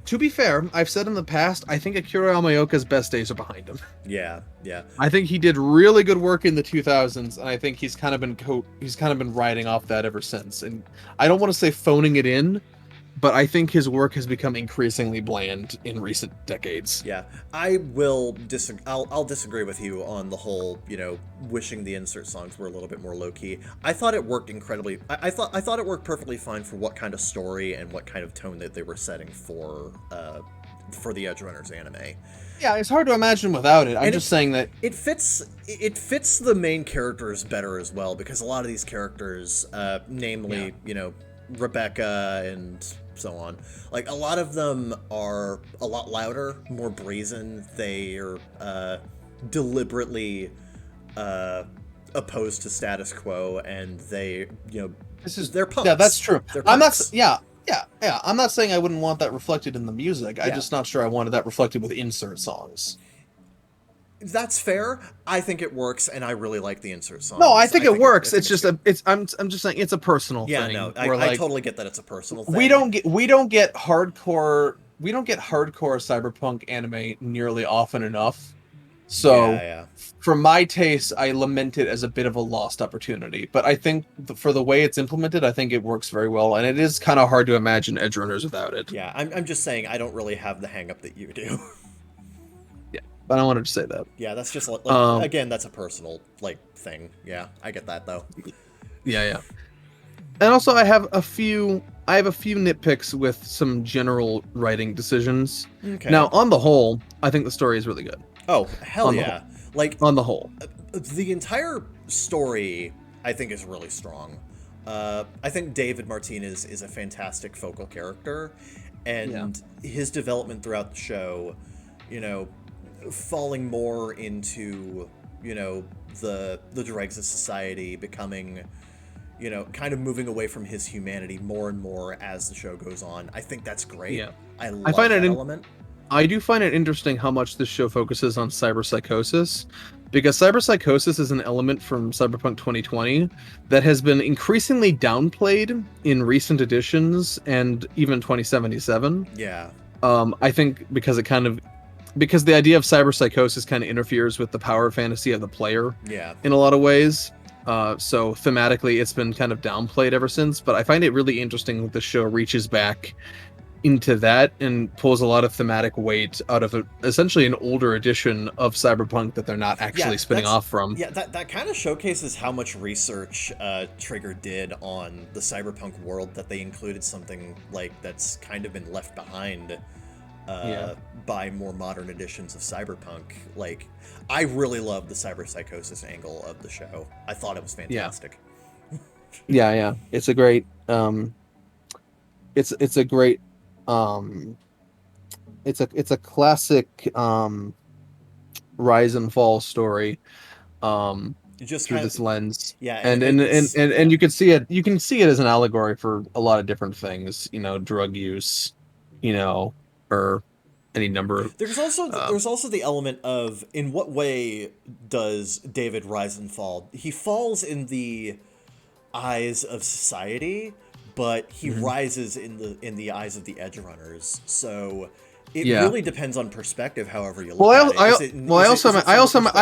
to be fair, I've said in the past, I think Akira Yamaoka's best days are behind him. Yeah. I think he did really good work in the 2000s, and I think he's kind of been riding off that ever since. And I don't want to say phoning it in, but I think his work has become increasingly bland in recent decades. Yeah, I will I'll disagree with you on the whole, wishing the insert songs were a little bit more low key. I thought it worked incredibly. I thought it worked perfectly fine for what kind of story and what kind of tone that they were setting for for the Edge Runners anime. Yeah, it's hard to imagine without it. I'm And just saying that it fits the main characters better as well, because a lot of these characters, namely, Rebecca and so on, like a lot of them are a lot louder, more brazen. They are deliberately opposed to status quo, and they, they're punks. Yeah, that's true. They're I'm not. punks. Yeah. I'm not saying I wouldn't want that reflected in the music. I'm just not sure I wanted that reflected with insert songs. That's fair. I think it works, and I really like the insert songs. No, I think it works. It's just I'm just saying it's a personal thing. Yeah, no, I totally get that it's a personal thing. We don't get hardcore cyberpunk anime nearly often enough. So for my taste, I lament it as a bit of a lost opportunity. But I think for the way it's implemented, I think it works very well, and it is kind of hard to imagine Edge Runners without it. Yeah, I'm just saying I don't really have the hang up that you do. Yeah, but I wanted to say that. Yeah, that's just like again, that's a personal thing. Yeah, I get that though. Yeah. And also, I have a few nitpicks with some general writing decisions. Okay. Now, on the whole, I think the story is really good. Oh, hell yeah. On the whole. The entire story, I think, is really strong. I think David Martinez is a fantastic focal character, and his development throughout the show, falling more into, the dregs of society, becoming, kind of moving away from his humanity more and more as the show goes on. I think that's great. Yeah. I love that element. I do find it interesting how much this show focuses on cyberpsychosis, because cyberpsychosis is an element from Cyberpunk 2020 that has been increasingly downplayed in recent editions and even 2077. Yeah. I think because the idea of cyberpsychosis kind of interferes with the power fantasy of the player. Yeah. In a lot of ways. So thematically, it's been kind of downplayed ever since. But I find it really interesting that the show reaches back into that and pulls a lot of thematic weight out of essentially an older edition of Cyberpunk that they're not actually spinning off from. Yeah, that kind of showcases how much research Trigger did on the Cyberpunk world, that they included something that's kind of been left behind by more modern editions of Cyberpunk. I really love the cyberpsychosis angle of the show. I thought it was fantastic. Yeah. It's a great it's a great it's a classic rise and fall story just through this lens. Yeah, and you can see it as an allegory for a lot of different things, drug use, or any number of there's also the element of, in what way does David rise and fall? He falls in the eyes of society, but he rises in the eyes of the Edge Runners. So it really depends on perspective, however you look at it. I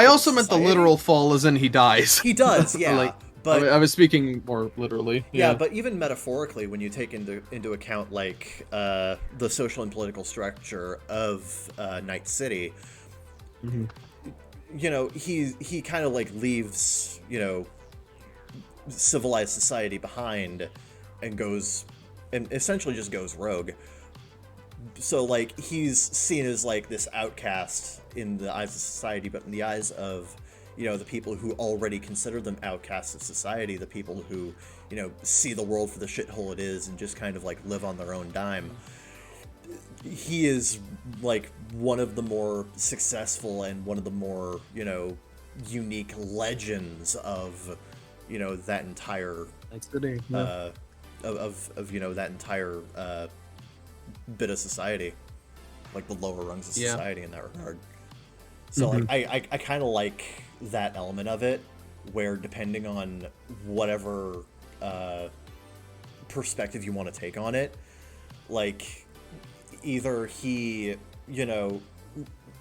also meant the literal fall, as in he dies. He does, yeah. But I was speaking more literally. Yeah, but even metaphorically, when you take into account the social and political structure of Night City, he kind of leaves civilized society behind and essentially just goes rogue. So he's seen as this outcast in the eyes of society, but in the eyes of the people who already consider them outcasts of society, the people who see the world for the shithole it is and just kind of live on their own dime, he is one of the more successful and one of the more unique legends of that entire that entire bit of society, the lower rungs of society in that regard. So I kind of like that element of it, where depending on whatever perspective you want to take on it, either he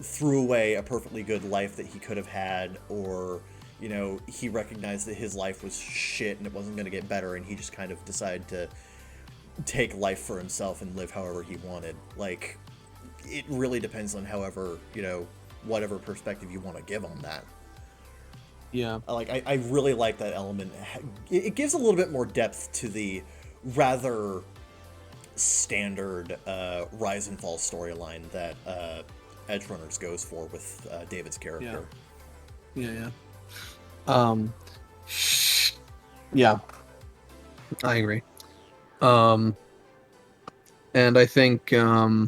threw away a perfectly good life that he could have had, or he recognized that his life was shit and it wasn't going to get better, and he just kind of decided to take life for himself and live however he wanted. It really depends on whatever perspective you want to give on that. Yeah. I really like that element. It gives a little bit more depth to the rather standard rise and fall storyline that Edgerunners goes for with David's character. Yeah. Um, yeah, I agree. And I think I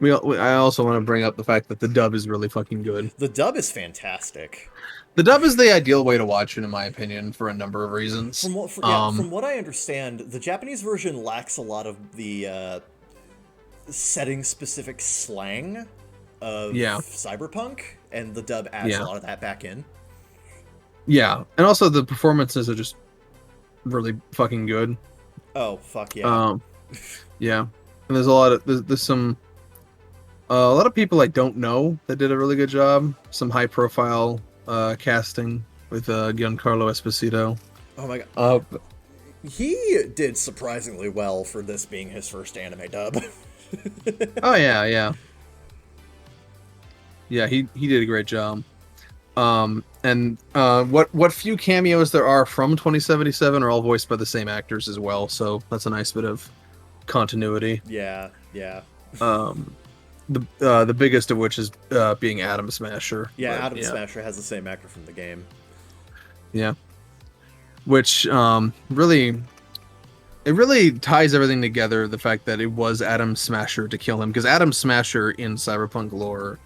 also want to bring up the fact that the dub is really fucking good. The dub is fantastic. The dub is the ideal way to watch it, in my opinion, for a number of reasons. From what I understand, the Japanese version lacks a lot of the setting-specific slang of cyberpunk, and the dub adds a lot of that back in. Yeah, and also the performances are just really fucking good. Oh, fuck yeah. Yeah, and there's a lot of there's some a lot of people I don't know that did a really good job. Some high-profile casting with Giancarlo Esposito. Oh my god. He did surprisingly well for this being his first anime dub. Oh yeah. Yeah, he did a great job. And what few cameos there are from 2077 are all voiced by the same actors as well, so that's a nice bit of continuity. Yeah. The biggest of which is being Atom Smasher. Yeah, Atom Smasher has the same actor from the game. Yeah. Which really ties everything together, the fact that it was Atom Smasher to kill him, because Atom Smasher in cyberpunk lore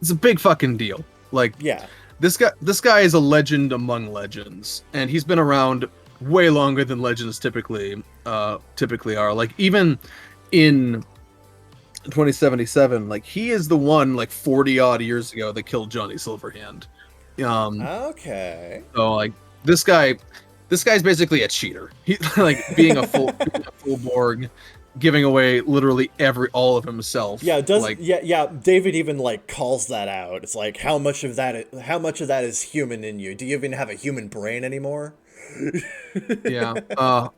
is a big fucking deal. Like, yeah, this guy is a legend among legends, and he's been around way longer than legends typically are. Like, even in 2077, like, he is the one, like, 40 odd years ago that killed Johnny Silverhand. Okay. So, like, this guy's basically a cheater. He, like, being a full Borg, giving away literally all of himself. Yeah, David even like calls that out. It's like, how much of that is human in you? Do you even have a human brain anymore? Yeah.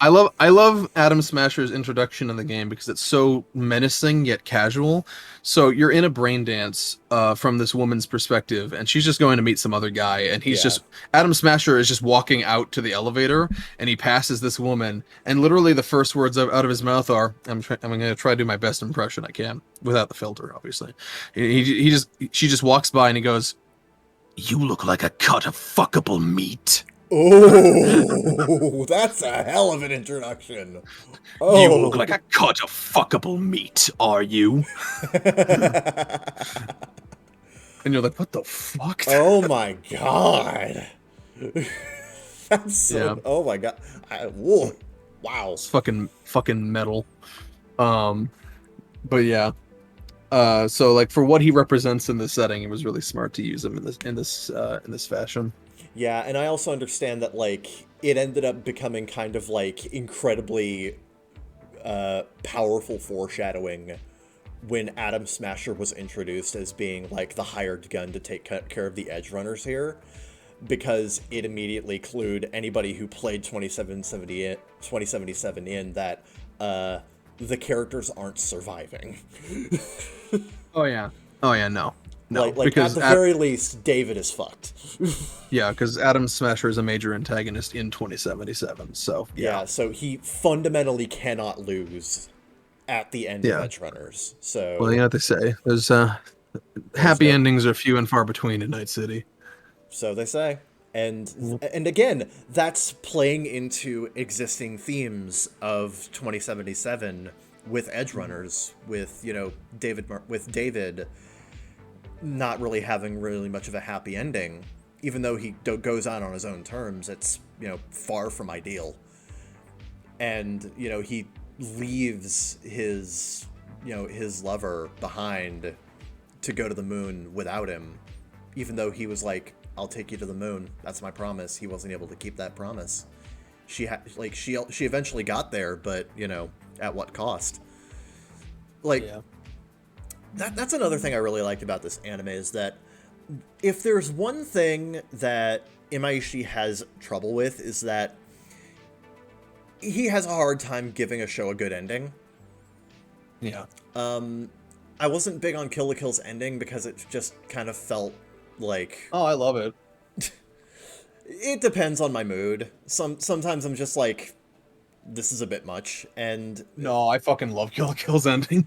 I love Atom Smasher's introduction in the game because it's so menacing yet casual. So you're in a brain dance from this woman's perspective, and she's just going to meet some other guy, and Atom Smasher is just walking out to the elevator, and he passes this woman, and literally the first words out of his mouth are, I'm going to try to do my best impression I can without the filter, obviously. She just walks by and he goes, "You look like a cut of fuckable meat." Oh, that's a hell of an introduction. Oh. You look like a cut of fuckable meat, are you? And you're like, what the fuck? Oh my god. That's so... Yeah. Oh my god. Wow. It's fucking metal. But yeah. So like, for what he represents in this setting, it was really smart to use him in this fashion. Yeah, and I also understand that, like, it ended up becoming kind of, like, incredibly powerful foreshadowing when Atom Smasher was introduced as being, like, the hired gun to take care of the Edgerunners here, because it immediately clued anybody who played 2077 in that the characters aren't surviving. Oh, yeah, no. Like because at the very least, David is fucked. Yeah, because Atom Smasher is a major antagonist in 2077, so yeah, so he fundamentally cannot lose at the end of Edgerunners. So, well, you know what they say. There's happy endings are few and far between in Night City. So they say. And again, that's playing into existing themes of 2077 with Edgerunners, with, you know, David not really having really much of a happy ending, even though he goes out on his own terms. It's, you know, far from ideal. And, you know, he leaves his lover behind to go to the moon without him, even though he was like, I'll take you to the moon. That's my promise. He wasn't able to keep that promise. She eventually got there, but, you know, at what cost? Like, yeah. That's another thing I really liked about this anime, is that if there's one thing that Imaishi has trouble with, is that he has a hard time giving a show a good ending. Yeah. I wasn't big on Kill la Kill's ending because it just kind of felt like... Oh, I love it. It depends on my mood. Sometimes I'm just like, this is a bit much. And No, I fucking love Kill la Kill's ending.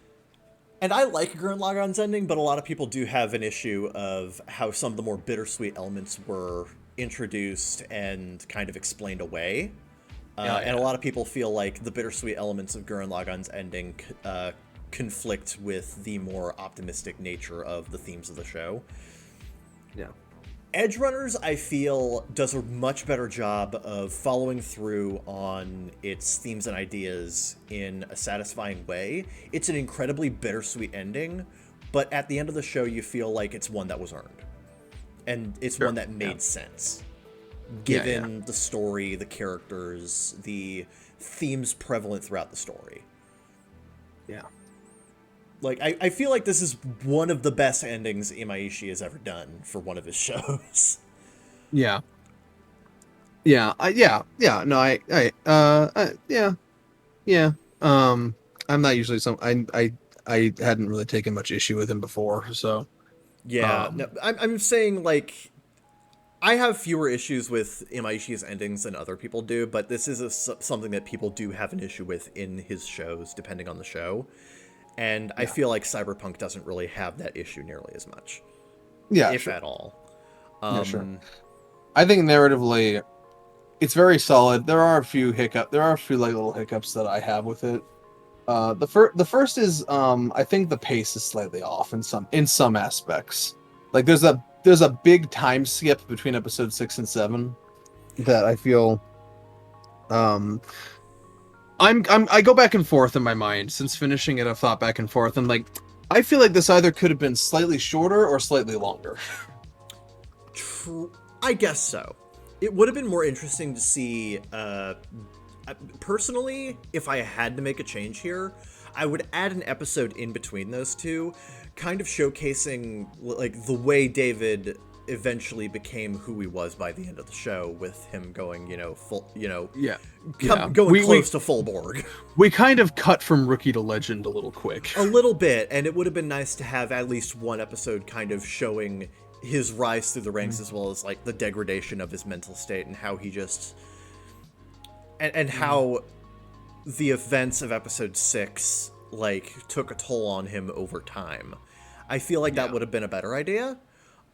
I like Gurren Lagann's ending, but a lot of people do have an issue of how some of the more bittersweet elements were introduced and kind of explained away. And a lot of people feel like the bittersweet elements of Gurren Lagann's ending conflict with the more optimistic nature of the themes of the show. Yeah. Edge Runners, I feel, does a much better job of following through on its themes and ideas in a satisfying way. It's an incredibly bittersweet ending, but at the end of the show, you feel like it's one that was earned. And it's one that made sense. Given the story, the characters, the themes prevalent throughout the story. Yeah. Like, I feel like this is one of the best endings Imaishi has ever done for one of his shows. Yeah. Yeah. Yeah. I'm not usually I hadn't really taken much issue with him before, so. Yeah. No, I'm saying, like, I have fewer issues with Imaishi's endings than other people do, but this is something that people do have an issue with in his shows, depending on the show. And I feel like Cyberpunk doesn't really have that issue nearly as much. Yeah. If at all. Yeah, sure. I think narratively, it's very solid. There are a few like little hiccups that I have with it. The first is I think the pace is slightly off in some aspects. Like there's a big time skip between episode 6 and 7 that I feel I go back and forth in my mind since finishing it. I've thought back and forth, and like I feel like this either could have been slightly shorter or slightly longer. I guess so. It would have been more interesting to see. Personally, if I had to make a change here, I would add an episode in between those two, kind of showcasing like the way David eventually became who he was by the end of the show, with him going, going close to full Borg. We kind of cut from rookie to legend a little quick. A little bit, and it would have been nice to have at least one episode kind of showing his rise through the ranks, as well as like the degradation of his mental state and how he just and how the events of episode 6 like took a toll on him over time. I feel like that would have been a better idea.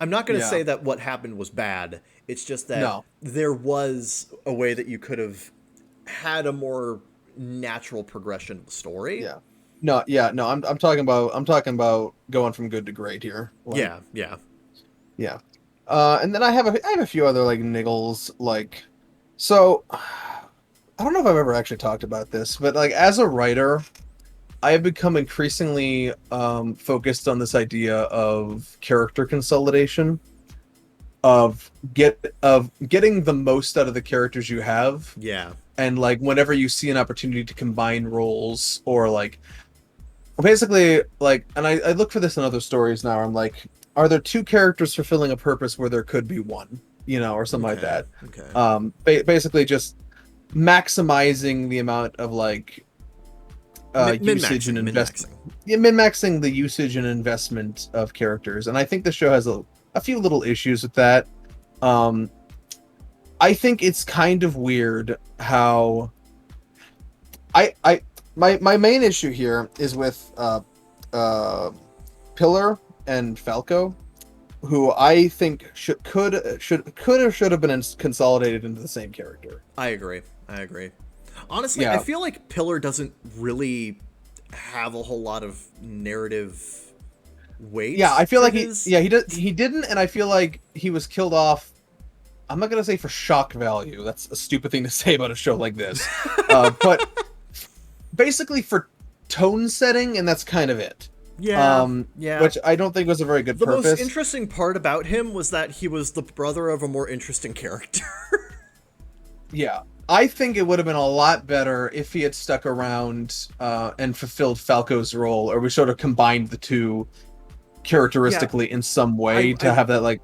I'm not going to say that what happened was bad. It's just that there was a way that you could have had a more natural progression of the story. Yeah. No. I'm talking about going from good to great here. Like, yeah. And then I have a few other like niggles. Like, so I don't know if I've ever actually talked about this, but like as a writer, I have become increasingly focused on this idea of character consolidation, of getting the most out of the characters you have. Yeah. And like whenever you see an opportunity to combine roles, or like basically like, and I look for this in other stories now. I'm like, are there two characters fulfilling a purpose where there could be one, or something like that. Okay. Basically just maximizing the amount of like usage and investment. Min-maxing the usage and investment of characters. And I think the show has a few little issues with that. I think it's kind of weird how my main issue here is with Pillar and Falco, who I think should have been consolidated into the same character. I agree. Honestly, I feel like Pillar doesn't really have a whole lot of narrative weight. Yeah, I feel like he didn't, and I feel like he was killed off. I'm not gonna say for shock value. That's a stupid thing to say about a show like this, but basically for tone setting, and that's kind of it. Yeah. Which I don't think was a very good purpose. The most interesting part about him was that he was the brother of a more interesting character. Yeah. I think it would have been a lot better if he had stuck around and fulfilled Falco's role, or we sort of combined the two characteristically in some way to have that like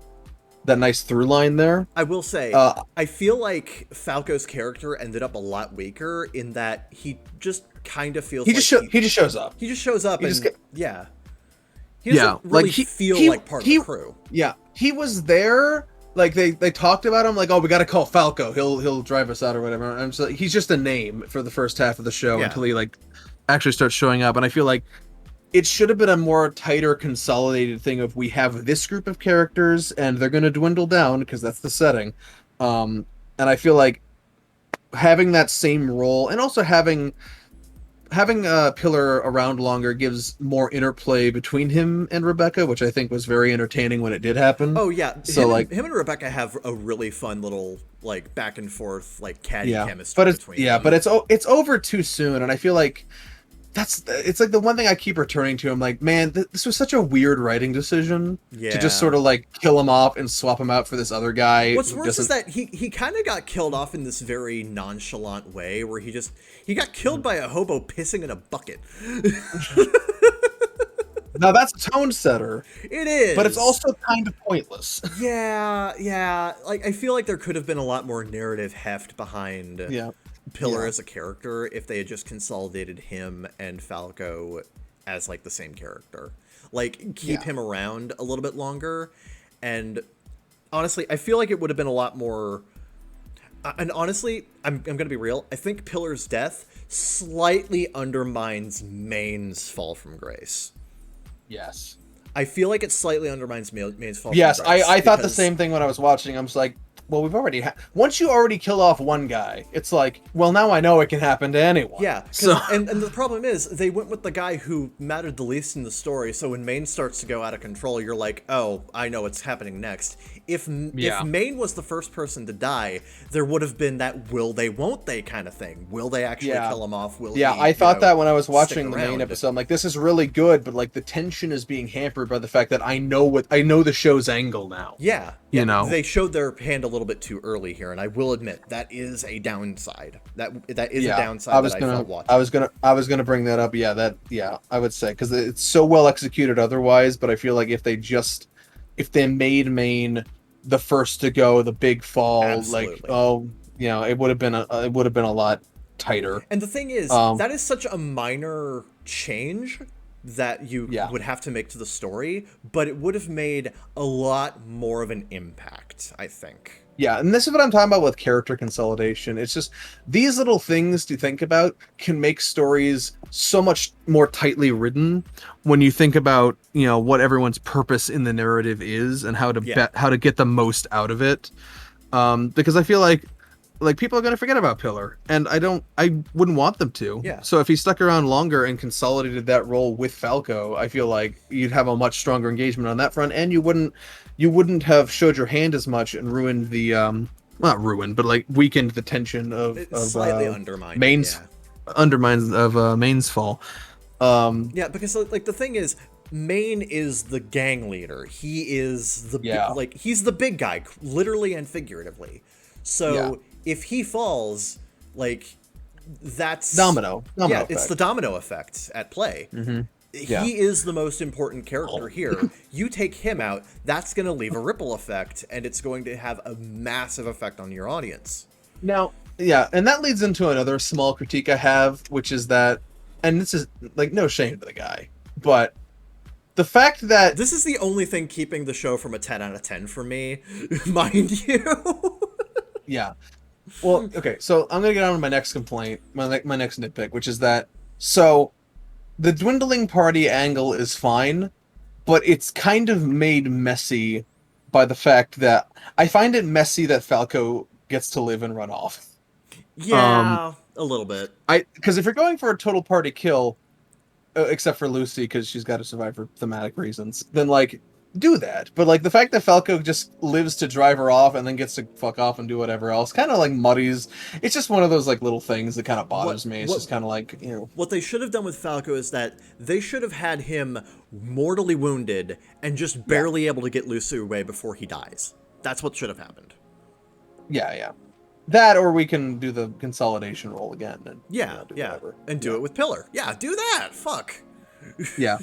that nice through line there. I will say, I feel like Falco's character ended up a lot weaker in that he just kind of feels he just shows up. He just shows up, He doesn't really feel like part of the crew. Yeah, he was there. like they talked about him like, oh, we got to call Falco. He'll drive us out or whatever. And I'm just like, he's just a name for the first half of the show until he like actually starts showing up. And I feel like it should have been a more tighter, consolidated thing of we have this group of characters and they're going to dwindle down because that's the setting. And I feel like having that same role and also having Pillar around longer gives more interplay between him and Rebecca, which I think was very entertaining when it did happen. Oh yeah, so him and Rebecca have a really fun little like back and forth like catty chemistry but it's between them. but it's over too soon, and I feel like it's like the one thing I keep returning to. I'm like, man, this was such a weird writing decision to just sort of like kill him off and swap him out for this other guy. What's worse is that he kind of got killed off in this very nonchalant way where he got killed by a hobo pissing in a bucket. Now that's a tone setter. It is. But it's also kind of pointless. Yeah. Like I feel like there could have been a lot more narrative heft behind Pillar as a character if they had just consolidated him and Falco as like the same character. Like keep him around a little bit longer, and honestly, I feel like it would have been a lot more. And honestly, I'm gonna be real. I think Pillar's death slightly undermines Main's fall from grace. Yes. I feel like it slightly undermines Main's fall. Yes, from grace I thought the same thing when I was watching. I was like, well, we've already once you already kill off one guy, it's like, well, now I know it can happen to anyone. Yeah. So and the problem is they went with the guy who mattered the least in the story. So when Main starts to go out of control, you're like, oh, I know what's happening next. If Main was the first person to die, there would have been that will they, won't they kind of thing. Will they actually kill him off? Will he, I thought that when I was watching the main episode. I'm like, this is really good, but like the tension is being hampered by the fact that I know the show's angle now. Yeah. You know, they showed their hand a little bit too early here, and I will admit that is a downside. That is a downside I felt watching. I was gonna bring that up. I would say because it's so well executed otherwise, but I feel like if they made Main the first to go, the big fall, like it would have been a lot tighter. And the thing is, that is such a minor change that you would have to make to the story, but it would have made a lot more of an impact, I think. Yeah, and this is what I'm talking about with character consolidation. It's just these little things to think about can make stories so much more tightly written when you think about, what everyone's purpose in the narrative is and how to get the most out of it. Because I feel like people are going to forget about Pillar, and I wouldn't want them to. Yeah. So if he stuck around longer and consolidated that role with Falco, I feel like you'd have a much stronger engagement on that front, and you wouldn't have showed your hand as much and ruined the not ruined, but like weakened the tension of slightly undermined Main's fall. Because like the thing is, Main is the gang leader. He is the he's the big guy, literally and figuratively. So if he falls, like that's domino effect. It's the domino effect at play. Mm-hmm. He is the most important character here. You take him out, that's going to leave a ripple effect, and it's going to have a massive effect on your audience. Now, and that leads into another small critique I have, which is that, and this is like no shame to the guy, but the fact that this is the only thing keeping the show from a 10 out of 10 for me, mind you. Yeah. Well, okay, so I'm going to get on to my next complaint, my next nitpick, which is that, so the dwindling party angle is fine, but it's kind of made messy by the fact that I find it messy that Falco gets to live and run off. Yeah, a little bit. Because if you're going for a total party kill, except for Lucy, because she's got to survive for thematic reasons, then like do that. But like the fact that Falco just lives to drive her off and then gets to fuck off and do whatever else kind of like muddies. It's just one of those like little things that kind of bothers me. It's just kind of like, what they should have done with Falco is that they should have had him mortally wounded and just barely able to get Lucy away before he dies. That's what should have happened. Yeah. That, or we can do the consolidation roll again. And, whatever. And do it with Pillar. Yeah, do that. Fuck. Yeah.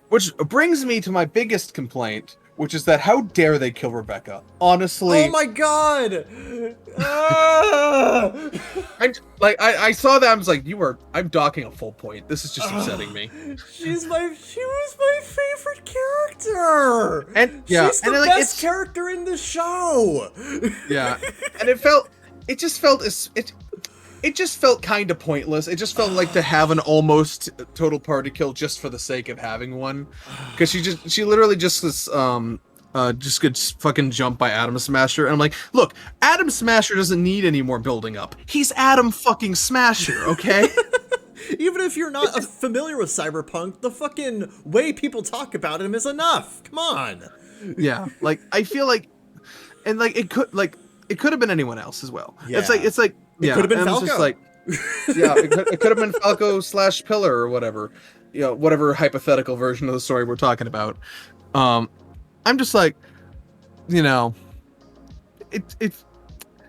Which brings me to my biggest complaint, which is that how dare they kill Rebecca? Honestly, Oh my god! Ah! I saw that. I was like, I'm docking a full point. This is just upsetting me. She was my favorite character. And she's the like, best character in the show. Yeah, and it just felt kind of pointless. It just felt like to have an almost total party kill just for the sake of having one, because she literally just gets fucking jumped by Atom Smasher, and I'm like, look, Atom Smasher doesn't need any more building up. He's Atom fucking Smasher, okay? Even if you're not familiar with Cyberpunk, the fucking way people talk about him is enough. Come on. Yeah, like I feel like, and like it could have been anyone else as well. Yeah. It's like It could have been Falco. Just like, yeah, it could have been Falco / Pillar or whatever, whatever hypothetical version of the story we're talking about. I'm just like, it's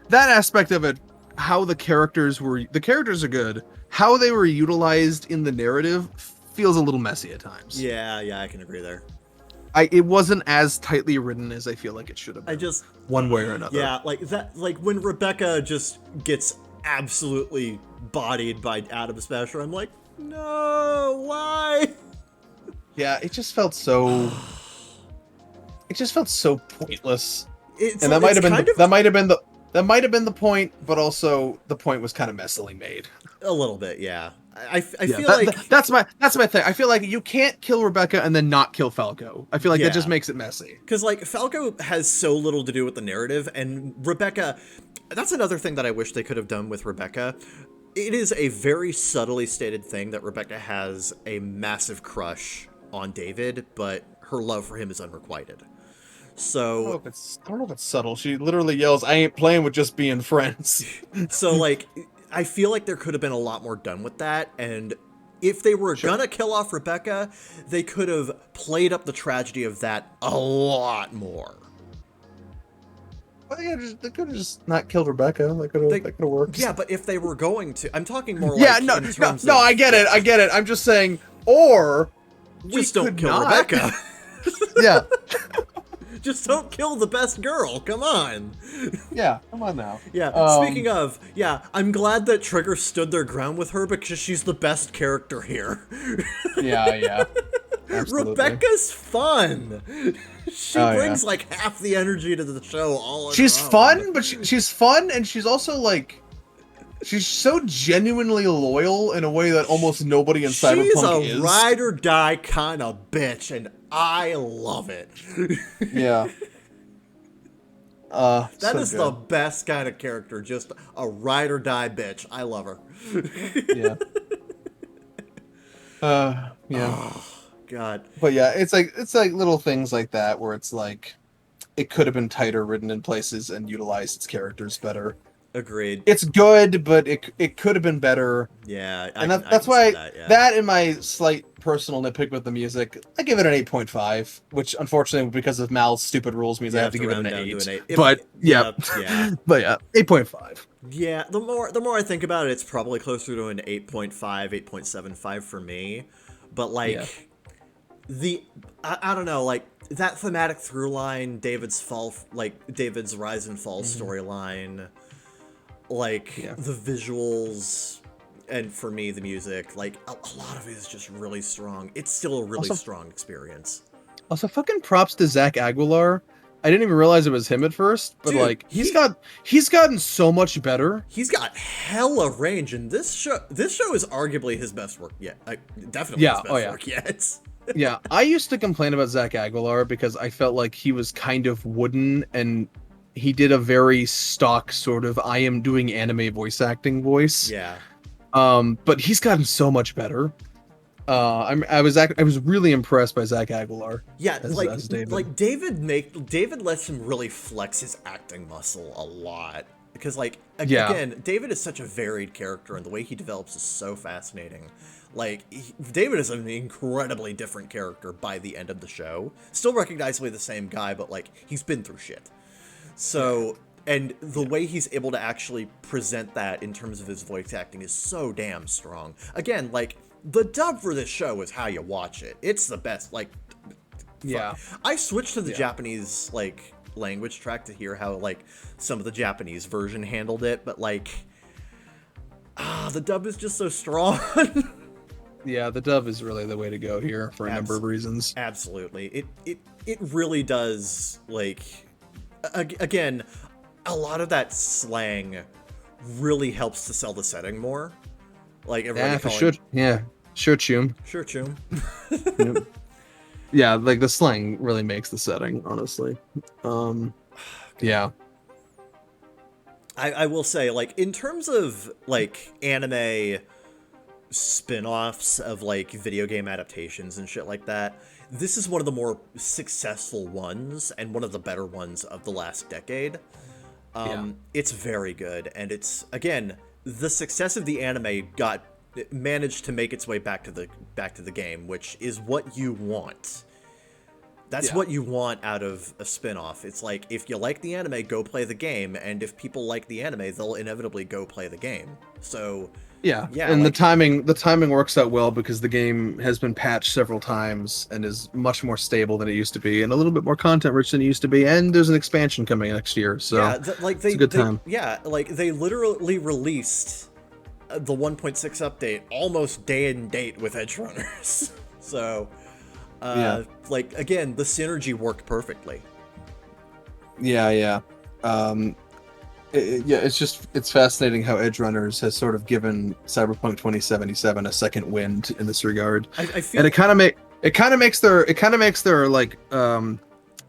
that aspect of it, how the characters are good, how they were utilized in the narrative feels a little messy at times. Yeah, I can agree there. It wasn't as tightly written as I feel like it should have been. One way or another. Yeah, like that, like when Rebecca just gets absolutely bodied by Atom Smasher, I'm like, no, why? Yeah, it just felt so. It just felt so pointless. And that might have been the point, but also the point was kind of messily made. A little bit, yeah. I feel like that's my thing. I feel like you can't kill Rebecca and then not kill Falco. I feel like that just makes it messy. Because like Falco has so little to do with the narrative, and Rebecca. That's another thing that I wish they could have done with Rebecca. It is a very subtly stated thing that Rebecca has a massive crush on David, but her love for him is unrequited. So I don't know if it's subtle. She literally yells, "I ain't playing with just being friends." So like, I feel like there could have been a lot more done with that, and if they were gonna kill off Rebecca, they could have played up the tragedy of that a lot more. Well, yeah, they could have just not killed Rebecca. That could have worked. Yeah, but if they were going to, I'm talking more like I get it. I'm just saying, or just don't kill Rebecca. Yeah. Just don't kill the best girl. Come on. Yeah, come on now. Yeah, speaking of, I'm glad that Trigger stood their ground with her because she's the best character here. Yeah. Absolutely. Rebecca's fun. She brings like half the energy to the show all on She's her own. fun, but she's fun, and she's also like, she's so genuinely loyal in a way that almost nobody in Cyberpunk is. She's a ride or die kind of bitch, and I love it. Yeah. That is the best kind of character, just a ride or die bitch. I love her. Yeah. Yeah. Oh, God. But yeah, it's like little things like that where it's like it could have been tighter written in places and utilized its characters better. Agreed. It's good, but it could have been better. Yeah, and that's why that in my slight personal nitpick with the music, I give it an 8.5, which unfortunately because of Mal's stupid rules means I have to give it an 8. But yeah, but yeah, 8.5. Yeah, the more I think about it, it's probably closer to an 8.5, 8.75 for me. But like I don't know, like that thematic through line, David's rise and fall storyline. Like the visuals, and for me the music, like a lot of it is just really strong. It's still a really strong experience. Also, fucking props to Zach Aguilar. I didn't even realize it was him at first, but dude, he's gotten so much better. He's got hella range, and this show is arguably his best work yet. Definitely his best work yet. Yeah, I used to complain about Zach Aguilar because I felt like he was kind of wooden, and he did a very stock sort of I am doing anime voice acting voice. Yeah. But he's gotten so much better. I was really impressed by Zach Aguilar. Yeah, as David. Like David lets him really flex his acting muscle a lot because again, David is such a varied character, and the way he develops is so fascinating. Like David is an incredibly different character by the end of the show. Still recognizably the same guy, but like he's been through shit. So, and the way he's able to actually present that in terms of his voice acting is so damn strong. Again, like, the dub for this show is how you watch it. It's the best. Like, Yeah. I switched to the Yeah. Japanese like language track to hear how like some of the Japanese version handled it, but like the dub is just so strong. Yeah, the dub is really the way to go here for a number of reasons. Absolutely. It really does like again, a lot of that slang really helps to sell the setting more. Like everybody Yeah, for calling, sure. Yeah, sure, Chum. sure, Chum. Yep. Yeah, like the slang really makes the setting, honestly. Yeah. I will say, like, in terms of like anime spin-offs of like video game adaptations and shit like that, this is one of the more successful ones and one of the better ones of the last decade. It's very good, and it's again the success of the anime managed to make its way back to the game, which is what you want. That's what you want out of a spin-off. It's like, if you like the anime, go play the game, and if people like the anime, they'll inevitably go play the game. So Yeah, yeah, and like, the timing works out well because the game has been patched several times and is much more stable than it used to be, and a little bit more content rich than it used to be. And there's an expansion coming next year, so yeah, like it's a good time. Yeah, like they literally released the 1.6 update almost day and date with Edge Runners. So like again, the synergy worked perfectly. Yeah. It's fascinating how Edge Runners has sort of given Cyberpunk 2077 a second wind in this regard. I feel, And it kind of makes their like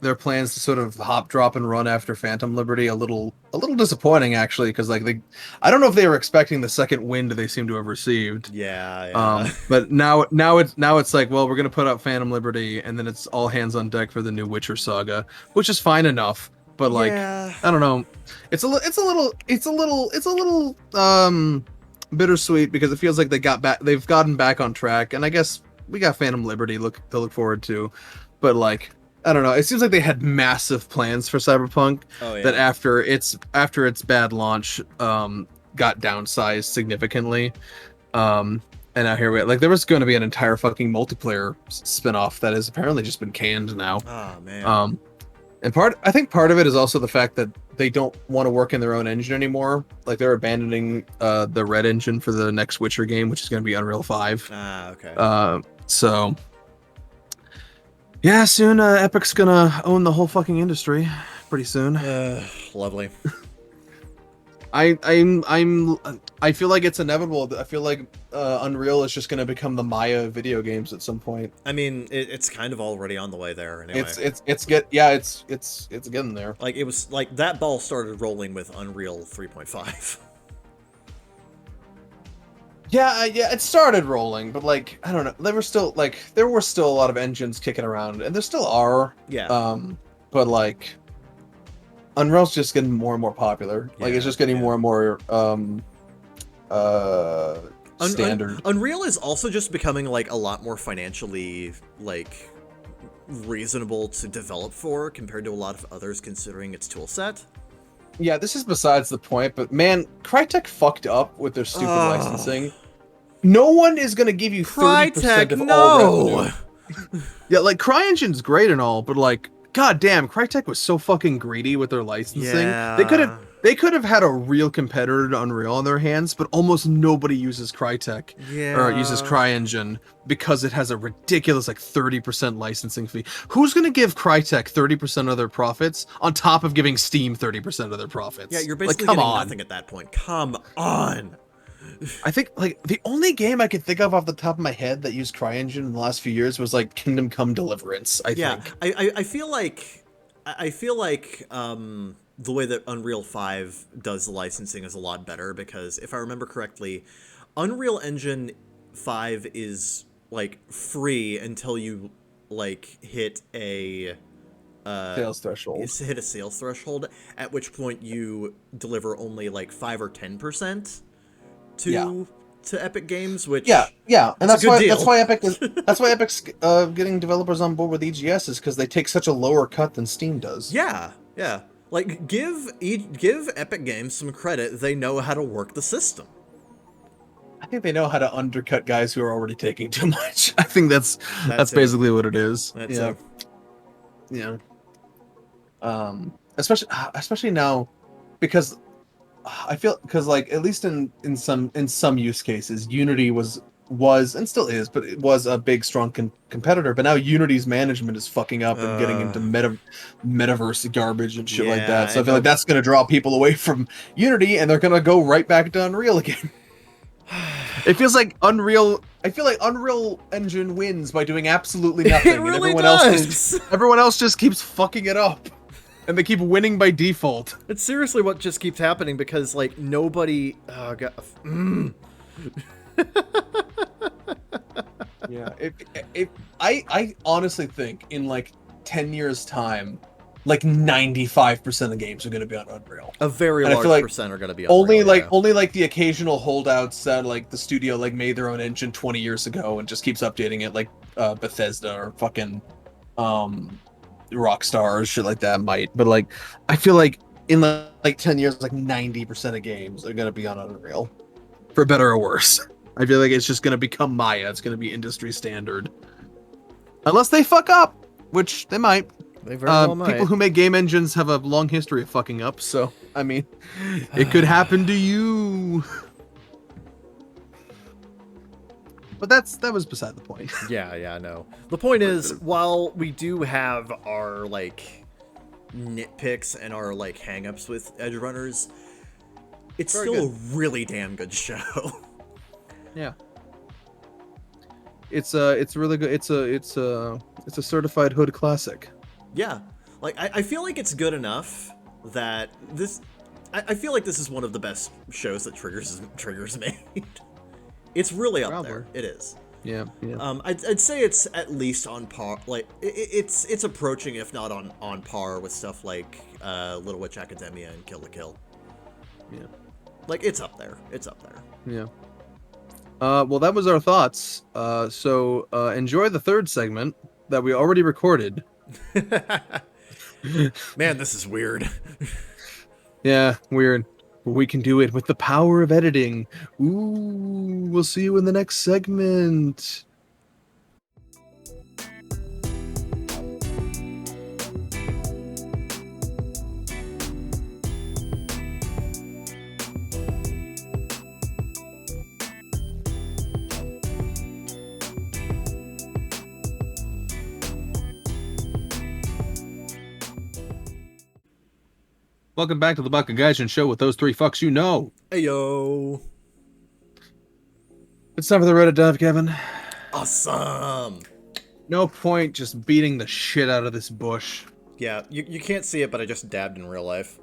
their plans to sort of hop, drop, and run after Phantom Liberty a little disappointing, actually, because like I don't know if they were expecting the second wind they seem to have received. yeah. But now it's like, well, we're gonna put out Phantom Liberty, and then it's all hands on deck for the new Witcher saga, which is fine enough. But like, Yeah. I don't know, it's a little bittersweet because it feels like they've gotten back on track, and I guess we got Phantom Liberty to look forward to, but like, I don't know, it seems like they had massive plans for Cyberpunk that after its bad launch got downsized significantly, and now here we are. Like, there was going to be an entire fucking multiplayer spin-off that has apparently just been canned now. Oh man. And I think part of it is also the fact that they don't want to work in their own engine anymore. Like, they're abandoning the Red engine for the next Witcher game, which is going to be Unreal 5. Okay. So yeah, soon Epic's gonna own the whole fucking industry. Pretty soon. Lovely. I feel like it's inevitable. I feel like Unreal is just gonna become the Maya of video games at some point. I mean, it's kind of already on the way there anyway. It's getting there. Like, it was like that ball started rolling with Unreal 3.5. Yeah, it started rolling, but like, I don't know, there were still a lot of engines kicking around, and there still are. Yeah. But like, Unreal's just getting more and more popular. Like, it's just getting more and more standard. Unreal is also just becoming like a lot more financially like reasonable to develop for compared to a lot of others, considering its tool set. Yeah, this is besides the point, but man, Crytek fucked up with their stupid licensing. No one is gonna give you 30% of all revenue. Yeah, like, CryEngine's great and all, but like, god damn, Crytek was so fucking greedy with their licensing. Yeah. They could have had a real competitor to Unreal on their hands, but almost nobody uses Crytek or uses CryEngine because it has a ridiculous like 30% licensing fee. Who's gonna give Crytek 30% of their profits on top of giving Steam 30% of their profits? Yeah, you're basically like, getting nothing at that point. Come on. I think like the only game I could think of off the top of my head that used CryEngine in the last few years was like Kingdom Come Deliverance. I think. I feel like the way that Unreal 5 does the licensing is a lot better, because if I remember correctly, Unreal Engine 5 is like free until you like hit a sales threshold. Hit a sales threshold, at which point you deliver only like 5 or 10% to Epic Games, which and that's why Epic's getting developers on board with EGS, is because they take such a lower cut than Steam does. Yeah. Like, give Epic Games some credit. They know how to work the system. I think they know how to undercut guys who are already taking too much. I think that's basically what it is. Yeah. Especially now, because I feel because like at least in some use cases, Unity was and still is, but it was a big strong competitor. But now Unity's management is fucking up and getting into metaverse garbage and shit like Yeah, that. So I and feel like that's going to draw people away from Unity, and they're going to go right back to Unreal again. It feels like Unreal. I feel like Unreal Engine wins by doing absolutely nothing, it and really everyone does. else just keeps fucking it up, and they keep winning by default. It's seriously what just keeps happening because like nobody. Oh god. Yeah, I honestly think in like 10 years time, like 95% of games are going to be on Unreal. A very And I large feel like percent are going to be only Unreal, yeah. only like the occasional holdouts that like the studio like made their own engine 20 years ago and just keeps updating it, like Bethesda or fucking Rockstar or shit like that might. But like I feel like in like 10 years, like 90% of games are going to be on Unreal, for better or worse. I feel like it's just going to become Maya. It's going to be industry standard. Unless they fuck up, which they might. They very well might. People who make game engines have a long history of fucking up, so, I mean, it could happen to you. But that was beside the point. Yeah, no. The point is, while we do have our, like, nitpicks and our, like, hang-ups with Edgerunners, it's Very still good. a really damn good show. Yeah. It's really good. It's a certified hood classic. Yeah. Like, I feel like it's good enough that this... I feel like this is one of the best shows that Triggers made. It's really up Probably. there. It is. Yeah. I'd say it's at least on par. Like, it's approaching, if not on par, with stuff like Little Witch Academia and Kill la Kill. Yeah. Like, it's up there. It's up there. Yeah. Well, that was our thoughts. So enjoy the third segment that we already recorded. Man, this is weird. Yeah, weird. We can do it with the power of editing. Ooh, we'll see you in the next segment. Welcome back to the bakagaijinshow with those three fucks you know. Ayo. It's time for the Reddit dive, Kevin. Awesome. No point just beating the shit out of this bush. Yeah, you can't see it, but I just dabbed in real life.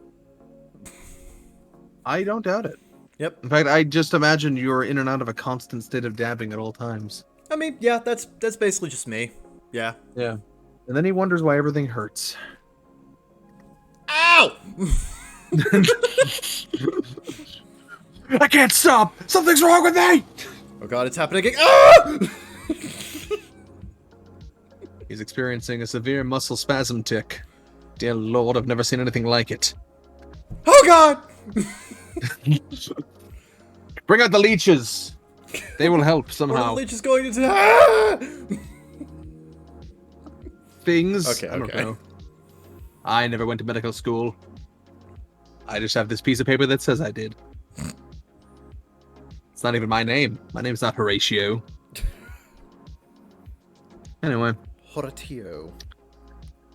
I don't doubt it. Yep. In fact, I just imagine you're in and out of a constant state of dabbing at all times. I mean, yeah, that's basically just me. Yeah. Yeah. And then he wonders why everything hurts. Ow! I can't stop! Something's wrong with me! Oh god, it's happening again. Ah! He's experiencing a severe muscle spasm tic. Dear Lord, I've never seen anything like it. Oh god! Bring out the leeches! They will help What are somehow. the leeches going into? Ah! Things. Okay, I don't okay. know. I never went to medical school. I just have this piece of paper that says I did. It's not even my name. My name's not Horatio. Anyway. Horatio.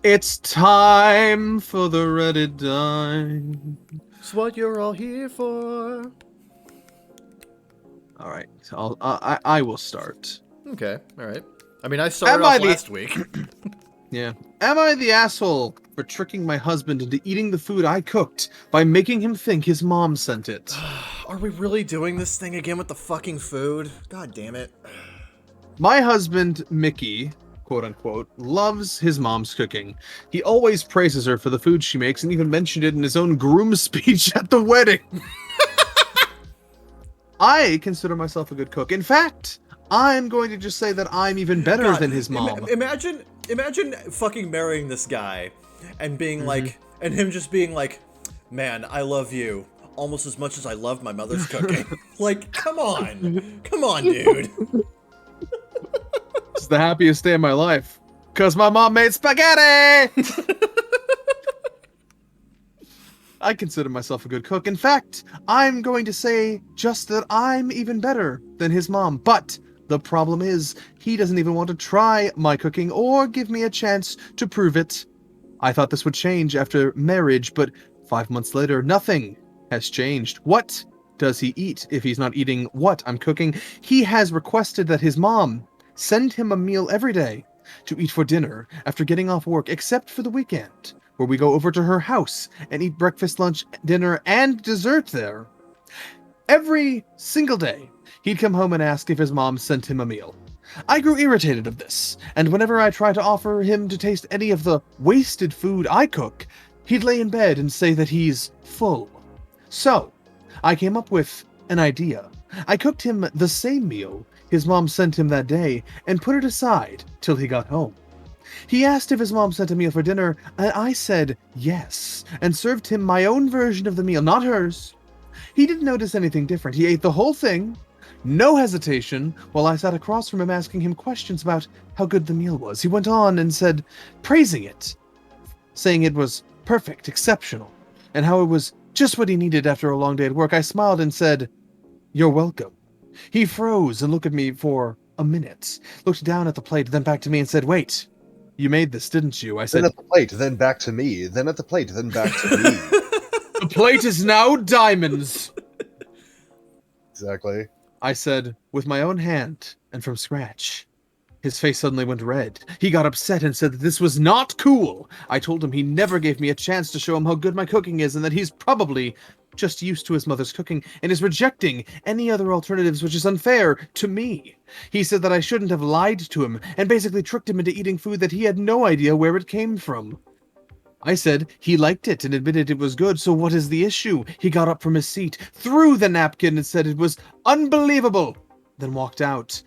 It's time for the Reddit dive. It's what you're all here for. All right, so I will start. Okay, all right. I mean, I started Am I off the- last week. Yeah. Am I the asshole for tricking my husband into eating the food I cooked by making him think his mom sent it? Are we really doing this thing again with the fucking food? God damn it. My husband, Mickey, quote unquote, loves his mom's cooking. He always praises her for the food she makes and even mentioned it in his own groom speech at the wedding. I consider myself a good cook. In fact, I'm going to just say that I'm even better God, than his mom. Imagine fucking marrying this guy and being like, and him just being like, man, I love you almost as much as I love my mother's cooking. Like, come on, dude. It's the happiest day of my life. Because my mom made spaghetti! I consider myself a good cook. In fact, I'm going to say just that I'm even better than his mom. But the problem is, he doesn't even want to try my cooking or give me a chance to prove it. I thought this would change after marriage, but 5 months later, nothing has changed. What does he eat if he's not eating what I'm cooking? He has requested that his mom send him a meal every day to eat for dinner after getting off work, except for the weekend, where we go over to her house and eat breakfast, lunch, dinner, and dessert there. Every single day, he'd come home and ask if his mom sent him a meal. I grew irritated of this, and whenever I tried to offer him to taste any of the wasted food I cook, he'd lay in bed and say that he's full. So, I came up with an idea. I cooked him the same meal his mom sent him that day and put it aside till he got home. He asked if his mom sent a meal for dinner, and I said yes, and served him my own version of the meal, not hers. He didn't notice anything different. He ate the whole thing, no hesitation, while I sat across from him asking him questions about how good the meal was. He went on and said, praising it, saying it was perfect, exceptional, and how it was just what he needed after a long day at work. I smiled and said, "You're welcome." He froze and looked at me for a minute, looked down at the plate, then back to me and said, "Wait, you made this, didn't you?" I said, Then at the plate, then back to me. Then at the plate, then back to me. "The plate is now diamonds." Exactly. I said, with my own hand and from scratch. His face suddenly went red. He got upset and said that this was not cool. I told him he never gave me a chance to show him how good my cooking is and that he's probably just used to his mother's cooking and is rejecting any other alternatives, which is unfair to me. He said that I shouldn't have lied to him and basically tricked him into eating food that he had no idea where it came from. I said he liked it and admitted it was good, so what is the issue? He got up from his seat, threw the napkin and said it was unbelievable, then walked out.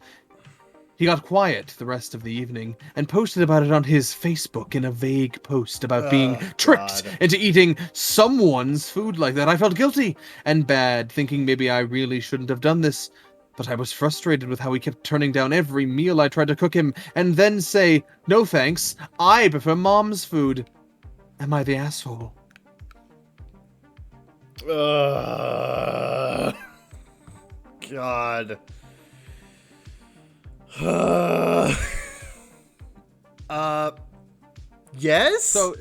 He got quiet the rest of the evening and posted about it on his Facebook in a vague post about being tricked into eating someone's food like that. I felt guilty and bad, thinking maybe I really shouldn't have done this, but I was frustrated with how he kept turning down every meal I tried to cook him and then say, "No thanks, I prefer mom's food." Am I the asshole? God. Yes? So,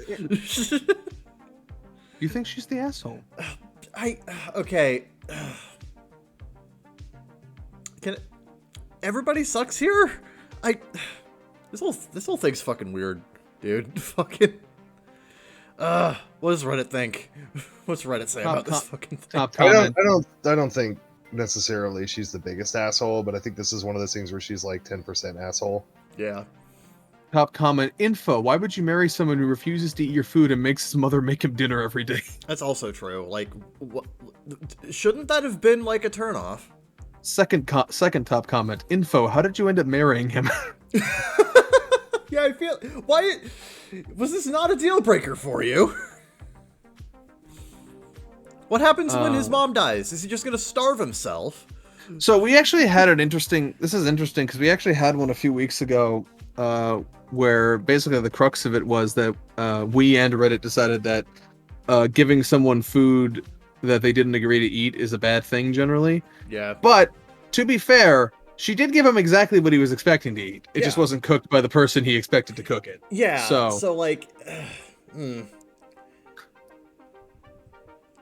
you think she's the asshole? Okay. Everybody sucks here? This whole thing's fucking weird, dude. Fucking. What does Reddit think? What's Reddit say about this fucking thing? Top comment. I don't think necessarily she's the biggest asshole, but I think this is one of those things where she's like 10% asshole. Yeah. Top comment. Info. Why would you marry someone who refuses to eat your food and makes his mother make him dinner every day? That's also true. Like, shouldn't that have been like a turnoff? Second top comment. Info. How did you end up marrying him? Yeah, I feel. Why was this not a deal breaker for you? What happens when his mom dies? Is he just gonna starve himself? So we actually had an interesting. This is interesting because we actually had one a few weeks ago, where basically the crux of it was that we and Reddit decided that giving someone food that they didn't agree to eat is a bad thing generally. Yeah. But to be fair, she did give him exactly what he was expecting to eat. It just wasn't cooked by the person he expected to cook it. Yeah. So like,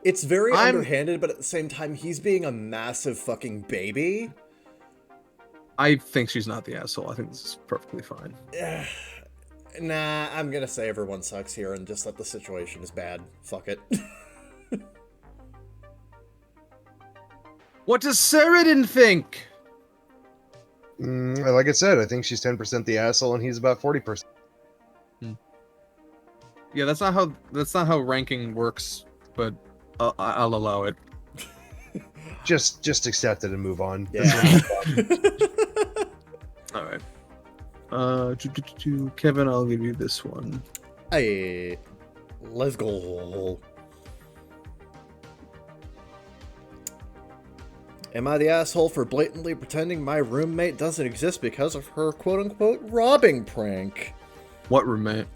it's very underhanded, but at the same time, he's being a massive fucking baby. I think she's not the asshole. I think this is perfectly fine. Nah, I'm gonna say everyone sucks here and just that the situation is bad. Fuck it. What does Sheridan think? Like I said, I think she's 10% the asshole and he's about 40%. Yeah, that's not how ranking works, but I'll allow it. Just accept it and move on. Yeah. All right. Kevin, I'll give you this one. Hey, let's go. Am I the asshole for blatantly pretending my roommate doesn't exist because of her quote-unquote robbing prank? What roommate?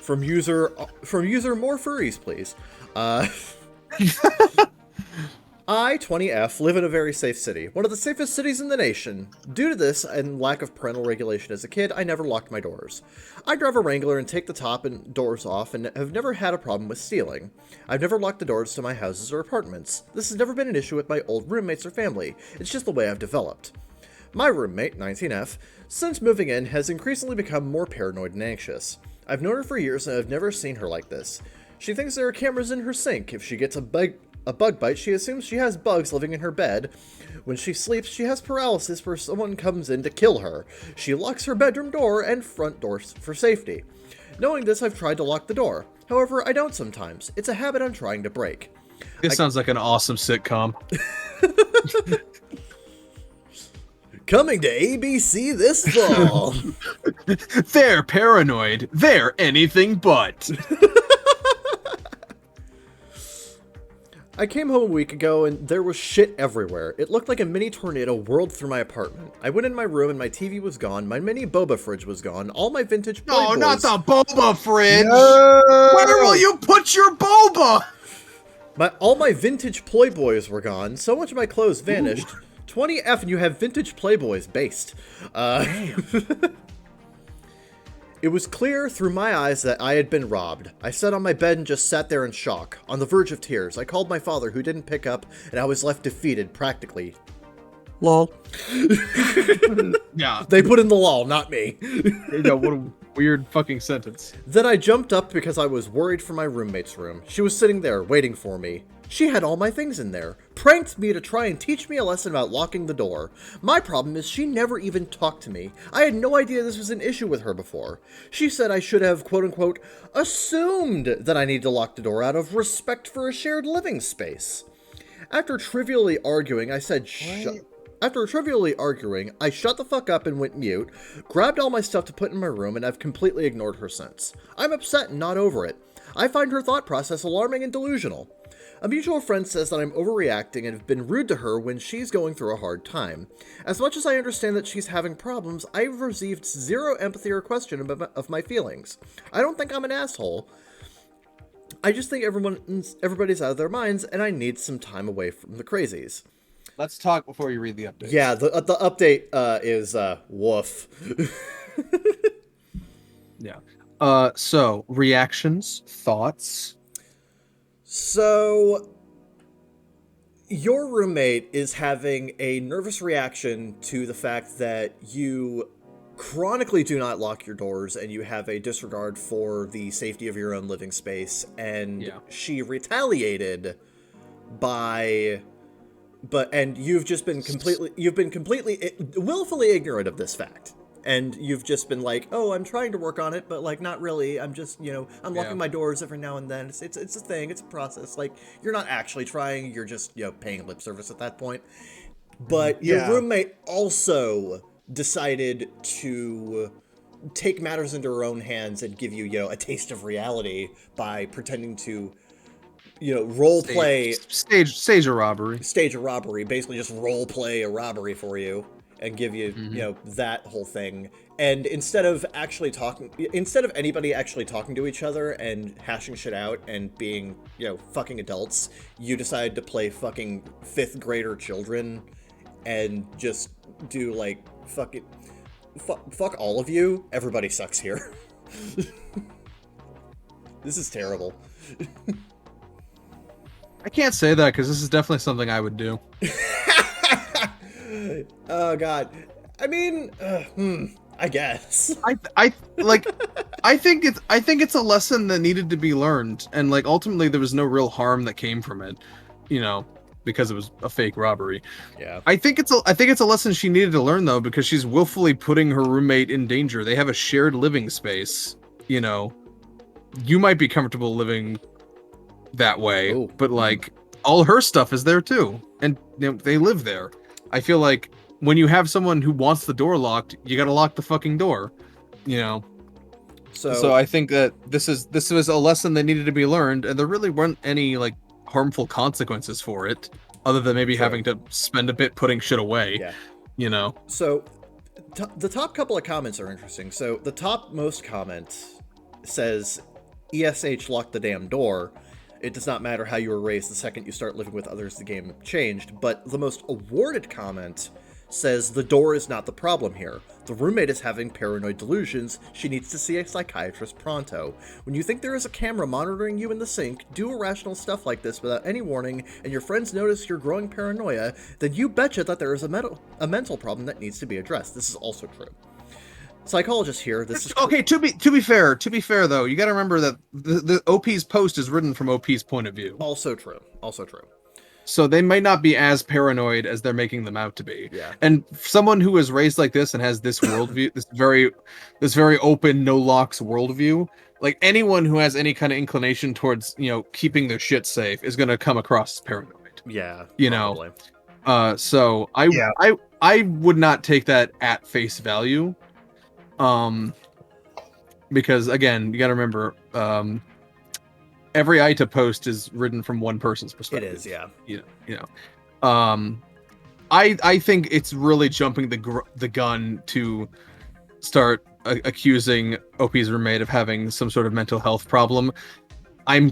From user more furries, please. I, 20F, live in a very safe city, one of the safest cities in the nation. Due to this and lack of parental regulation as a kid, I never locked my doors. I drive a Wrangler and take the top and doors off and have never had a problem with stealing. I've never locked the doors to my houses or apartments. This has never been an issue with my old roommates or family. It's just the way I've developed. My roommate, 19F, since moving in, has increasingly become more paranoid and anxious. I've known her for years and I've never seen her like this. She thinks there are cameras in her sink. If she gets a bug bite, she assumes she has bugs living in her bed. When she sleeps, she has paralysis where someone comes in to kill her. She locks her bedroom door and front doors for safety. Knowing this, I've tried to lock the door. However, I don't sometimes. It's a habit I'm trying to break. This sounds like an awesome sitcom. Coming to ABC this fall. They're paranoid. They're anything but. I came home a week ago and there was shit everywhere. It looked like a mini tornado whirled through my apartment. I went in my room and my TV was gone, my mini boba fridge was gone, all my vintage Playboys... No, not the boba fridge! No! Where will you put your boba? All my vintage Playboys were gone, so much of my clothes vanished. 20F and you have vintage Playboys based. It was clear through my eyes that I had been robbed. I sat on my bed and just sat there in shock, on the verge of tears. I called my father, who didn't pick up, and I was left defeated, practically. Lol. Yeah. They put in the lol, not me. Yeah, what a weird fucking sentence. Then I jumped up because I was worried for my roommate's room. She was sitting there, waiting for me. She had all my things in there, pranked me to try and teach me a lesson about locking the door. My problem is she never even talked to me. I had no idea this was an issue with her before. She said I should have, quote-unquote, assumed that I need to lock the door out of respect for a shared living space. After trivially arguing, I shut the fuck up and went mute, grabbed all my stuff to put in my room, and I've completely ignored her since. I'm upset and not over it. I find her thought process alarming and delusional. A mutual friend says that I'm overreacting and have been rude to her when she's going through a hard time. As much as I understand that she's having problems, I've received zero empathy or question of my feelings. I don't think I'm an asshole. I just think everybody's out of their minds, and I need some time away from the crazies. Let's talk before you read the update. Yeah, the update is woof. Yeah. So reactions, thoughts. So, your roommate is having a nervous reaction to the fact that you chronically do not lock your doors and you have a disregard for the safety of your own living space, and she retaliated and you've been completely willfully ignorant of this fact. And you've just been like, oh, I'm trying to work on it, but, like, not really. I'm just, I'm locking my doors every now and then. It's a thing. It's a process. Like, you're not actually trying. You're just, paying lip service at that point. But your roommate also decided to take matters into her own hands and give you, a taste of reality by pretending to, role play. Stage a robbery. Stage a robbery. Basically just role play a robbery for you. And give you, that whole thing. And instead of anybody actually talking to each other and hashing shit out and being, fucking adults, you decide to play fucking 5th grader children and just do, like, fuck all of you. Everybody sucks here. This is terrible. I can't say that because this is definitely something I would do. Oh God, I mean, I guess. I think it's a lesson that needed to be learned, and like ultimately there was no real harm that came from it, because it was a fake robbery. Yeah. I think it's a lesson she needed to learn though, because she's willfully putting her roommate in danger. They have a shared living space. You might be comfortable living that way, Ooh. but like all her stuff is there too, and they live there. I feel like when you have someone who wants the door locked, you gotta lock the fucking door, So I think that this was a lesson that needed to be learned, and there really weren't any like harmful consequences for it, other than maybe having to spend a bit putting shit away. you know. So, the top couple of comments are interesting. So, the top most comment says, ESH locked the damn door. It does not matter how you were raised, the second you start living with others, the game changed. But the most awarded comment says, the door is not the problem here. The roommate is having paranoid delusions. She needs to see a psychiatrist pronto. When you think there is a camera monitoring you in the sink, do irrational stuff like this without any warning, and your friends notice your growing paranoia, then you betcha that there is a mental problem that needs to be addressed. This is also true. Psychologist here. This is okay. To be fair though, you got to remember that the OP's post is written from OP's point of view. Also true. So they might not be as paranoid as they're making them out to be. Yeah. And someone who is raised like this and has this worldview, this very open, no locks worldview, like anyone who has any kind of inclination towards, keeping their shit safe is going to come across as paranoid. Yeah. Probably. Know. So I would not take that at face value. Because again, you got to remember, every ITA post is written from one person's perspective. It is, yeah. I think it's really jumping the gun to start accusing OP's roommate of having some sort of mental health problem. I'm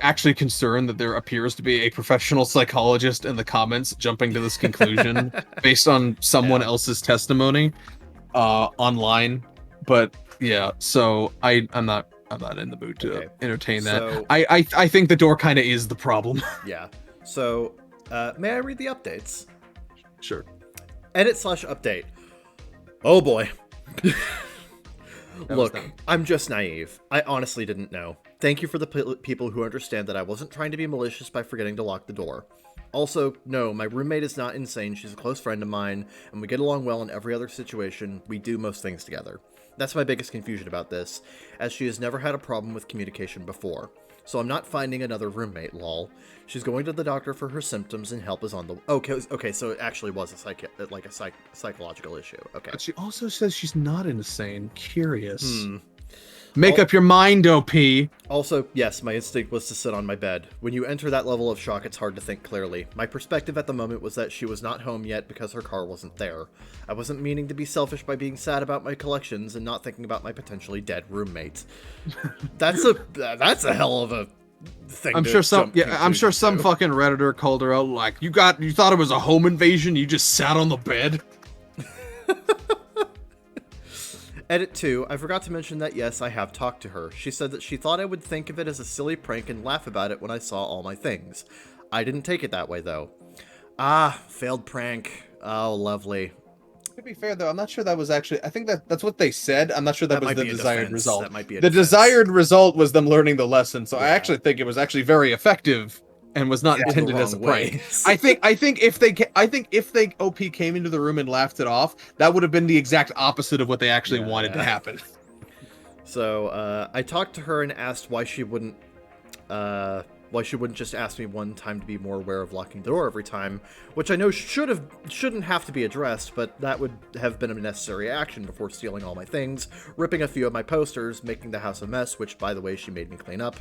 actually concerned that there appears to be a professional psychologist in the comments jumping to this conclusion based on someone else's testimony online. But yeah, so I'm not in the mood to entertain that. So, I think the door kind of is the problem. Yeah. So, may I read the updates? Sure. Edit/update. Oh boy. Look, I'm just naive. I honestly didn't know. Thank you for the people who understand that I wasn't trying to be malicious by forgetting to lock the door. Also, no, my roommate is not insane. She's a close friend of mine, and we get along well in every other situation. We do most things together. That's my biggest confusion about this, as she has never had a problem with communication before. So I'm not finding another roommate, lol. She's going to the doctor for her symptoms, and help is on the... Okay, so it actually was a psychological issue. Okay. But she also says she's not insane. Curious. Make up your mind, OP. Also, yes, my instinct was to sit on my bed. When you enter that level of shock, it's hard to think clearly. My perspective at the moment was that she was not home yet because her car wasn't there. I wasn't meaning to be selfish by being sad about my collections and not thinking about my potentially dead roommate. That's a hell of a thing. I'm sure some fucking Redditor called her out like, you thought it was a home invasion, you just sat on the bed. Edit 2, I forgot to mention that yes, I have talked to her. She said that she thought I would think of it as a silly prank and laugh about it when I saw all my things. I didn't take it that way, though. Failed prank. Oh, lovely. To be fair, though, I'm not sure that was actually... I think that's what they said. I'm not sure that was the desired result. That might be a the defense. Desired result was them learning the lesson, so I actually think it was actually very effective and was not intended as a prank. I think if they OP came into the room and laughed it off, that would have been the exact opposite of what they actually wanted to happen. So I talked to her and asked why she wouldn't just ask me one time to be more aware of locking the door every time, which I know shouldn't have to be addressed, but that would have been a necessary action before stealing all my things, ripping a few of my posters, making the house a mess, which, by the way, she made me clean up,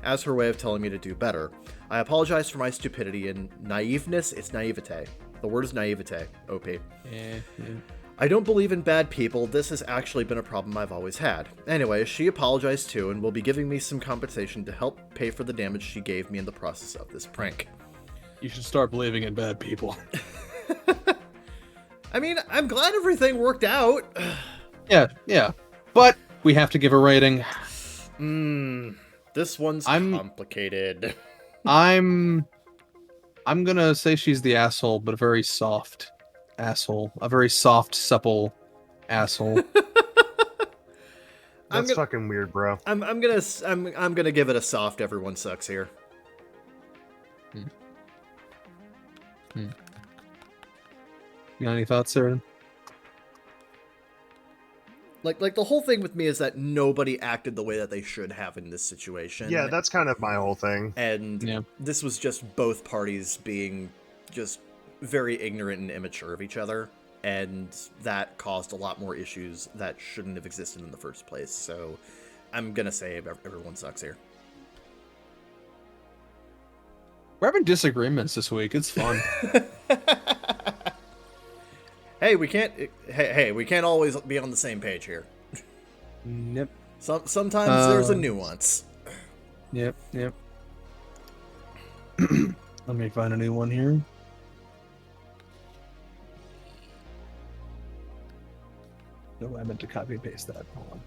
as her way of telling me to do better. I apologize for my stupidity and naiveness. It's naivete. The word is naivete, OP. Yeah. I don't believe in bad people. This has actually been a problem I've always had. Anyway, she apologized too and will be giving me some compensation to help pay for the damage she gave me in the process of this prank. You should start believing in bad people. I mean, I'm glad everything worked out. Yeah. But we have to give a rating. This one's complicated. I'm gonna say she's the asshole, but a very soft asshole. A very soft, supple asshole. That's fucking weird, bro. I'm gonna give it a soft. Everyone sucks here. You got any thoughts, Sarah? Like the whole thing with me is that nobody acted the way that they should have in this situation. Yeah, that's kind of my whole thing. And this was just both parties being just very ignorant and immature of each other, and that caused a lot more issues that shouldn't have existed in the first place. So I'm gonna say everyone sucks here. We're having disagreements this week. It's fun. Hey, we can't. Hey, we can't always be on the same page here. Yep. Sometimes there's a nuance. Yep. Let me find a new one here. No, I meant to copy and paste that. Hold on.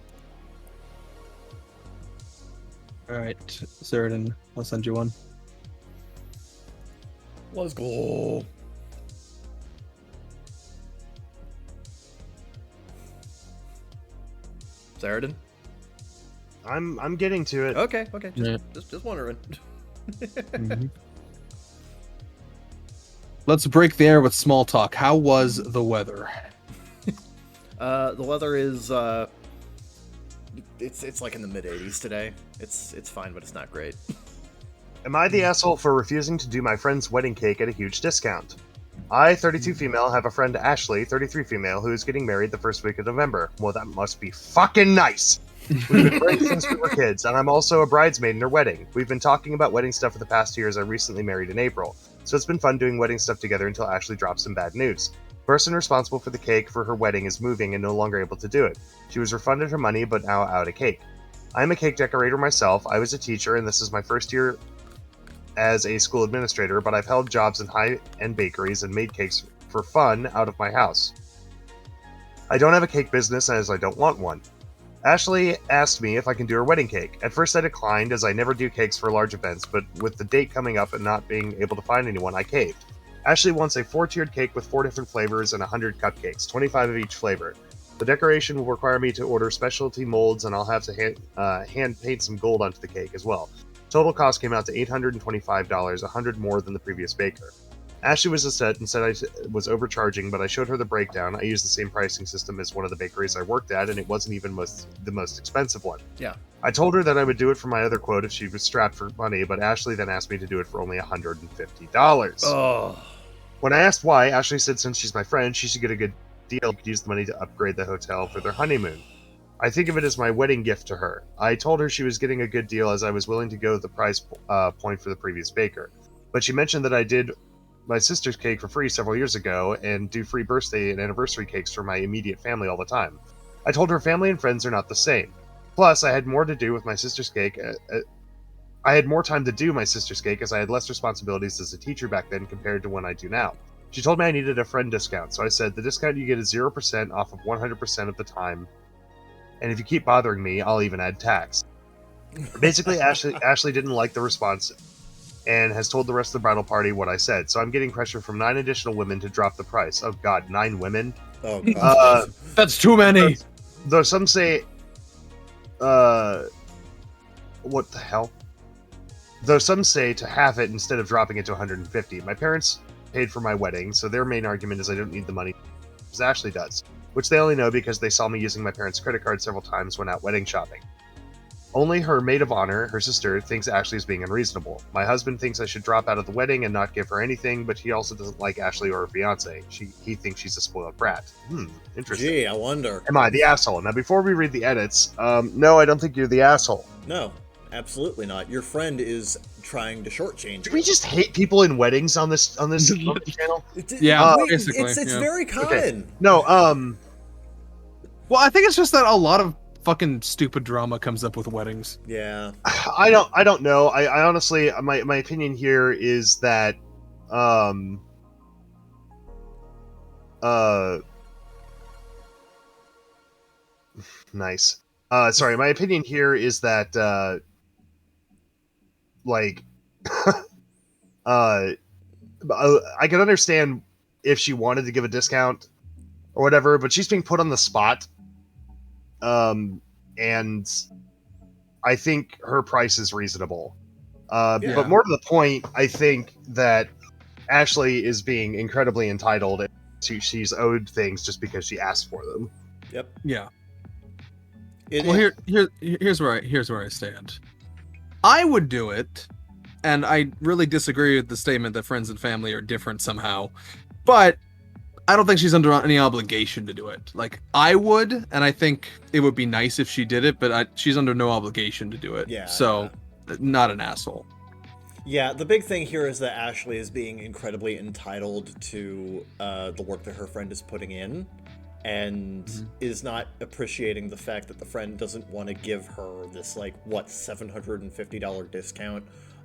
All right, Sheridan, I'll send you one. Let's go. Sheridan? I'm getting to it. Okay. Yeah. Just wondering. Mhm. Let's break the air with small talk. How was the weather? The weather is it's like in the mid 80s today. It's fine, but it's not great. Am I the asshole for refusing to do my friend's wedding cake at a huge discount? I, 32 female, have a friend Ashley, 33 female, who is getting married the first week of November. Well, that must be fucking nice! We've been friends since we were kids, and I'm also a bridesmaid in her wedding. We've been talking about wedding stuff for the past years. I recently married in April, so it's been fun doing wedding stuff together until Ashley drops some bad news. The person responsible for the cake for her wedding is moving and no longer able to do it. She was refunded her money, but now out of cake. I'm a cake decorator myself. I was a teacher, and this is my first year as a school administrator, but I've held jobs in high-end bakeries and made cakes for fun out of my house. I don't have a cake business as I don't want one. Ashley asked me if I can do her wedding cake. At first I declined as I never do cakes for large events, but with the date coming up and not being able to find anyone, I caved. Ashley wants a 4-tiered cake with 4 different flavors and 100 cupcakes, 25 of each flavor. The decoration will require me to order specialty molds, and I'll have to hand paint some gold onto the cake as well. Total cost came out to $825, $100 more than the previous baker. Ashley was upset and said I was overcharging, but I showed her the breakdown. I used the same pricing system as one of the bakeries I worked at, and it wasn't even the most expensive one. Yeah. I told her that I would do it for my other quote if she was strapped for money, but Ashley then asked me to do it for only $150. Oh. When I asked why, Ashley said since she's my friend, she should get a good deal and could use the money to upgrade the hotel for their honeymoon. I think of it as my wedding gift to her. I told her she was getting a good deal as I was willing to go the price point for the previous baker. But she mentioned that I did my sister's cake for free several years ago and do free birthday and anniversary cakes for my immediate family all the time. I told her family and friends are not the same. Plus, I had more to do with my sister's cake. I had more time to do my sister's cake as I had less responsibilities as a teacher back then compared to when I do now. She told me I needed a friend discount, so I said the discount you get is 0% off of 100% of the time. And if you keep bothering me, I'll even add tax. Basically, Ashley didn't like the response and has told the rest of the bridal party what I said. So I'm getting pressure from 9 additional women to drop the price. Oh God, 9 women? Oh God. That's too many. Though some say, what the hell? Though some say to half it instead of dropping it to 150. My parents paid for my wedding, so their main argument is I don't need the money as Ashley does, which they only know because they saw me using my parents' credit card several times when out wedding shopping. Only her maid of honor, her sister, thinks Ashley is being unreasonable. My husband thinks I should drop out of the wedding and not give her anything, but he also doesn't like Ashley or her fiance. He thinks she's a spoiled brat. Interesting. Gee, I wonder. Am I the asshole? Now, before we read the edits, no, I don't think you're the asshole. No, absolutely not. Your friend is trying to shortchange Do you. we just hate people in weddings on this channel? Yeah, Wait, basically, it's yeah. very common. Okay. No, Well, I think it's just that a lot of fucking stupid drama comes up with weddings. Yeah. I don't know. I honestly, my opinion here is that, nice. Sorry, my opinion here is that, like, I can understand if she wanted to give a discount or whatever, but she's being put on the spot. And I think her price is reasonable. Yeah. But more to the point, I think that Ashley is being incredibly entitled, and she's owed things just because she asked for them. Yep. Yeah. Well, here's where I stand. I would do it, and I really disagree with the statement that friends and family are different somehow, but I don't think she's under any obligation to do it. Like, I would, and I think it would be nice if she did it, but she's under no obligation to do it. Yeah. So, not an asshole. Yeah, the big thing here is that Ashley is being incredibly entitled to the work that her friend is putting in, and is not appreciating the fact that the friend doesn't want to give her this, like, what, $750 discount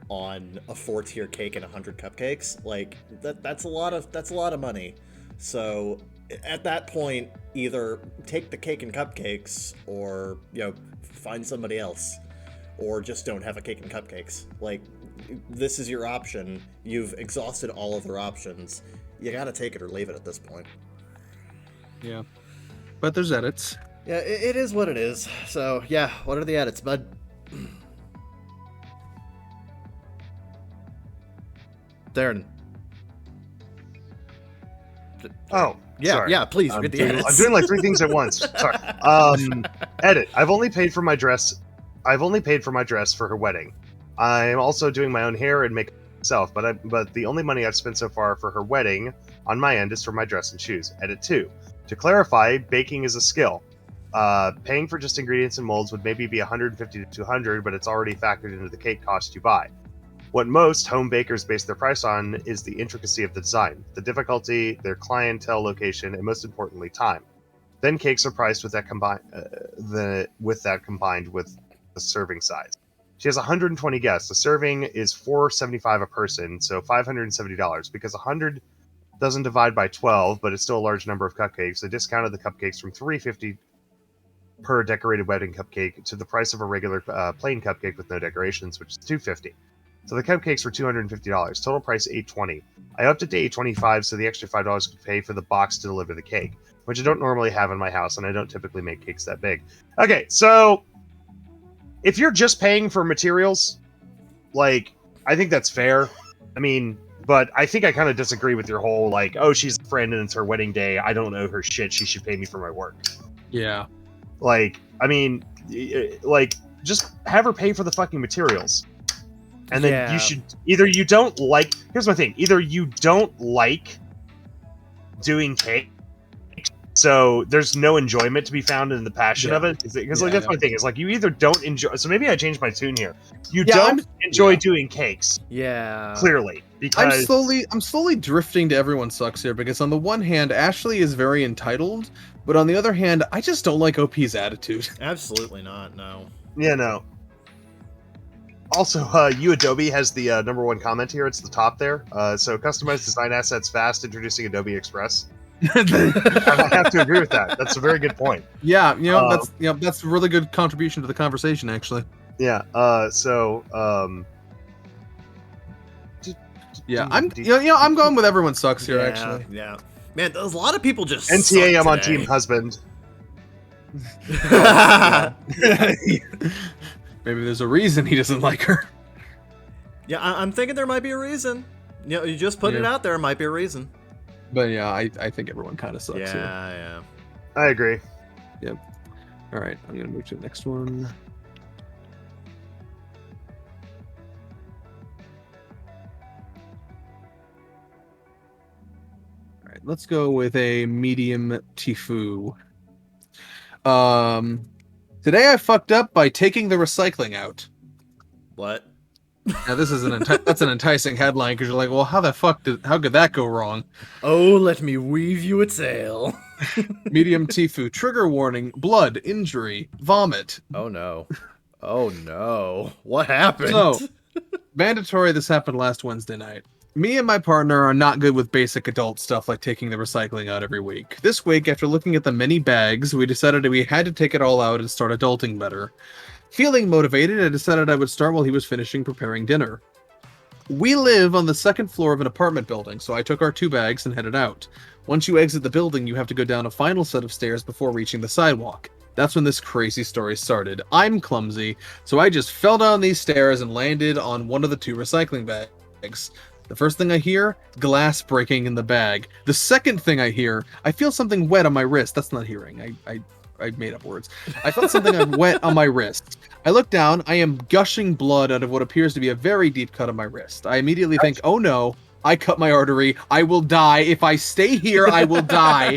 on a 4-tier cake and 100 cupcakes. Like, that's a lot of money. So at that point, either take the cake and cupcakes, or, you know, find somebody else, or just don't have a cake and cupcakes. Like, this is your option. You've exhausted all other options. You gotta take it or leave it at this point. Yeah. But there's edits. Yeah, it is what it is. So, yeah, what are the edits, bud? Darren. Oh, Yeah, sorry. yeah, please, read the edits. I'm doing like 3 things at once. Sorry. Edit. I've only paid for my dress for her wedding. I'm also doing my own hair and makeup myself, but the only money I've spent so far for her wedding on my end is for my dress and shoes. Edit 2. To clarify, baking is a skill. Paying for just ingredients and molds would maybe be $150 to $200, but it's already factored into the cake cost you buy. What most home bakers base their price on is the intricacy of the design, the difficulty, their clientele location, and most importantly, time. Then cakes are priced with that combined with the serving size. She has 120 guests. The serving is $475 a person, so $570. Because 100 doesn't divide by 12, but it's still a large number of cupcakes, they discounted the cupcakes from $350 per decorated wedding cupcake to the price of a regular plain cupcake with no decorations, which is $250. So the cupcakes were $250. Total price $820. I upped it to $825, so the extra $5 could pay for the box to deliver the cake, which I don't normally have in my house, and I don't typically make cakes that big. Okay, so if you're just paying for materials, like, I think that's fair. I mean, but I think I kind of disagree with your whole, like, oh, she's a friend and it's her wedding day, I don't owe her shit, she should pay me for my work. Yeah. Like, I mean, like, just have her pay for the fucking materials. And then you should, here's my thing, either you don't like doing cake, so there's no enjoyment to be found in the passion of it, because like, that's my thing, is like, you either don't enjoy, so maybe I changed my tune here, you don't enjoy doing cakes, clearly, because I'm slowly drifting to everyone sucks here, because on the one hand, Ashley is very entitled, but on the other hand, I just don't like OP's attitude. Absolutely not, no. Yeah, no. Also, Adobe has the #1 comment here. It's the top there. So customize design assets fast, introducing Adobe Express. I have to agree with that. That's a very good point. Yeah, that's a really good contribution to the conversation, actually. Yeah. Yeah, I'm going with everyone sucks here, actually. Yeah. Man, there's a lot of people just NTA, I'm on today. team husband. Maybe there's a reason he doesn't like her. Yeah, I'm thinking there might be a reason. You know, you just put it out there, might be a reason. But yeah, I think everyone kind of sucks here. Yeah. I agree. Yep. All right, I'm gonna move to the next one. All right, let's go with a medium Tifu. Today I fucked up by taking the recycling out. What? Now this is that's an enticing headline, because you're like, well, how could that go wrong? Oh, let me weave you a tale. Medium Tifu, trigger warning, blood, injury, vomit. Oh no. Oh no. What happened? So, mandatory, this happened last Wednesday night. Me and my partner are not good with basic adult stuff like taking the recycling out every week. This week, after looking at the many bags, we decided we had to take it all out and start adulting better. Feeling motivated, I decided I would start while he was finishing preparing dinner. We live on the 2nd floor of an apartment building, so I took our 2 bags and headed out. Once you exit the building, you have to go down a final set of stairs before reaching the sidewalk. That's when this crazy story started. I'm clumsy, so I just fell down these stairs and landed on one of the 2 recycling bags. The first thing I hear, glass breaking in the bag. The second thing I hear, I feel something wet on my wrist. That's not hearing. I made up words. I felt something wet on my wrist. I look down. I am gushing blood out of what appears to be a very deep cut on my wrist. I immediately think, oh no, I cut my artery. I will die. If I stay here, I will die.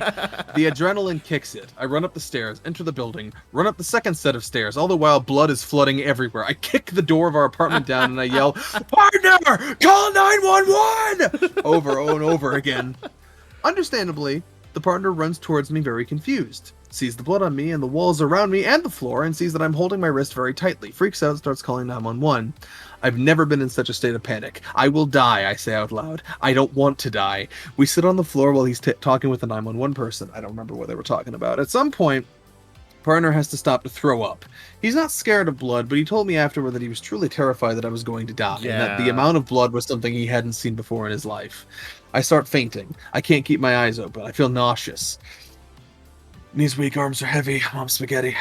The adrenaline kicks it. I run up the stairs, enter the building, run up the second set of stairs. All the while, blood is flooding everywhere. I kick the door of our apartment down and I yell, "Partner, call 911!" over and over again. Understandably, the partner runs towards me very confused, sees the blood on me and the walls around me and the floor, and sees that I'm holding my wrist very tightly, freaks out, starts calling 911. I've never been in such a state of panic. I will die, I say out loud. I don't want to die. We sit on the floor while he's talking with the 911 person. I don't remember what they were talking about. At some point, partner has to stop to throw up. He's not scared of blood, but he told me afterward that he was truly terrified that I was going to die, and that the amount of blood was something he hadn't seen before in his life. I start fainting. I can't keep my eyes open. I feel nauseous. Knees weak, arms are heavy. Mom spaghetti.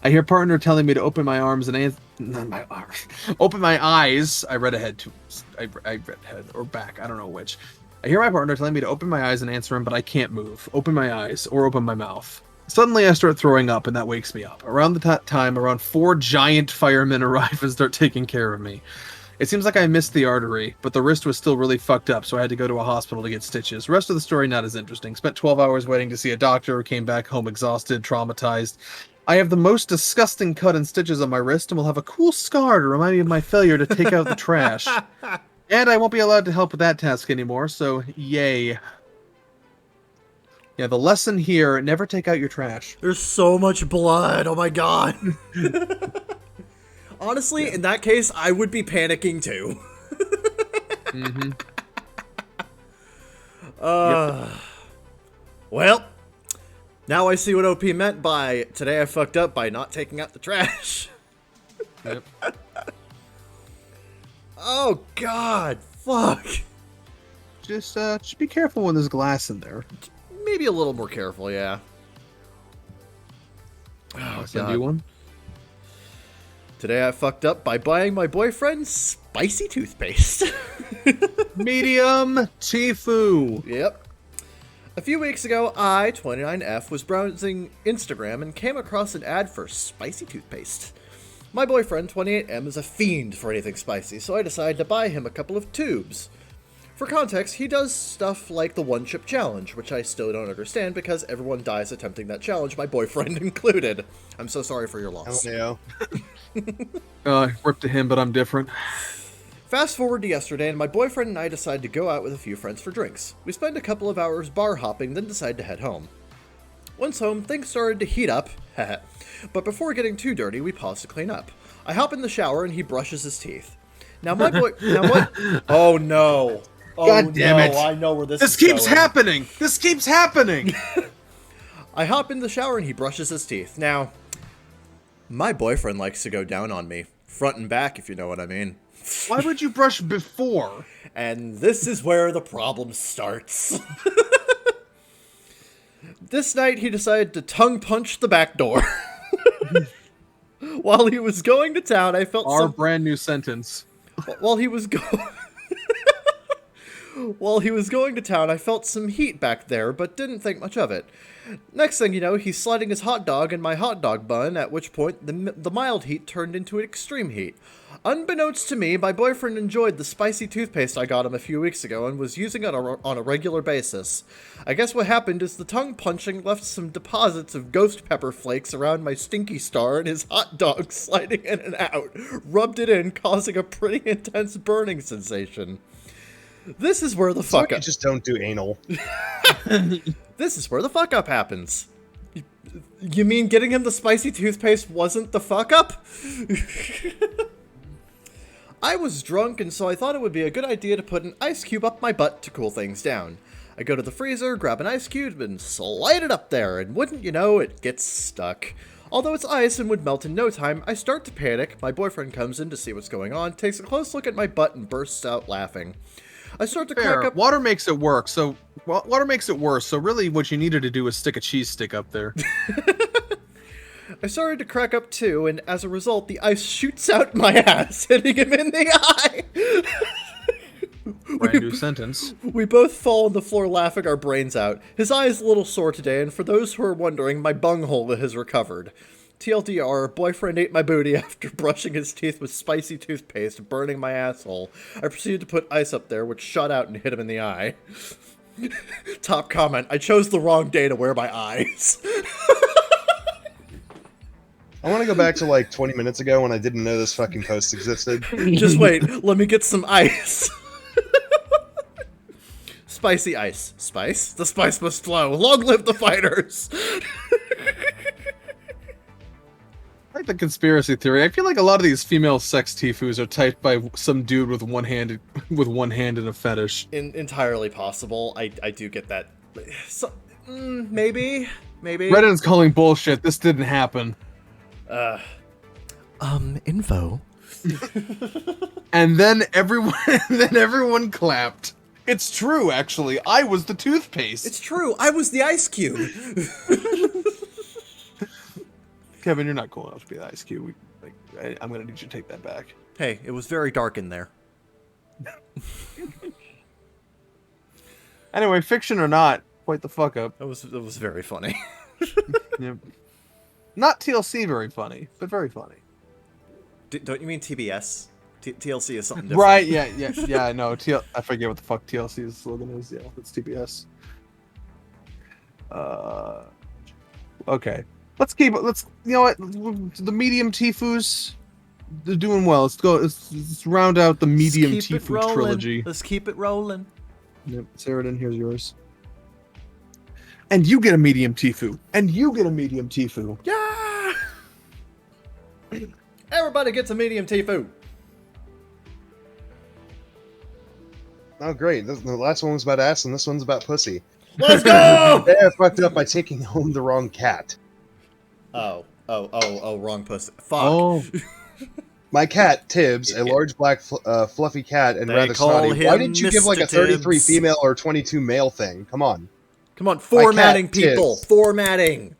I hear partner telling me to open my arms and open my eyes. I read ahead I read head or back. I don't know which. I hear my partner telling me to open my eyes and answer him, but I can't move. Open my eyes or open my mouth. Suddenly, I start throwing up, and that wakes me up. Around the time, around 4 giant firemen arrive and start taking care of me. It seems like I missed the artery, but the wrist was still really fucked up, so I had to go to a hospital to get stitches. Rest of the story not as interesting. Spent 12 hours waiting to see a doctor, came back home exhausted, traumatized. I have the most disgusting cut and stitches on my wrist, and will have a cool scar to remind me of my failure to take out the trash. And I won't be allowed to help with that task anymore, so yay. Yeah, the lesson here, never take out your trash. There's so much blood. Oh my god. Honestly, in that case, I would be panicking too. Mm-hmm. Well, now I see what OP meant by today I fucked up by not taking out the trash. Yep. Oh god, fuck. Just be careful when there's glass in there. Maybe a little more careful, yeah. Oh, I'll send you one. Today I fucked up by buying my boyfriend spicy toothpaste. Medium Tifu. Yep. A few weeks ago, I, 29F, was browsing Instagram and came across an ad for spicy toothpaste. My boyfriend, 28M, is a fiend for anything spicy, so I decided to buy him a couple of tubes. For context, he does stuff like the one-chip challenge, which I still don't understand because everyone dies attempting that challenge, my boyfriend included. I'm so sorry for your loss. Oh, Rip to him, but I'm different. Fast forward to yesterday, and my boyfriend and I decide to go out with a few friends for drinks. We spend a couple of hours bar hopping, then decide to head home. Once home, things started to heat up, but before getting too dirty, we pause to clean up. I hop in the shower, and he brushes his teeth. Now my boy... Now what? Oh no. Oh, God damn it. I know where this This is keeps going. happening! This keeps happening! I hop in the shower and he brushes his teeth. Now, my boyfriend likes to go down on me. Front and back, if you know what I mean. Why would you brush before? And this is where the problem starts. This night, he decided to tongue punch the back door. While he was going to town, I felt Our brand new sentence. While he was going to town, I felt some heat back there, but didn't think much of it. Next thing you know, he's sliding his hot dog in my hot dog bun, at which point the mild heat turned into extreme heat. Unbeknownst to me, my boyfriend enjoyed the spicy toothpaste I got him a few weeks ago and was using it on a regular basis. I guess what happened is the tongue punching left some deposits of ghost pepper flakes around my stinky star, and his hot dog sliding in and out rubbed it in, causing a pretty intense burning sensation. This is where the fuck up. Just don't do anal. This is where the fuck up happens. You mean getting him the spicy toothpaste wasn't the fuck up? I was drunk, and so I thought it would be a good idea to put an ice cube up my butt to cool things down. I go to the freezer, grab an ice cube, and slide it up there, and wouldn't you know, it gets stuck. Although it's ice and would melt in no time, I start to panic. My boyfriend comes in to see what's going on, takes a close look at my butt, and bursts out laughing. I start to crack up. Water makes it work, so water makes it worse. So really, what you needed to do was stick a cheese stick up there. I started to crack up too, and as a result, the ice shoots out my ass, hitting him in the eye. Brand new sentence. We both fall on the floor laughing our brains out. His eye is a little sore today, and for those who are wondering, my bunghole has recovered. TLDR, boyfriend ate my booty after brushing his teeth with spicy toothpaste, burning my asshole. I proceeded to put ice up there, which shot out and hit him in the eye. Top comment, I chose the wrong day to wear my eyes. I want to go back to like 20 minutes ago when I didn't know this fucking post existed. Just wait, let me get some ice. Spicy ice. Spice? The spice must flow. Long live the fighters! I like the conspiracy theory. I feel like a lot of these female sex tifus are typed by some dude with one hand and a fetish. Entirely possible. I do get that. So, maybe. Reddit's calling bullshit. This didn't happen. Info. And then everyone clapped. It's true, actually. I was the toothpaste. It's true. I was the ice cube. Kevin, you're not cool enough to be the Ice Cube. I'm gonna need you to take that back. Hey, it was very dark in there. Anyway, fiction or not, quite the fuck up. It was very funny. Yep. Not TLC very funny, but very funny. Don't you mean TBS? TLC is something different. Right, yeah, I know. I forget what the fuck TLC's slogan is. Yeah, it's TBS. Okay. Let's you know what? The medium Tifus, they're doing well. Let's round out the medium Tifu trilogy. Let's keep it rolling. Yep, Saradin, here's yours. And you get a medium Tifu. And you get a medium Tifu. Yeah! Everybody gets a medium Tifu. Oh, great. The last one was about ass, and this one's about pussy. Let's go! Yeah, I fucked up by taking home the wrong cat. Oh, wrong pussy. Fuck. Oh. My cat, Tibbs, a large black fluffy cat and They rather call snotty. Why him didn't you give like a Mr. 33 Tibbs. female or 22 male thing? Come on. Come on, formatting, cat, people. Tibbs. Formatting.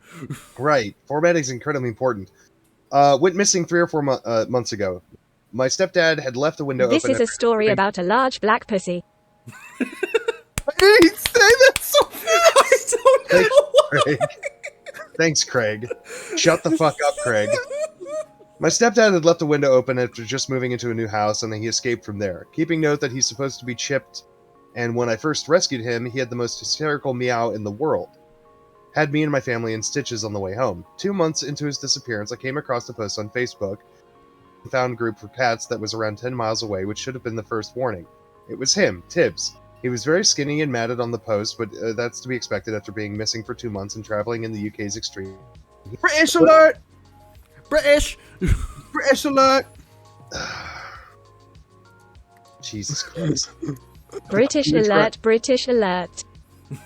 Right. Formatting is incredibly important. Went missing 3 or 4 months ago. My stepdad had left the window This open. is a story about a large black pussy. I didn't say that so fast. I don't know. Craig. Thanks, Craig. Shut the fuck up, Craig. My stepdad had left the window open after just moving into a new house, and then he escaped from there, keeping note that he's supposed to be chipped, and when I first rescued him, he had the most hysterical meow in the world. Had me and my family in stitches on the way home. 2 months into his disappearance, I came across a post on Facebook and found a group for cats that was around 10 miles away, which should have been the first warning. It was him, Tibbs. He was very skinny and matted on the post, but that's to be expected after being missing for 2 months and traveling in the UK's extreme. British alert! British. British alert! Jesus Christ. British alert, British alert.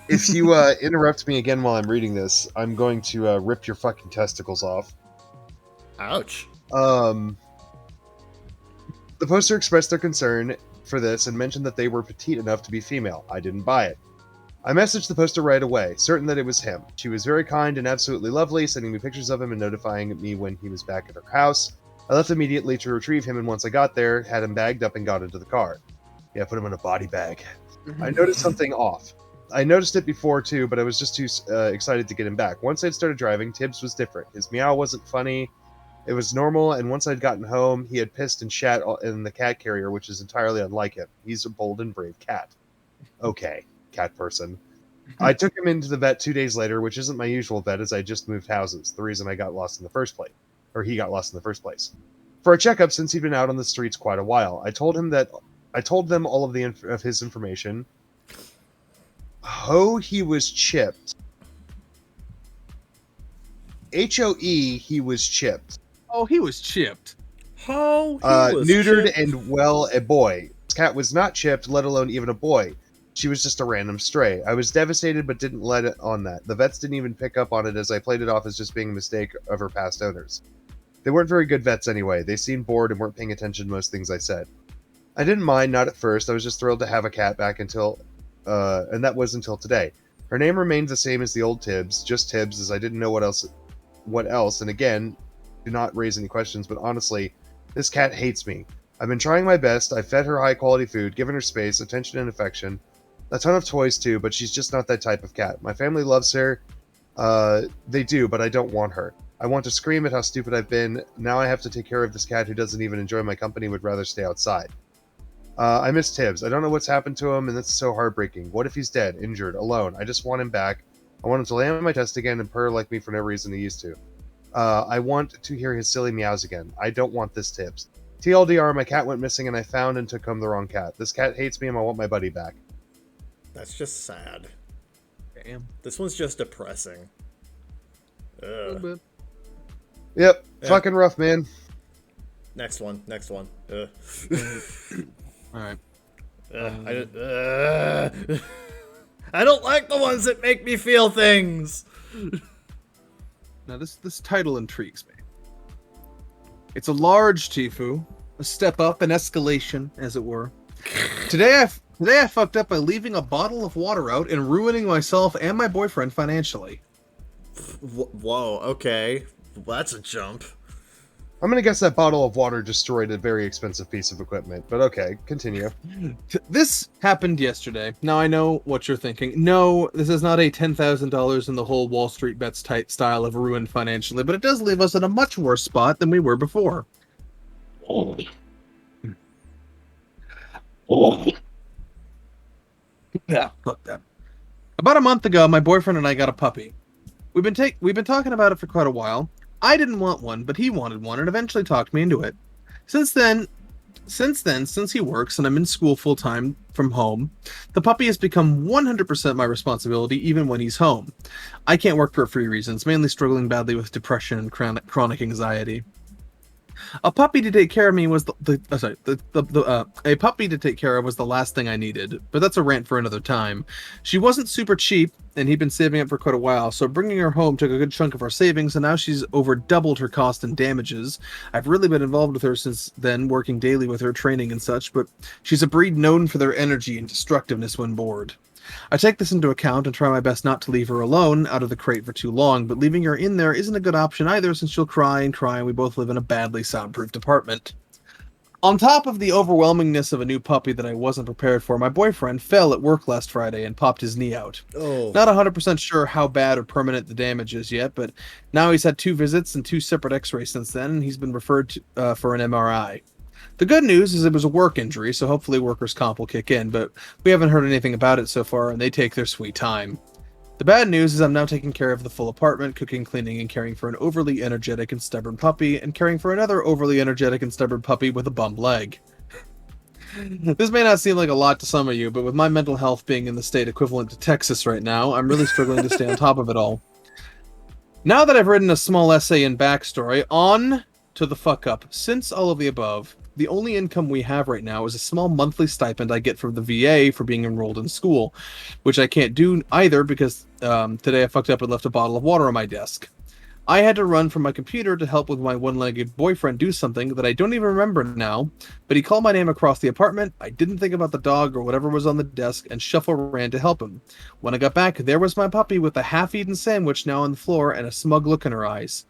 If you interrupt me again while I'm reading this, I'm going to rip your fucking testicles off. Ouch. The poster expressed their concern for this and mentioned that they were petite enough to be female. I didn't buy it. I messaged the poster right away, certain that it was him. She was very kind and absolutely lovely, sending me pictures of him and notifying me when he was back at her house. I left immediately to retrieve him, and once I got there, had him bagged up and got into the car. Yeah, I put him in a body bag. I noticed something off. I noticed it before too, but I was just too excited to get him back. Once I'd started driving, Tibbs was different. His meow wasn't funny. It was normal, and once I'd gotten home, he had pissed and shat in the cat carrier, which is entirely unlike him. He's a bold and brave cat. Okay, cat person. I took him into the vet 2 days later, which isn't my usual vet, as I just moved houses. The reason I got lost in the first place. Or he got lost in the first place. For a checkup, since he'd been out on the streets quite a while. I told them all of his information. He was chipped. HOE, he was chipped. Oh, he was chipped. How he was neutered chipped. and well a boy. This cat was not chipped, let alone even a boy. She was just a random stray. I was devastated, but didn't let it on that. The vets didn't even pick up on it, as I played it off as just being a mistake of her past owners. They weren't very good vets anyway. They seemed bored and weren't paying attention to most things I said. I didn't mind, not at first. I was just thrilled to have a cat back and that was until today. Her name remained the same as the old Tibbs, just Tibbs, as I didn't know what else, and again, do not raise any questions, but honestly, this cat hates me. I've been trying my best. I've fed her high quality food, given her space, attention, and affection. A ton of toys too, but she's just not that type of cat. My family loves her. They do, but I don't want her. I want to scream at how stupid I've been. Now I have to take care of this cat who doesn't even enjoy my company, would rather stay outside. I miss Tibbs. I don't know what's happened to him, and it's so heartbreaking. What if he's dead, injured, alone? I just want him back. I want him to lay on my chest again and purr like me for no reason he used to. I want to hear his silly meows again. I don't want this Tibbs. TLDR, my cat went missing and I found and took home the wrong cat. This cat hates me and I want my buddy back. That's just sad. Damn. This one's just depressing. A little bit. Yep, Yeah. fucking rough, man. Next one. Alright. I don't like the ones that make me feel things. Now this title intrigues me. It's a large Tifu, a step up, an escalation, as it were. Today I fucked up by leaving a bottle of water out and ruining myself and my boyfriend financially. Whoa, okay. Well, that's a jump. I'm gonna guess that bottle of water destroyed a very expensive piece of equipment, but okay, continue. This happened yesterday. Now I know what you're thinking. No, this is not a $10,000 in the whole Wall Street bets type style of ruined financially, but it does leave us in a much worse spot than we were before. Yeah, fuck that. About a month ago, my boyfriend and I got a puppy. We've been talking about it for quite a while. I didn't want one, but he wanted one and eventually talked me into it. Since he works and I'm in school full time from home, the puppy has become 100% my responsibility even when he's home. I can't work for a few reasons, mainly struggling badly with depression and chronic anxiety. A puppy to take care of me was a puppy to take care of was the last thing I needed, but that's a rant for another time. She wasn't super cheap, and he'd been saving up for quite a while, so bringing her home took a good chunk of our savings, and now she's over doubled her cost in damages. I've really been involved with her since then, working daily with her, training and such, but she's a breed known for their energy and destructiveness when bored. I take this into account and try my best not to leave her alone out of the crate for too long, but leaving her in there isn't a good option either since she'll cry and we both live in a badly soundproofed apartment. On top of the overwhelmingness of a new puppy that I wasn't prepared for, my boyfriend fell at work last Friday and popped his knee out. Oh. Not 100% sure how bad or permanent the damage is yet, but now he's had 2 visits and 2 separate x-rays since then, and he's been referred to, for an MRI. The good news is it was a work injury, so hopefully workers' comp will kick in, but we haven't heard anything about it so far, and they take their sweet time. The bad news is I'm now taking care of the full apartment, cooking, cleaning, and caring for an overly energetic and stubborn puppy, and caring for another overly energetic and stubborn puppy with a bum leg. This may not seem like a lot to some of you, but with my mental health being in the state equivalent to Texas right now, I'm really struggling to stay on top of it all. Now that I've written a small essay and backstory, on to the fuck up. Since all of the above, the only income we have right now is a small monthly stipend I get from the VA for being enrolled in school, which I can't do either because today I fucked up and left a bottle of water on my desk. I had to run from my computer to help with my one-legged boyfriend do something that I don't even remember now, but he called my name across the apartment, I didn't think about the dog or whatever was on the desk, and shuffle ran to help him. When I got back, there was my puppy with a half-eaten sandwich now on the floor and a smug look in her eyes.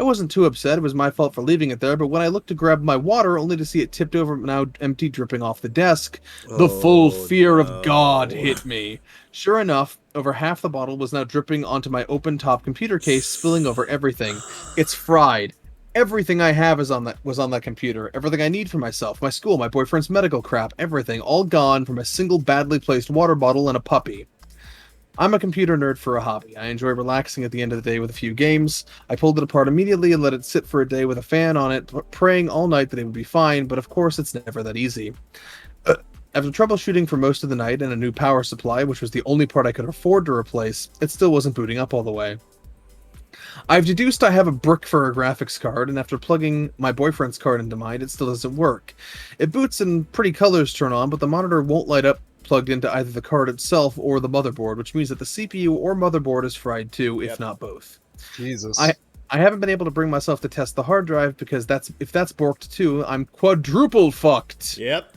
I wasn't too upset, it was my fault for leaving it there, but when I looked to grab my water, only to see it tipped over, now empty, dripping off the desk, the full fear of God hit me. Sure enough, over half the bottle was now dripping onto my open-top computer case, spilling over everything. It's fried. Everything I have was on that computer. Everything I need for myself, my school, my boyfriend's medical crap, everything, all gone from a single badly placed water bottle and a puppy. I'm a computer nerd for a hobby. I enjoy relaxing at the end of the day with a few games. I pulled it apart immediately and let it sit for a day with a fan on it, praying all night that it would be fine, but of course it's never that easy. After troubleshooting for most of the night and a new power supply, which was the only part I could afford to replace, it still wasn't booting up all the way. I've deduced I have a brick for a graphics card, and after plugging my boyfriend's card into mine, it still doesn't work. It boots and pretty colors turn on, but the monitor won't light up plugged into either the card itself or the motherboard, which means that the CPU or motherboard is fried too, if not both. Jesus. I haven't been able to bring myself to test the hard drive because if that's borked too, I'm quadruple fucked. Yep.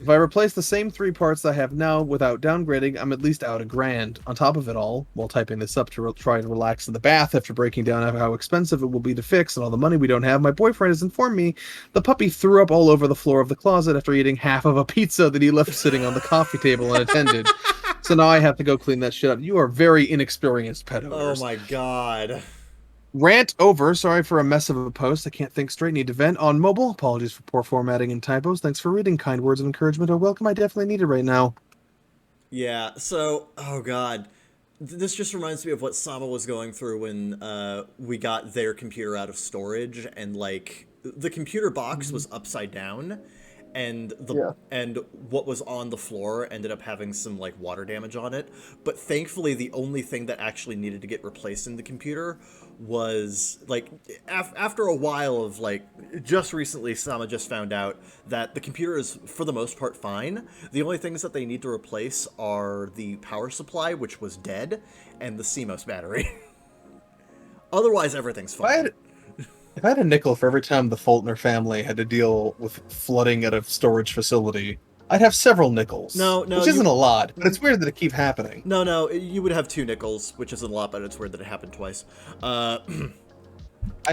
If I replace the same 3 parts I have now without downgrading, I'm at least out $1,000. On top of it all, while typing this up to try to relax in the bath after breaking down how expensive it will be to fix and all the money we don't have, my boyfriend has informed me the puppy threw up all over the floor of the closet after eating half of a pizza that he left sitting on the coffee table unattended. So now I have to go clean that shit up. You are very inexperienced pet owners. Oh my god. Rant over. Sorry for a mess of a post. I can't think straight. Need to vent on mobile. Apologies for poor formatting and typos. Thanks for reading. Kind words of encouragement are welcome. I definitely need it right now. Yeah, so, oh god. This just reminds me of what Sama was going through when we got their computer out of storage, and, like, the computer box was upside down, and and what was on the floor ended up having some, like, water damage on it. But thankfully, the only thing that actually needed to get replaced in the computer was, like, after a while of, like, just recently Sama just found out that the computer is for the most part fine. The only things that they need to replace are the power supply, which was dead, and the CMOS battery. Otherwise, everything's fine. If I had a nickel for every time the Fultner family had to deal with flooding at a storage facility, I'd have several nickels. No, which isn't a lot, but it's weird that it keep happening. No, you would have 2 nickels, which isn't a lot, but it's weird that it happened twice. I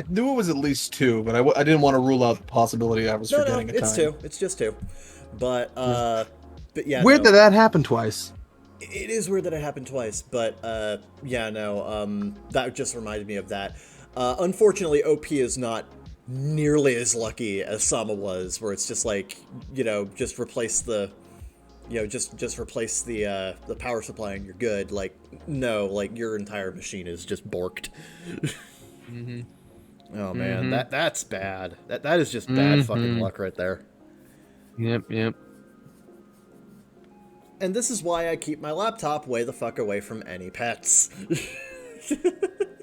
knew it was at least 2, but I didn't want to rule out the possibility I was forgetting a time. It's 2. It's just 2. But yeah. Weird that that happened twice. It is weird that it happened twice, but yeah, no, that just reminded me of that. Unfortunately, OP is not nearly as lucky as Sama was, where it's just like, you know, just replace the, you know, just replace the power supply and you're good. Like, no, like your entire machine is just borked. Mm-hmm. Oh man, that's bad. That is just bad fucking luck right there. Yep. And this is why I keep my laptop way the fuck away from any pets.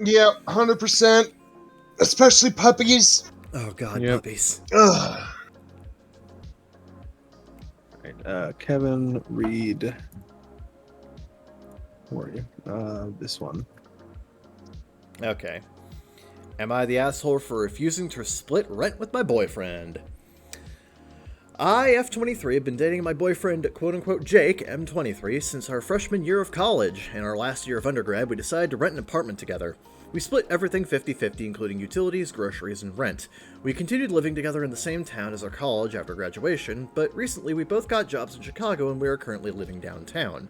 Yeah, 100%. Especially puppies. Oh god, Yep. puppies. Ugh. Right, Kevin, read. Where are you? This one. Okay. Am I the asshole for refusing to split rent with my boyfriend? I, F23, have been dating my boyfriend, quote-unquote Jake, M23, since our freshman year of college. In our last year of undergrad, we decided to rent an apartment together. We split everything 50-50, including utilities, groceries, and rent. We continued living together in the same town as our college after graduation, but recently we both got jobs in Chicago and we are currently living downtown.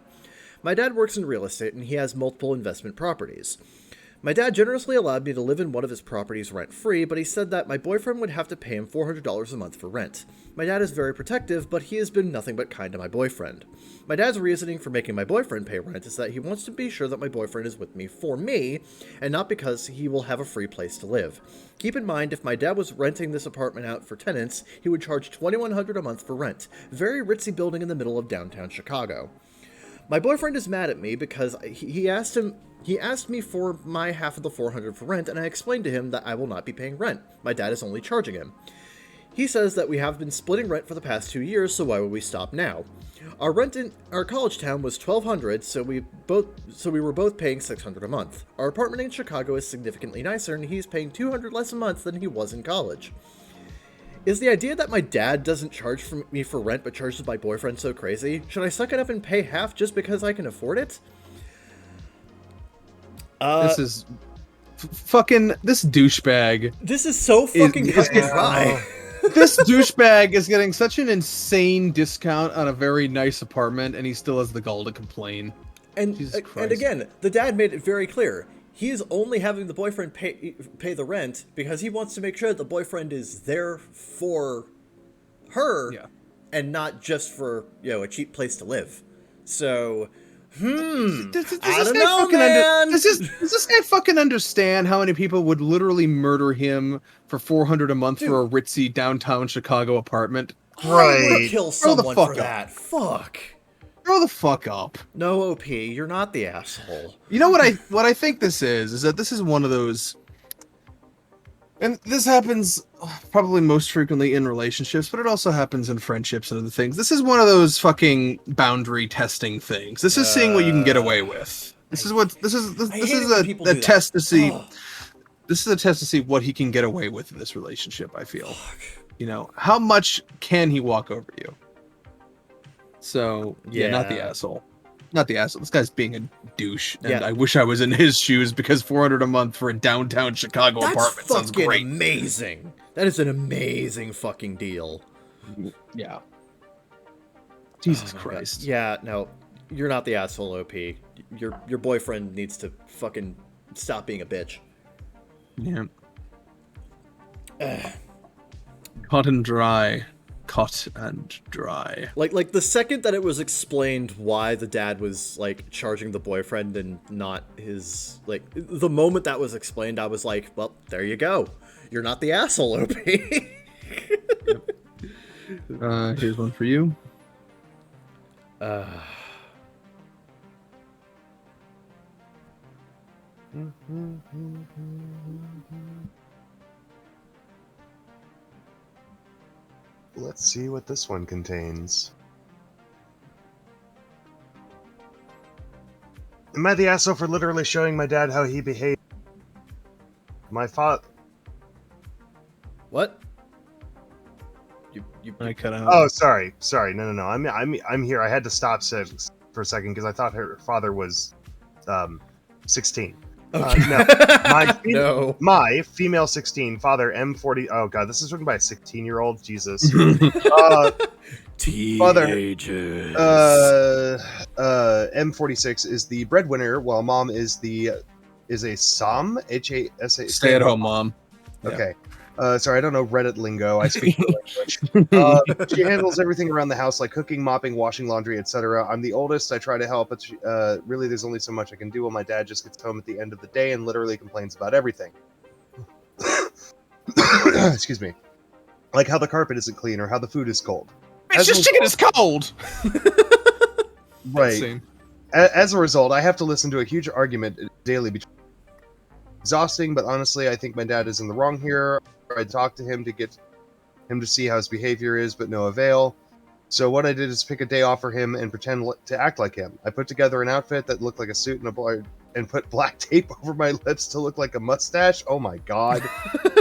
My dad works in real estate and he has multiple investment properties. My dad generously allowed me to live in one of his properties rent-free, but he said that my boyfriend would have to pay him $400 a month for rent. My dad is very protective, but he has been nothing but kind to my boyfriend. My dad's reasoning for making my boyfriend pay rent is that he wants to be sure that my boyfriend is with me for me, and not because he will have a free place to live. Keep in mind, if my dad was renting this apartment out for tenants, he would charge $2,100 a month for rent. Very ritzy building in the middle of downtown Chicago. My boyfriend is mad at me because he asked me for my half of the $400 for rent, and I explained to him that I will not be paying rent. My dad is only charging him. He says that we have been splitting rent for the past 2 years, so why would we stop now? Our rent in our college town was $1,200, so we were both paying $600 a month. Our apartment in Chicago is significantly nicer, and he's paying $200 less a month than he was in college. Is the idea that my dad doesn't charge me for rent but charges my boyfriend so crazy? Should I suck it up and pay half just because I can afford it? This is fucking this douchebag. This is so fucking cut and dry. This douchebag is getting such an insane discount on a very nice apartment, and he still has the gall to complain. And again, the dad made it very clear. He is only having the boyfriend pay the rent because he wants to make sure that the boyfriend is there for her, and not just for, you know, a cheap place to live. So, I don't know, man. Does this guy fucking understand how many people would literally murder him for $400 a month for a ritzy downtown Chicago apartment? I would kill someone for that. Fuck. Grow the fuck up. No, OP, you're not the asshole. You know what I think this is that this is one of those, and this happens probably most frequently in relationships, but it also happens in friendships and other things. This is one of those fucking boundary testing things. This is seeing what you can get away with. This is a test to see. This is a test to see what he can get away with in this relationship, I feel. You know, how much can he walk over you? So, yeah, not the asshole. Not the asshole. This guy's being a douche, and I wish I was in his shoes because $400 a month for a downtown Chicago apartment sounds great. Amazing. That is an amazing fucking deal. Yeah. Jesus Christ. God. Yeah, no, you're not the asshole, OP. Your boyfriend needs to fucking stop being a bitch. Yeah. Cut and dry. Cut and dry. Like the second that it was explained why the dad was like charging the boyfriend and not his, like, the moment that was explained, I was like, well, there you go. You're not the asshole, OP. Here's one for you. Let's see what this one contains. Am I the asshole for literally showing my dad how he behaved? My father. What? You I cut out. Oh, sorry. No. I'm here. I had to stop for a second because I thought her father was 16. Okay. No. My female 16 father M40. Oh god, this is written by a 16-year-old. Jesus. Teenagers. M46 is the breadwinner, while mom is a SOM, HASA. Stay-at-home mom. Okay. Sorry, I don't know Reddit lingo. I speak the language. She handles everything around the house, like cooking, mopping, washing laundry, etc. I'm the oldest. I try to help, but really, there's only so much I can do while my dad just gets home at the end of the day and literally complains about everything. Excuse me. Like how the carpet isn't clean or how the food is cold. It's just chicken is cold! Right. As a result, I have to listen to a huge argument daily between. Exhausting, but honestly, I think my dad is in the wrong here. I talked to him to get him to see how his behavior is, but no avail. So what I did is pick a day off for him and pretend to act like him. I put together an outfit that looked like a suit and put black tape over my lips to look like a mustache. Oh my god!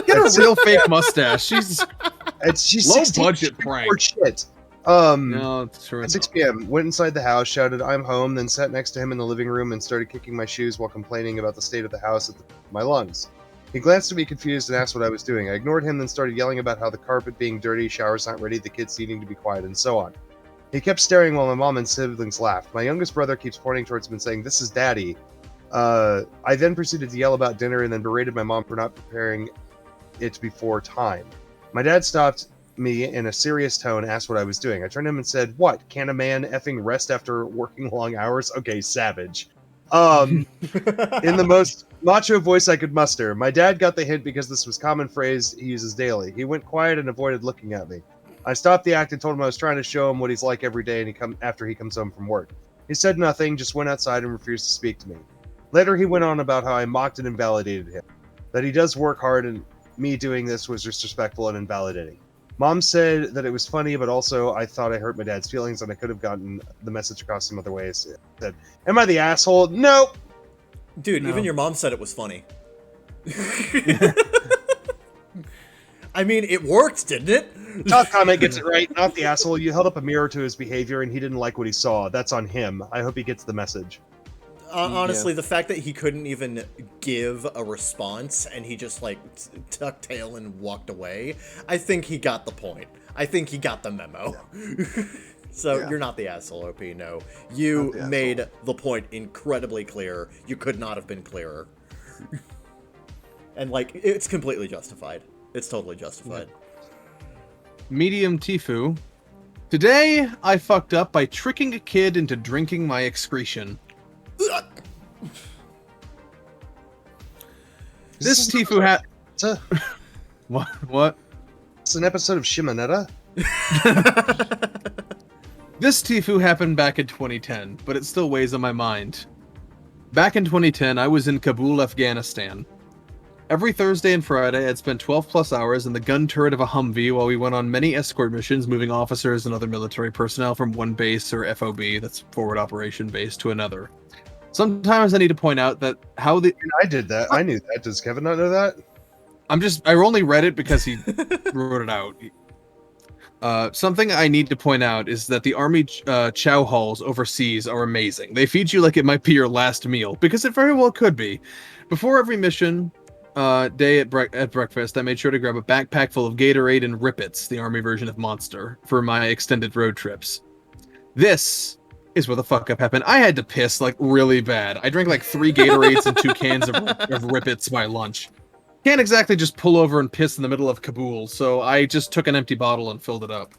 Get a real fake mustache. She's low 16, budget prank. Or shit. No, it's true. At 6 p.m., went inside the house, shouted, "I'm home," then sat next to him in the living room and started kicking my shoes while complaining about the state of the house at my lungs. He glanced at me confused and asked what I was doing. I ignored him, then started yelling about how the carpet being dirty, showers not ready, the kids needing to be quiet, and so on. He kept staring while my mom and siblings laughed. My youngest brother keeps pointing towards him and saying, "This is Daddy." I then proceeded to yell about dinner and then berated my mom for not preparing it before time. My dad stopped me in a serious tone, asked what I was doing. I turned to him and said, "What? Can a man effing rest after working long hours?" Okay, savage. In the most macho voice I could muster. My dad got the hint because this was a common phrase he uses daily. He went quiet and avoided looking at me. I stopped the act and told him I was trying to show him what he's like every day after he comes home from work. He said nothing, just went outside and refused to speak to me. Later he went on about how I mocked and invalidated him. That he does work hard and me doing this was disrespectful and invalidating. Mom said that it was funny, but also I thought I hurt my dad's feelings and I could have gotten the message across some other ways. Said, "Am I the asshole?" No! Dude, No. even your mom said it was funny. I mean, it worked, didn't it? Top comment gets it right, not the asshole. You held up a mirror to his behavior and he didn't like what he saw. That's on him. I hope he gets the message. Honestly, the fact that he couldn't even give a response and he just like tucked tail and walked away, I think he got the point. I think he got the memo. So Yeah. you're not the asshole, OP. No, you Not the made the point incredibly clear. You could not have been clearer. And like, it's completely justified. It's totally justified. Medium Tifu. Today, I fucked up by tricking a kid into drinking my excretion. This Tifu hat. What? It's an episode of Shimonetta. This Tifu happened back in 2010, but it still weighs on my mind. Back in 2010, I was in Kabul, Afghanistan. Every Thursday and Friday, I'd spend 12 plus hours in the gun turret of a Humvee while we went on many escort missions, moving officers and other military personnel from one base, or FOB, that's Forward Operation Base, to another. Sometimes I need to point out that how the... I did that. I knew that. Does Kevin not know that? I only read it because he wrote it out. Something I need to point out is that the Army chow halls overseas are amazing. They feed you like it might be your last meal, because it very well could be. Before every mission day at breakfast, I made sure to grab a backpack full of Gatorade and Rippets, the Army version of Monster, for my extended road trips. This is where the fuck up happened. I had to piss like really bad. I drank like 3 Gatorades and 2 cans of Rippets by lunch. Can't exactly just pull over and piss in the middle of Kabul, so I just took an empty bottle and filled it up.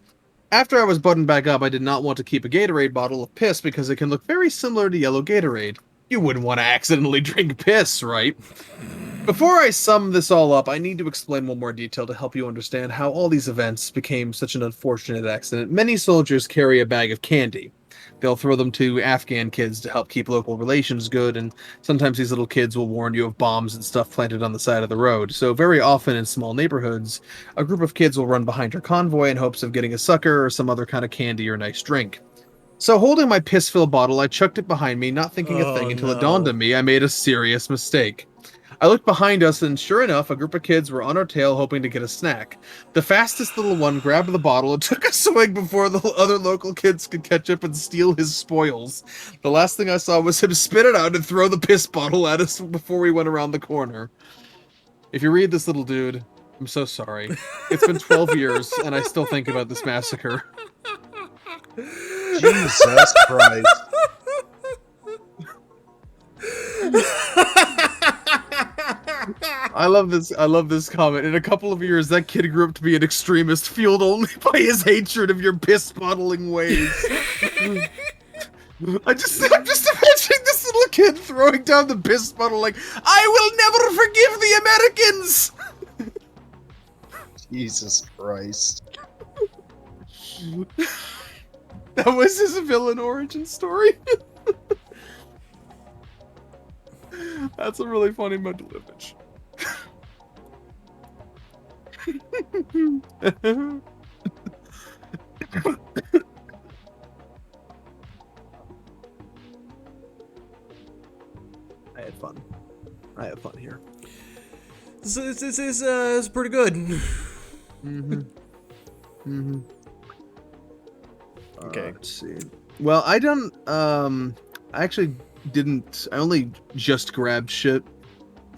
After I was buttoned back up, I did not want to keep a Gatorade bottle of piss because it can look very similar to yellow Gatorade. You wouldn't want to accidentally drink piss, right? Before I sum this all up, I need to explain one more detail to help you understand how all these events became such an unfortunate accident. Many soldiers carry a bag of candy. They'll throw them to Afghan kids to help keep local relations good, and sometimes these little kids will warn you of bombs and stuff planted on the side of the road. So very often in small neighborhoods, a group of kids will run behind your convoy in hopes of getting a sucker or some other kind of candy or nice drink. So holding my piss-filled bottle, I chucked it behind me, not thinking a thing until it dawned on me I made a serious mistake. I looked behind us, and sure enough, a group of kids were on our tail hoping to get a snack. The fastest little one grabbed the bottle and took a swig before the other local kids could catch up and steal his spoils. The last thing I saw was him spit it out and throw the piss bottle at us before we went around the corner. If you read this, little dude, I'm so sorry. It's been 12 years, and I still think about this massacre. Jesus Christ. I love this comment. In a couple of years, that kid grew up to be an extremist, fueled only by his hatred of your piss bottling ways. I'm just imagining this little kid throwing down the piss bottle like, I will never forgive the Americans! Jesus Christ. That was his villain origin story. That's a really funny mental image. I had fun here. This is pretty good. Okay. Let's see. Well, I actually didn't. I only just grabbed shit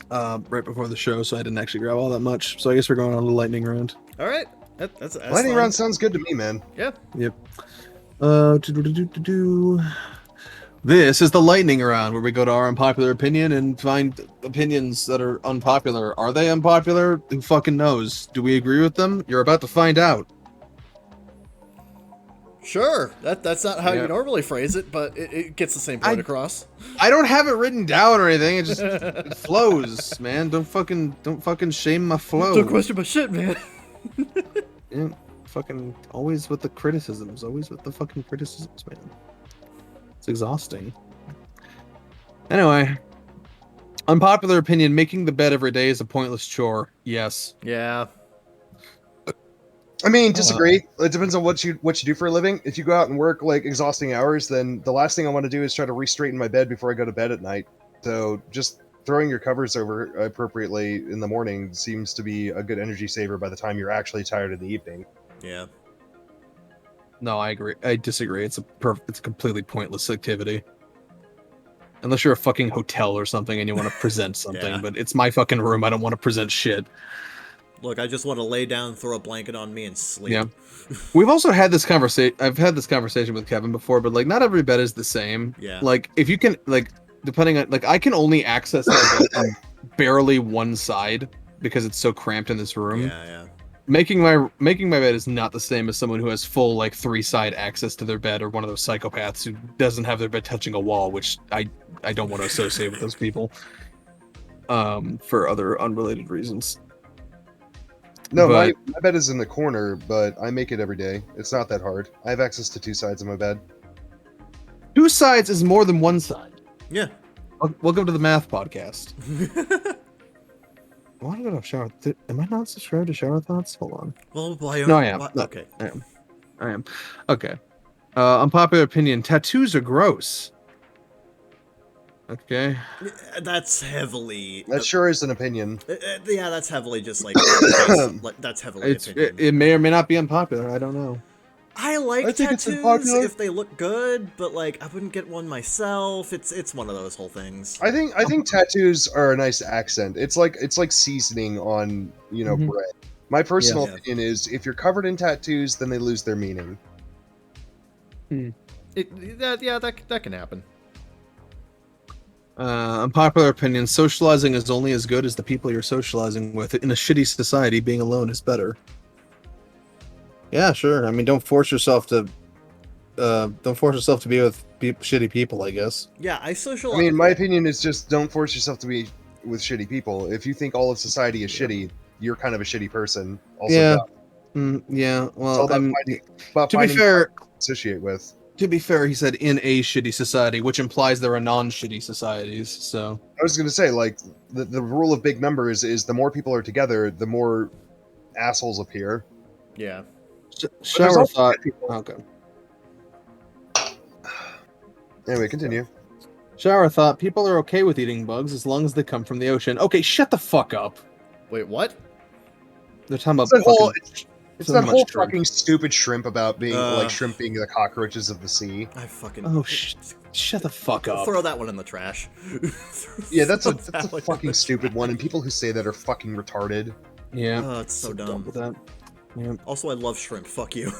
right before the show, so I didn't actually grab all that much. So I guess we're going on the lightning round. All right. That's Lightning fine. round sounds good to me, man. Yeah. Yep. This is the lightning round where we go to our unpopular opinion and find opinions that are unpopular. Are they unpopular? Who fucking knows? Do we agree with them? You're about to find out. Sure. That's not how you normally phrase it, but it gets the same point across. I don't have it written down or anything. It just it flows, man. Don't fucking shame my flow. Don't question my shit, man. Yeah, fucking always with the criticisms. Always with the fucking criticisms, man. It's exhausting. Anyway, unpopular opinion: making the bed every day is a pointless chore. Yes. Yeah. I mean, disagree. It depends on what you do for a living. If you go out and work like exhausting hours, then the last thing I want to do is try to re-straighten my bed before I go to bed at night. So just throwing your covers over appropriately in the morning seems to be a good energy saver by the time you're actually tired in the evening. Yeah. No, I agree. I disagree. It's a completely pointless activity. Unless you're a fucking hotel or something and you want to present something, Yeah. but it's my fucking room. I don't want to present shit. Look, I just want to lay down, throw a blanket on me, and sleep. Yeah. We've also had this conversation. I've had this conversation with Kevin before, but like, not every bed is the same. Yeah. Like, if you can, like, depending on, like, I can only access my bed on barely one side because it's so cramped in this room. Yeah. Making my bed is not the same as someone who has full like 3-side access to their bed, or one of those psychopaths who doesn't have their bed touching a wall, which I don't want to associate with those people. For other unrelated reasons. No, But- my bed is in the corner, but I make it every day. It's not that hard. I have access to 2 sides of my bed. 2 sides is more than 1 side. Yeah. Welcome to the math podcast. I want to go to shower. Am I not subscribed to Shower Thoughts? Hold on. Well, why? No, I am. What? No, Okay. I am. Okay. Unpopular opinion: tattoos are gross. Okay. That's heavily. That sure is an opinion. Yeah, that's heavily just like. That's heavily opinion. It may or may not be unpopular. I don't know. I like I think it's tattoos unpopular. if they look good, but like I wouldn't get one myself. It's one of those whole things. I think tattoos are a nice accent. It's like seasoning on, Mhm. bread. My personal Yeah. opinion is if you're covered in tattoos, then they lose their meaning. That can happen. Unpopular opinion: socializing is only as good as the people you're socializing with. In a shitty society, being alone is better. Yeah, sure. I mean, don't force yourself to be with shitty people, I guess. Yeah, I I socialize. mean, my opinion is just don't force yourself to be with shitty people. If you think all of society is shitty, you're kind of a shitty person. Also, Yeah. dumb. Yeah. It's Well, all about to be finding fair, people to associate with. he said in a shitty society, which implies there are non-shitty societies. So I was going to say, like, the rule of big numbers is the more people are together, the more assholes appear. Yeah. shower also thought. bad people. Okay. Anyway, continue. Shower thought people are okay with eating bugs as long as they come from the ocean. Okay, shut the fuck up. Wait, what? They're talking about It's that whole, fucking it's so that much whole shrimp. fucking stupid shrimp about being Ugh. shrimp being the cockroaches of the sea. I fucking. Oh, shut the fuck up. Throw that one in the trash. Yeah, that's a Throw that one in fucking the stupid trash. one, and people who say that are fucking retarded. Yeah. Oh, it's so dumb. With that. Yeah. Also, I love shrimp. Fuck you.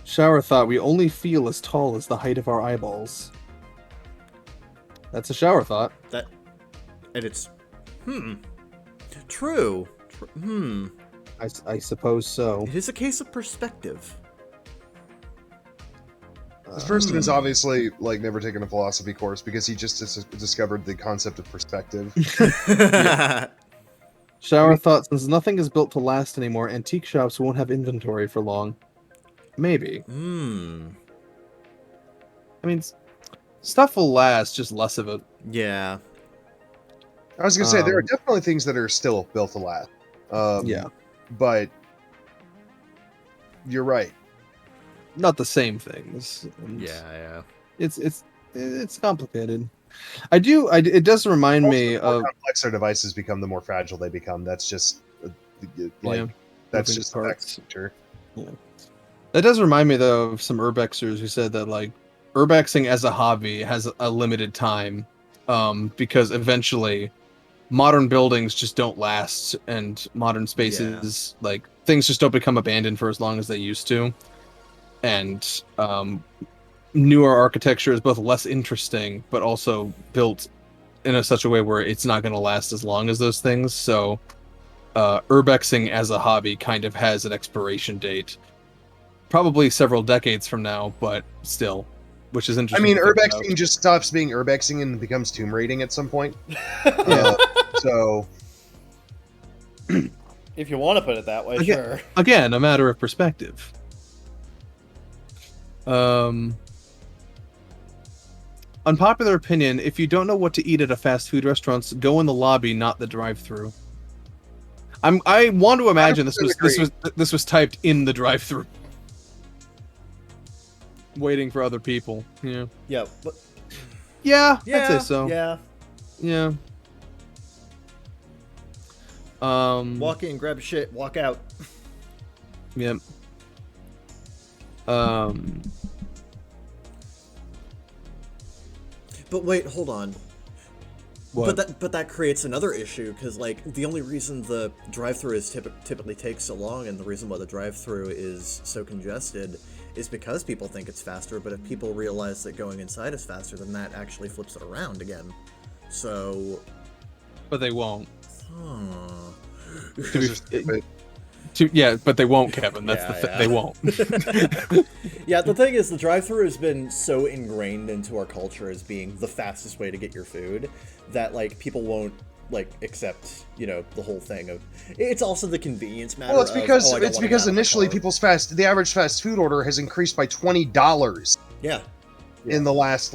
Shower thought we only feel as tall as the height of our eyeballs. That's a shower thought. That, and it's, true. I suppose so. It is a case of perspective. This person is obviously never taken a philosophy course because he just discovered the concept of perspective. Shower thought since nothing is built to last anymore, antique shops won't have inventory for long. Maybe. I mean, stuff will last, just less of it. Yeah. I was gonna say there are definitely things that are still built to last. Yeah. But you're right. Not the same things. And Yeah. it's complicated. It does remind me The more of complex our devices become, the more fragile they become. That's just Yeah. that's Moving just the fact parts. of nature. That does remind me though of some urbexers who said that urbexing as a hobby has a limited time, because eventually modern buildings just don't last, and modern spaces things just don't become abandoned for as long as they used to, and newer architecture is both less interesting but also built in such a way where it's not going to last as long as those things. So urbexing as a hobby kind of has an expiration date. Probably several decades from now, but still, which is I interesting. mean, to think urbexing about. just stops being urbexing and becomes tomb raiding at some point. Yeah. So If you want to put it that way, sure. Again, a matter of perspective. Unpopular opinion: if you don't know what to eat at a fast food restaurant, go in the lobby, not the drive-through. I want to imagine this was typed in the drive-through, waiting for other people. Yeah. Yeah, but Yeah, I'd say so. Yeah. Yeah. Walk in, grab a shit, walk out. Yep. But wait, hold on. What? But that creates another issue because the only reason the drive-through is typically takes so long, and the reason why the drive-through is so congested, is because people think it's faster. But if people realize that going inside is faster, then that actually flips it around again. So. But they won't. Huh. Yeah, but they won't, Kevin. That's they won't. Yeah, the thing is, the drive-thru has been so ingrained into our culture as being the fastest way to get your food that people won't accept the whole thing of. It's also the convenience matter. well, it's because of, initially the average fast food order has increased by $20. Yeah. In the last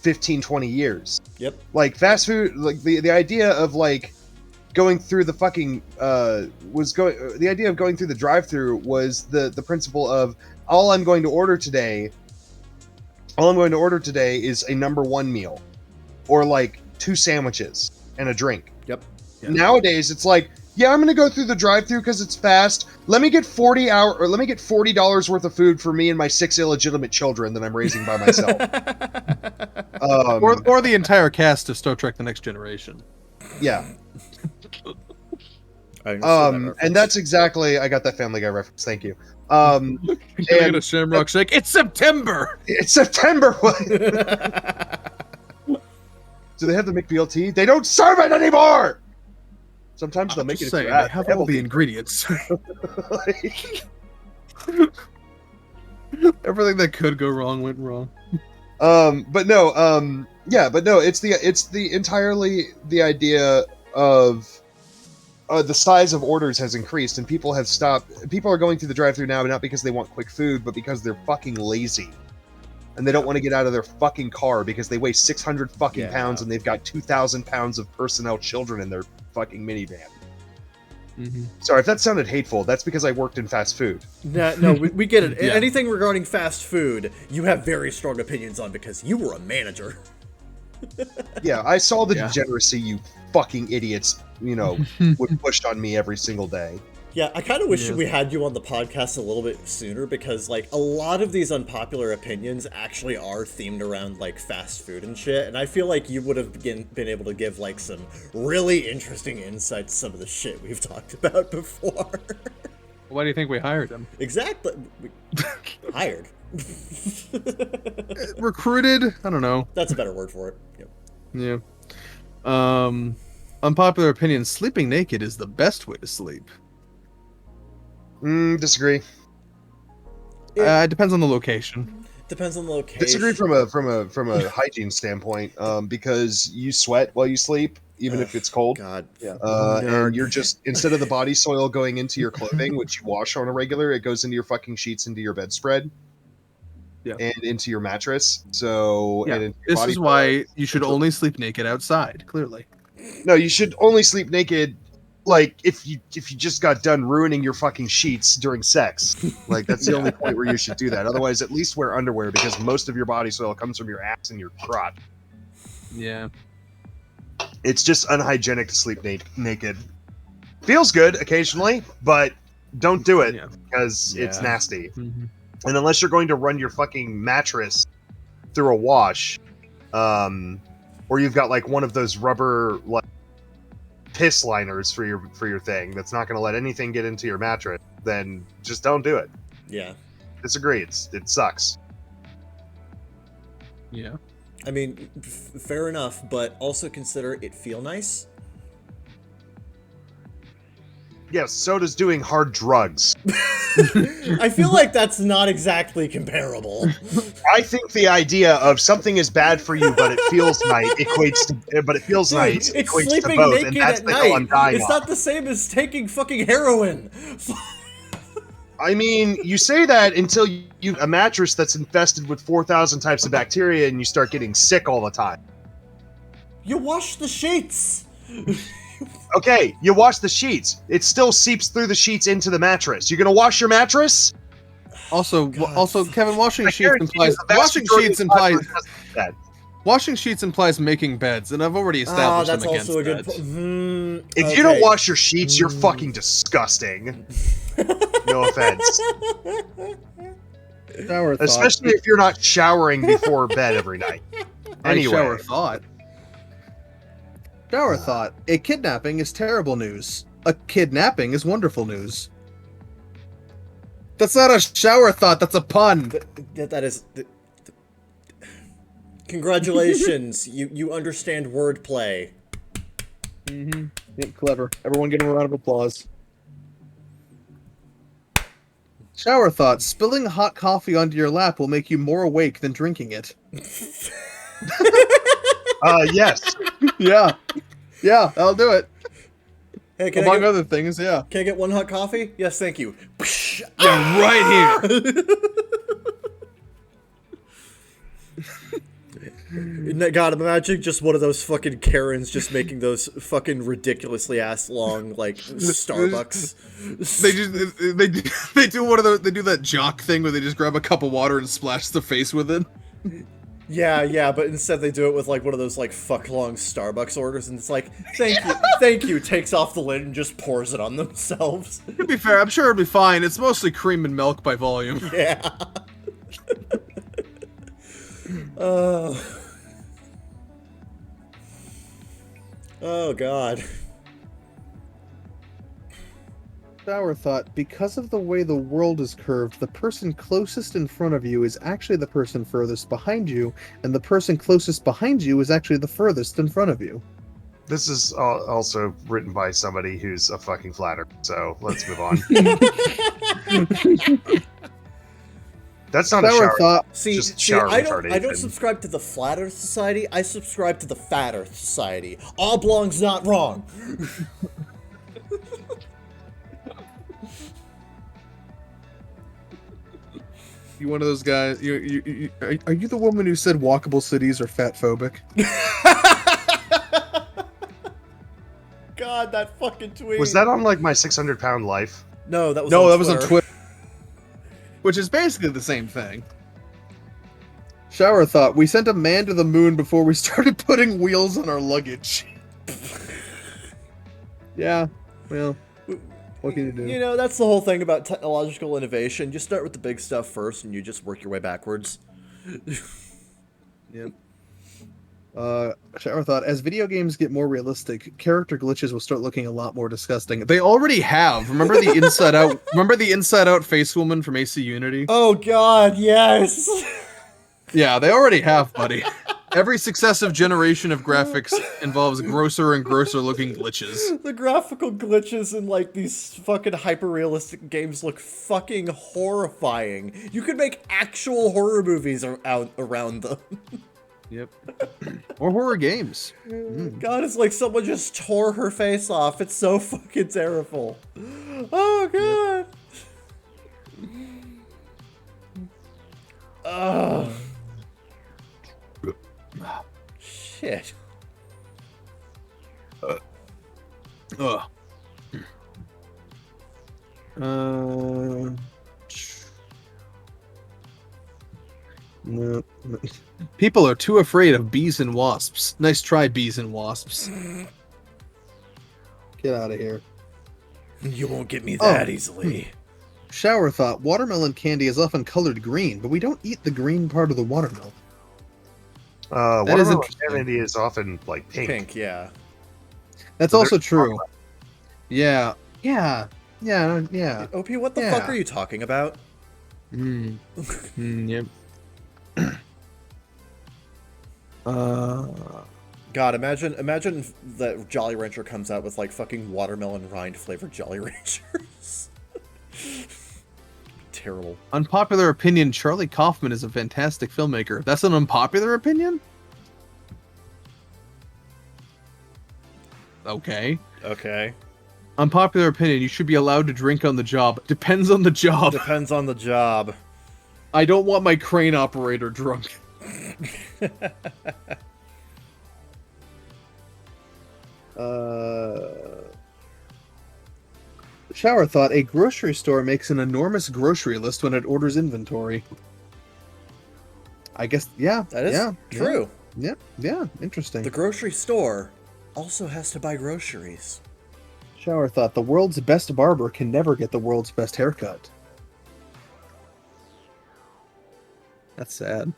15, 20 years. Yep. Fast food, the idea of going through the fucking the idea of going through the drive-through was the principle of all I'm going to order today is a number one meal, or 2 sandwiches and a drink. Yep. Nowadays it's I'm gonna go through the drive-through because it's fast. Let me get $40 worth of food for me and my 6 illegitimate children that I'm raising by myself. Or the entire cast of Star Trek: The Next Generation. Yeah. I understood that And that's exactly, I got that Family Guy reference. Thank you. Can I get And a Shamrock Shake? It's September. it's September. Do they have the McBLT? They don't serve it anymore. Sometimes they'll I'm make just it. saying, they have all the ingredients. Everything that could go wrong went wrong. But no, it's the entirely the idea of the size of orders has increased, and people have stopped. People are going through the drive-thru now, not because they want quick food, but because they're fucking lazy, and they don't want to get out of their fucking car because they weigh 600 fucking pounds, and they've got 2,000 pounds of personnel children in their fucking minivan. Mm-hmm. Sorry if that sounded hateful. That's because I worked in fast food. No, we get it. Yeah. Anything regarding fast food, you have very strong opinions on because you were a manager. Yeah, I saw the Yeah. degeneracy you fucking idiots, would push on me every single day. Yeah, I kind of wish Yeah. we had you on the podcast a little bit sooner because, like, a lot of these unpopular opinions actually are themed around, like, fast food and shit, and I feel like you would have been able to give, like, some really interesting insight to some of the shit we've talked about before. Why do you think we hired him? Exactly. Hired. Recruited? I don't know. That's a better word for it. Yep. Yeah. Unpopular opinion: sleeping naked is the best way to sleep. Disagree. It depends on the location. Depends on the location. Disagree from a hygiene standpoint, because you sweat while you sleep, even if it's cold. God. Yeah. And you're just, instead of the body soil going into your clothing, which you wash on a regular, it goes into your fucking sheets, into your bedspread, and into your mattress. So, and into your This body is soil. why you should only sleep naked outside. Clearly. No, you should only sleep naked. Like if you just got done ruining your fucking sheets during sex, like that's the only point where you should do that. Otherwise, at least wear underwear because most of your body soil comes from your ass and your crotch. Yeah. It's just unhygienic to sleep naked. Feels good occasionally, but don't do it because it's nasty. Mm-hmm. And unless you're going to run your fucking mattress through a wash, or you've got like one of those rubber like piss liners for your thing that's not going to let anything get into your mattress, then just don't do it. Yeah. Disagree. It sucks. Yeah. I mean, fair enough, but also consider it feel nice. Yes, so does doing hard drugs. I feel like that's not exactly comparable. I think the idea of something is bad for you, but it feels nice equates to, but it feels Dude, nice. it's Equates sleeping to both, naked and that's at the hill I'm night. dying It's on. not the same as taking fucking heroin. I mean, you say that until you a mattress that's infested with 4,000 types of bacteria, and you start getting sick all the time. You wash the sheets. Okay, you wash the sheets. It still seeps through the sheets into the mattress. You gonna wash your mattress? Also, Kevin, washing sheets guarantee implies you the vast majority of time washing sheets implies making beds, and I've already established that's I'm against also a good beds. If you don't wash your sheets, you're fucking disgusting. No offense. Shower thought. Especially if you're not showering before bed every night. Anyway. Shower thought. Shower thought. A kidnapping is terrible news. A kidnapping is wonderful news. That's not a shower thought, that's a pun. That is... Congratulations, you understand wordplay. Mm-hmm. Yep, clever. Everyone give him a round of applause. Shower thought. Spilling hot coffee onto your lap will make you more awake than drinking it. Yes. Yeah. Yeah, I'll do it. Hey, Among other things, yeah. Can I get one hot coffee? Yes, thank you. Yeah, right here. God, imagine just one of those fucking Karens just making those fucking ridiculously ass long, like, Starbucks. They do one of those. They do that jock thing where they just grab a cup of water and splash their face with it. Yeah, but instead they do it with, like, one of those, like, fuck-long Starbucks orders, and it's like, thank you, takes off the lid and just pours it on themselves. To be fair, I'm sure it'll be fine. It's mostly cream and milk by volume. Yeah. Oh, God. Shower thought, because of the way the world is curved, the person closest in front of you is actually the person furthest behind you, and the person closest behind you is actually the furthest in front of you. This is also written by somebody who's a fucking flatter. So let's move on. That's not a Shower shower. thought. See, shower I don't retardation. subscribe to the Flat Earth Society. I subscribe to the Fat Earth Society. Oblong's not wrong. You one of those guys? Are you the woman who said walkable cities are fat phobic? God, that fucking tweet. Was that on like my 600-pound life? No, that was No, on that was on Twitter. Twitter. Which is basically the same thing. Shower thought, we sent a man to the moon before we started putting wheels on our luggage. Yeah, well, what can you do? You know, that's the whole thing about technological innovation. You start with the big stuff first, and you just work your way backwards. Yep. Shower thought, as video games get more realistic, character glitches will start looking a lot more disgusting. They already have. Remember the Inside Out? Remember the Inside Out face woman from AC Unity? Oh God, yes. Yeah, they already have, buddy. Every successive generation of graphics involves grosser and grosser looking glitches. The graphical glitches in like these fucking hyper-realistic games look fucking horrifying. You could make actual horror movies around them. Yep. Or horror games. God, it's like someone just tore her face off. It's so fucking terrible. Oh God. Ugh. Shit. Ugh. No. People are too afraid of bees and wasps. Nice try, bees and wasps. Get out of here. You won't get me that easily. Shower thought, watermelon candy is often colored green, but we don't eat the green part of the watermelon. That is Watermelon interesting. candy is often like pink. Pink, yeah. That's So also there's true. Yeah. Yeah. OP, what the fuck are you talking about? Yep. God, imagine that Jolly Rancher comes out with like fucking watermelon rind flavored Jolly Ranchers. Terrible. Unpopular opinion, Charlie Kaufman is a fantastic filmmaker. That's an unpopular opinion? Okay. Okay. Unpopular opinion, you should be allowed to drink on the job. Depends on the job. Depends on the job. I don't want my crane operator drunk. Shower thought, a grocery store makes an enormous grocery list when it orders inventory. I guess, yeah. That is true. Yeah, interesting. The grocery store also has to buy groceries. Shower thought, the world's best barber can never get the world's best haircut. That's sad.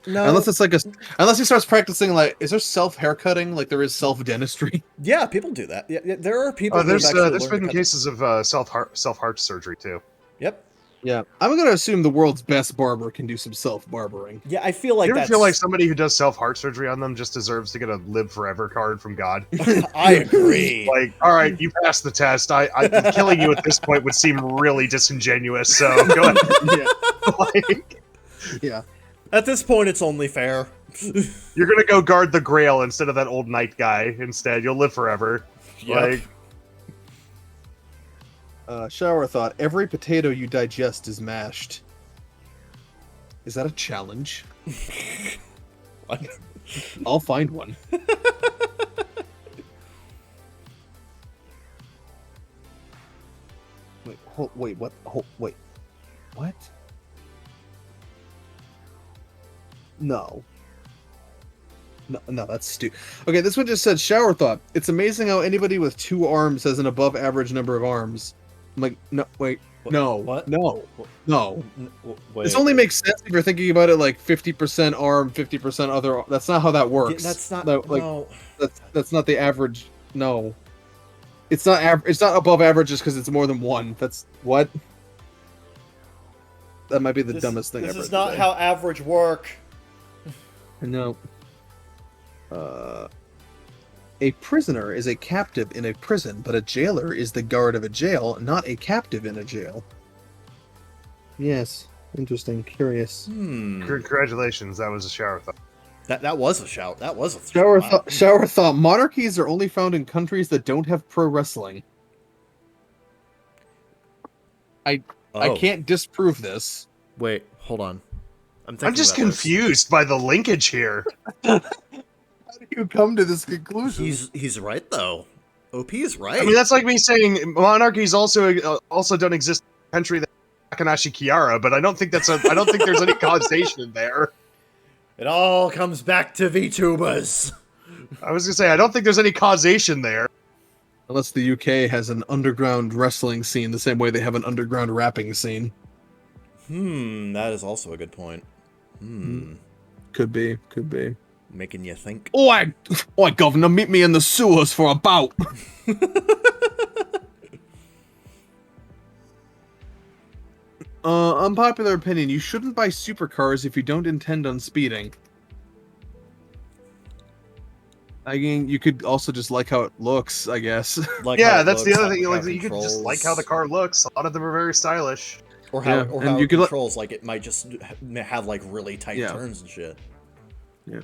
No. Unless it's like unless he starts practicing, like, is there self-haircutting like there is self-dentistry? Yeah, people do that. Yeah, there are people. There's who have actually been learned to cut- cases of self-heart surgery too. Yep. Yeah. I'm gonna assume the world's best barber can do some self-barbering. Yeah, I feel like You ever that's. feel like somebody who does self-heart surgery on them just deserves to get a live forever card from God? I agree. Like, all right, you passed the test. Killing you at this point would seem really disingenuous. So go ahead. Yeah. Like, Yeah. At this point, it's only fair. you're gonna go guard the Grail instead of that old knight guy. Instead, you'll live forever. Yep. Like, Shower thought, every potato you digest is mashed. Is that a challenge? What? I'll find one. Wait, what? Wait. What? No. No, that's stupid. Okay, this one just said, shower thought. It's amazing how anybody with 2 arms has an above average number of arms. I'm like, no, wait, no, What? no, no. Wait. This only makes sense if you're thinking about it like 50% arm, 50% other. That's not how that works. That's not. Like, No. that's not the average. No. It's not above average just because it's more than one. That's what. That might be the dumbest thing ever. This is not how average work. No. A prisoner is a captive in a prison, but a jailer is the guard of a jail, not a captive in a jail. Yes. Interesting. Curious. Congratulations, that was a shower thought. That was a shout. That was a Shower thought. Monarchies are only found in countries that don't have pro wrestling. I can't disprove this. Wait, hold on. I'm just confused by the linkage here. How do you come to this conclusion? He's right though. OP is right. I mean, that's like me saying monarchies also don't exist in a country that Takanashi Kiara, but I don't think there's any causation there. It all comes back to VTubers. I was gonna say I don't think there's any causation there. Unless the UK has an underground wrestling scene the same way they have an underground rapping scene. That is also a good point. Could be. Making you think. Oi, governor, meet me in the sewers for a bout. Unpopular opinion, you shouldn't buy supercars if you don't intend on speeding. I mean, you could also just like how it looks, I guess. Like yeah, how it that's looks, the other thing. how Like, it you could just controls. like how the car looks. A lot of them are very stylish. Or how, Yeah, or and how you it could controls, like it might just have like really tight Yeah. turns and shit. Yeah.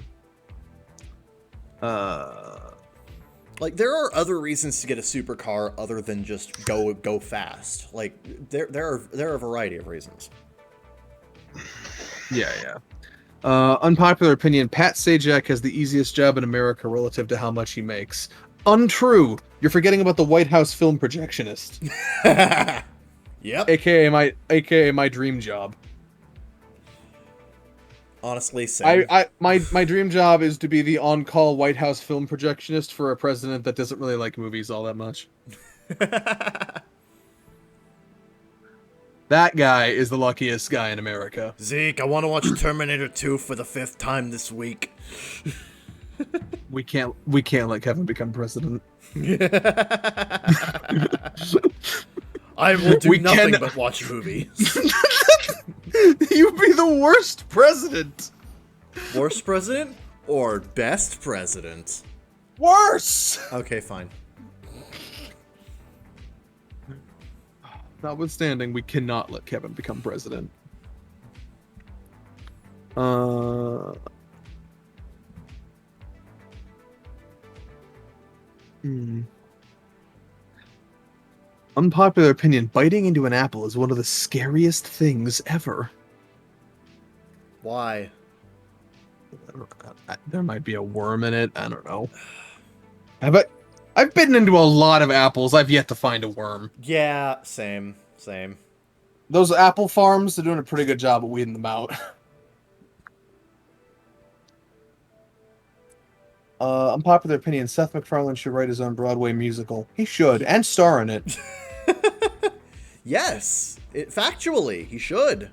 Like there are other reasons to get a supercar other than just go fast. Like there are a variety of reasons. Yeah. Unpopular opinion, Pat Sajak has the easiest job in America relative to how much he makes. Untrue. You're forgetting about the White House film projectionist. Yep. AKA my dream job. Honestly, same. My dream job is to be the on-call White House film projectionist for a president that doesn't really like movies all that much. That guy is the luckiest guy in America. Zeke, I want to watch Terminator 2 for the 5th time this week. We can't let Kevin become president. I will do nothing but watch movies. You'd be the worst president. Worst president or best president? Worse. Okay, fine. Notwithstanding, we cannot let Kevin become president. Unpopular opinion, biting into an apple is one of the scariest things ever. Why? There might be a worm in it. I don't know. I've bitten into a lot of apples. I've yet to find a worm. Yeah, same. Those apple farms are doing a pretty good job of weeding them out. Unpopular opinion, Seth MacFarlane should write his own Broadway musical. He should, and star in it. Yes, factually, he should.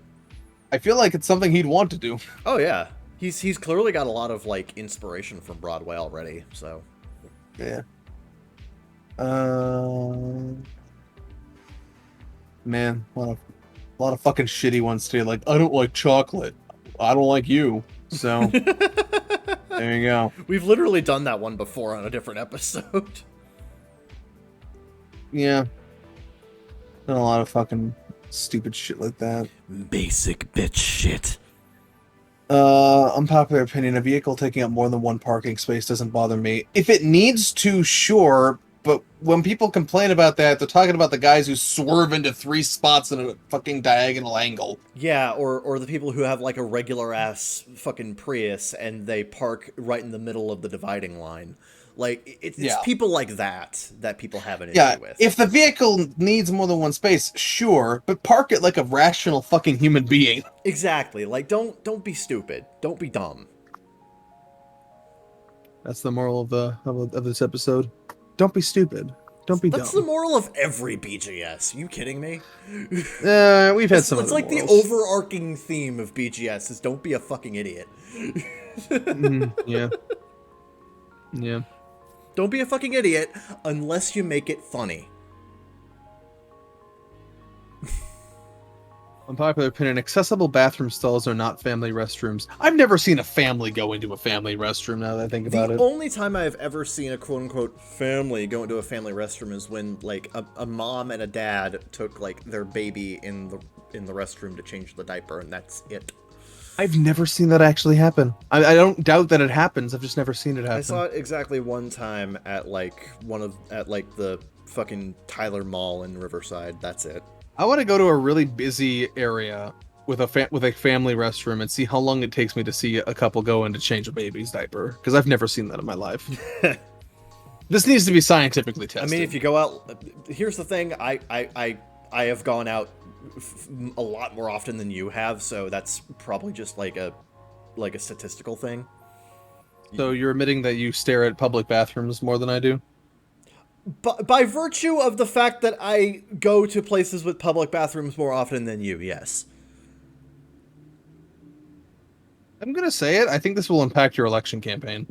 I feel like it's something he'd want to do. Oh yeah, he's clearly got a lot of like inspiration from Broadway already. So Yeah. Man, a lot of fucking shitty ones today. Like, I don't like chocolate. I don't like you. So there you go. we've literally done that one before on a different episode. Yeah. Done a lot of fucking stupid shit like that. Basic bitch shit. Unpopular opinion, a vehicle taking up more than one parking space doesn't bother me. If it needs to, sure, but when people complain about that, they're talking about the guys who swerve into 3 spots in a fucking diagonal angle. Yeah, or the people who have like a regular ass fucking Prius and they park right in the middle of the dividing line. Like, it's people like that people have an issue with. If the vehicle needs more than one space, sure, but park it like a rational fucking human being. Exactly. Like, don't be stupid. Don't be dumb. That's the moral of this episode. Don't be stupid. Don't be dumb. That's the moral of every BGS. You kidding me? We've had some. It's like morals. the overarching theme of BGS is don't be a fucking idiot. Yeah. Don't be a fucking idiot unless you make it funny. Unpopular opinion, accessible bathroom stalls are not family restrooms. I've never seen a family go into a family restroom now that I think about it. The only time I've ever seen a quote-unquote family go into a family restroom is when, like, a mom and a dad took, like, their baby in the restroom to change the diaper, and that's it. I've never seen that actually happen. I don't doubt that it happens. I've just never seen it happen. I saw it exactly one time at, like, the fucking Tyler Mall in Riverside. That's it. I want to go to a really busy area with a family restroom and see how long it takes me to see a couple go in to change a baby's diaper, because I've never seen that in my life. This needs to be scientifically tested. I mean, if you go out, here's the thing: I have gone out a lot more often than you have, so that's probably just like a statistical thing. So you're admitting that you stare at public bathrooms more than I do? By virtue of the fact that I go to places with public bathrooms more often than you, yes. I'm gonna say it. I think this will impact your election campaign.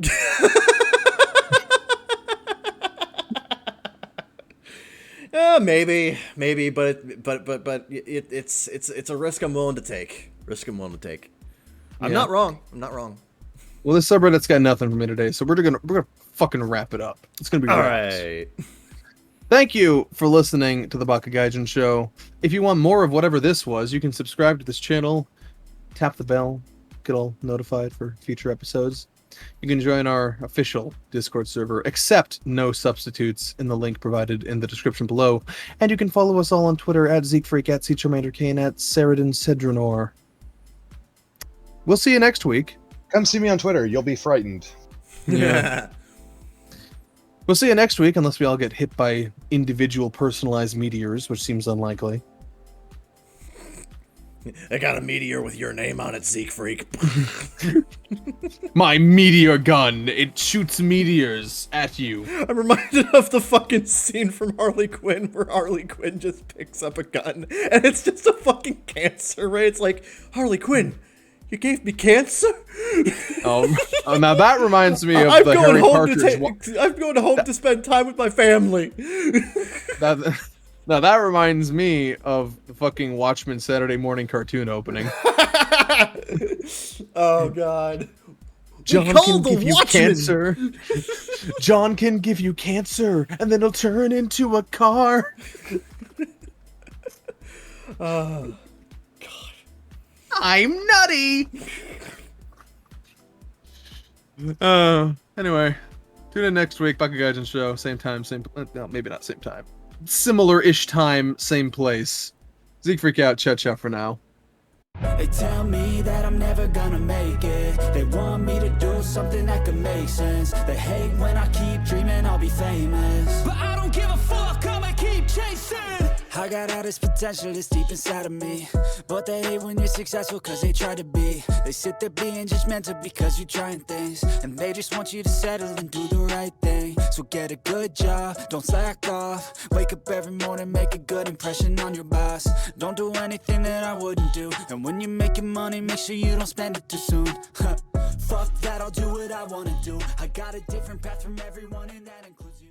Maybe, but it's a risk I'm willing to take. I'm not wrong. Well, this subreddit's got nothing for me today, so we're gonna fucking wrap it up. It's gonna be All wrapped. right. Thank you for listening to the Baka Gaijin Show. If you want more of whatever this was, you can subscribe to this channel, tap the bell, get all notified for future episodes. You can join our official Discord server, accept no substitutes in the link provided in the description below. And you can follow us all on Twitter at ZeekFreak, at CeacherManderK, and at Saradin Sedranor. We'll see you next week. Come see me on Twitter. You'll be frightened. Yeah. We'll see you next week, unless we all get hit by individual personalized meteors, which seems unlikely. I got a meteor with your name on it, Zeke Freak. My meteor gun. It shoots meteors at you. I'm reminded of the fucking scene from Harley Quinn where Harley Quinn just picks up a gun and it's just a fucking cancer ray. It's like, Harley Quinn, you gave me cancer? Oh, now that reminds me of the Harry Partridge. I'm going home to spend time with my family. Now that reminds me of the fucking Watchmen Saturday morning cartoon opening. Oh God. John can give you cancer. John can give you cancer, and then he'll turn into a car. Oh. I'm nutty. Anyway, tune in next week. Baka Gaijin Show, same time, same. No, maybe not same time. Similar-ish time, same place. Zeke freak out. Ciao for now. They tell me that I'm never gonna make it. They want me to do something that could make sense. They hate when I keep dreaming I'll be famous, but I don't give a fuck, I'ma keep chasing. I got all this potential that's deep inside of me, but they hate when you're successful cause they try to be. They sit there being judgmental because you're trying things, and they just want you to settle and do the right thing. So get a good job, don't slack off. Wake up every morning, make a good impression on your boss. Don't do anything that I wouldn't do, and when you're making money, make sure you don't spend it too soon. Fuck that, I'll do what I wanna do. I got a different path from everyone and that includes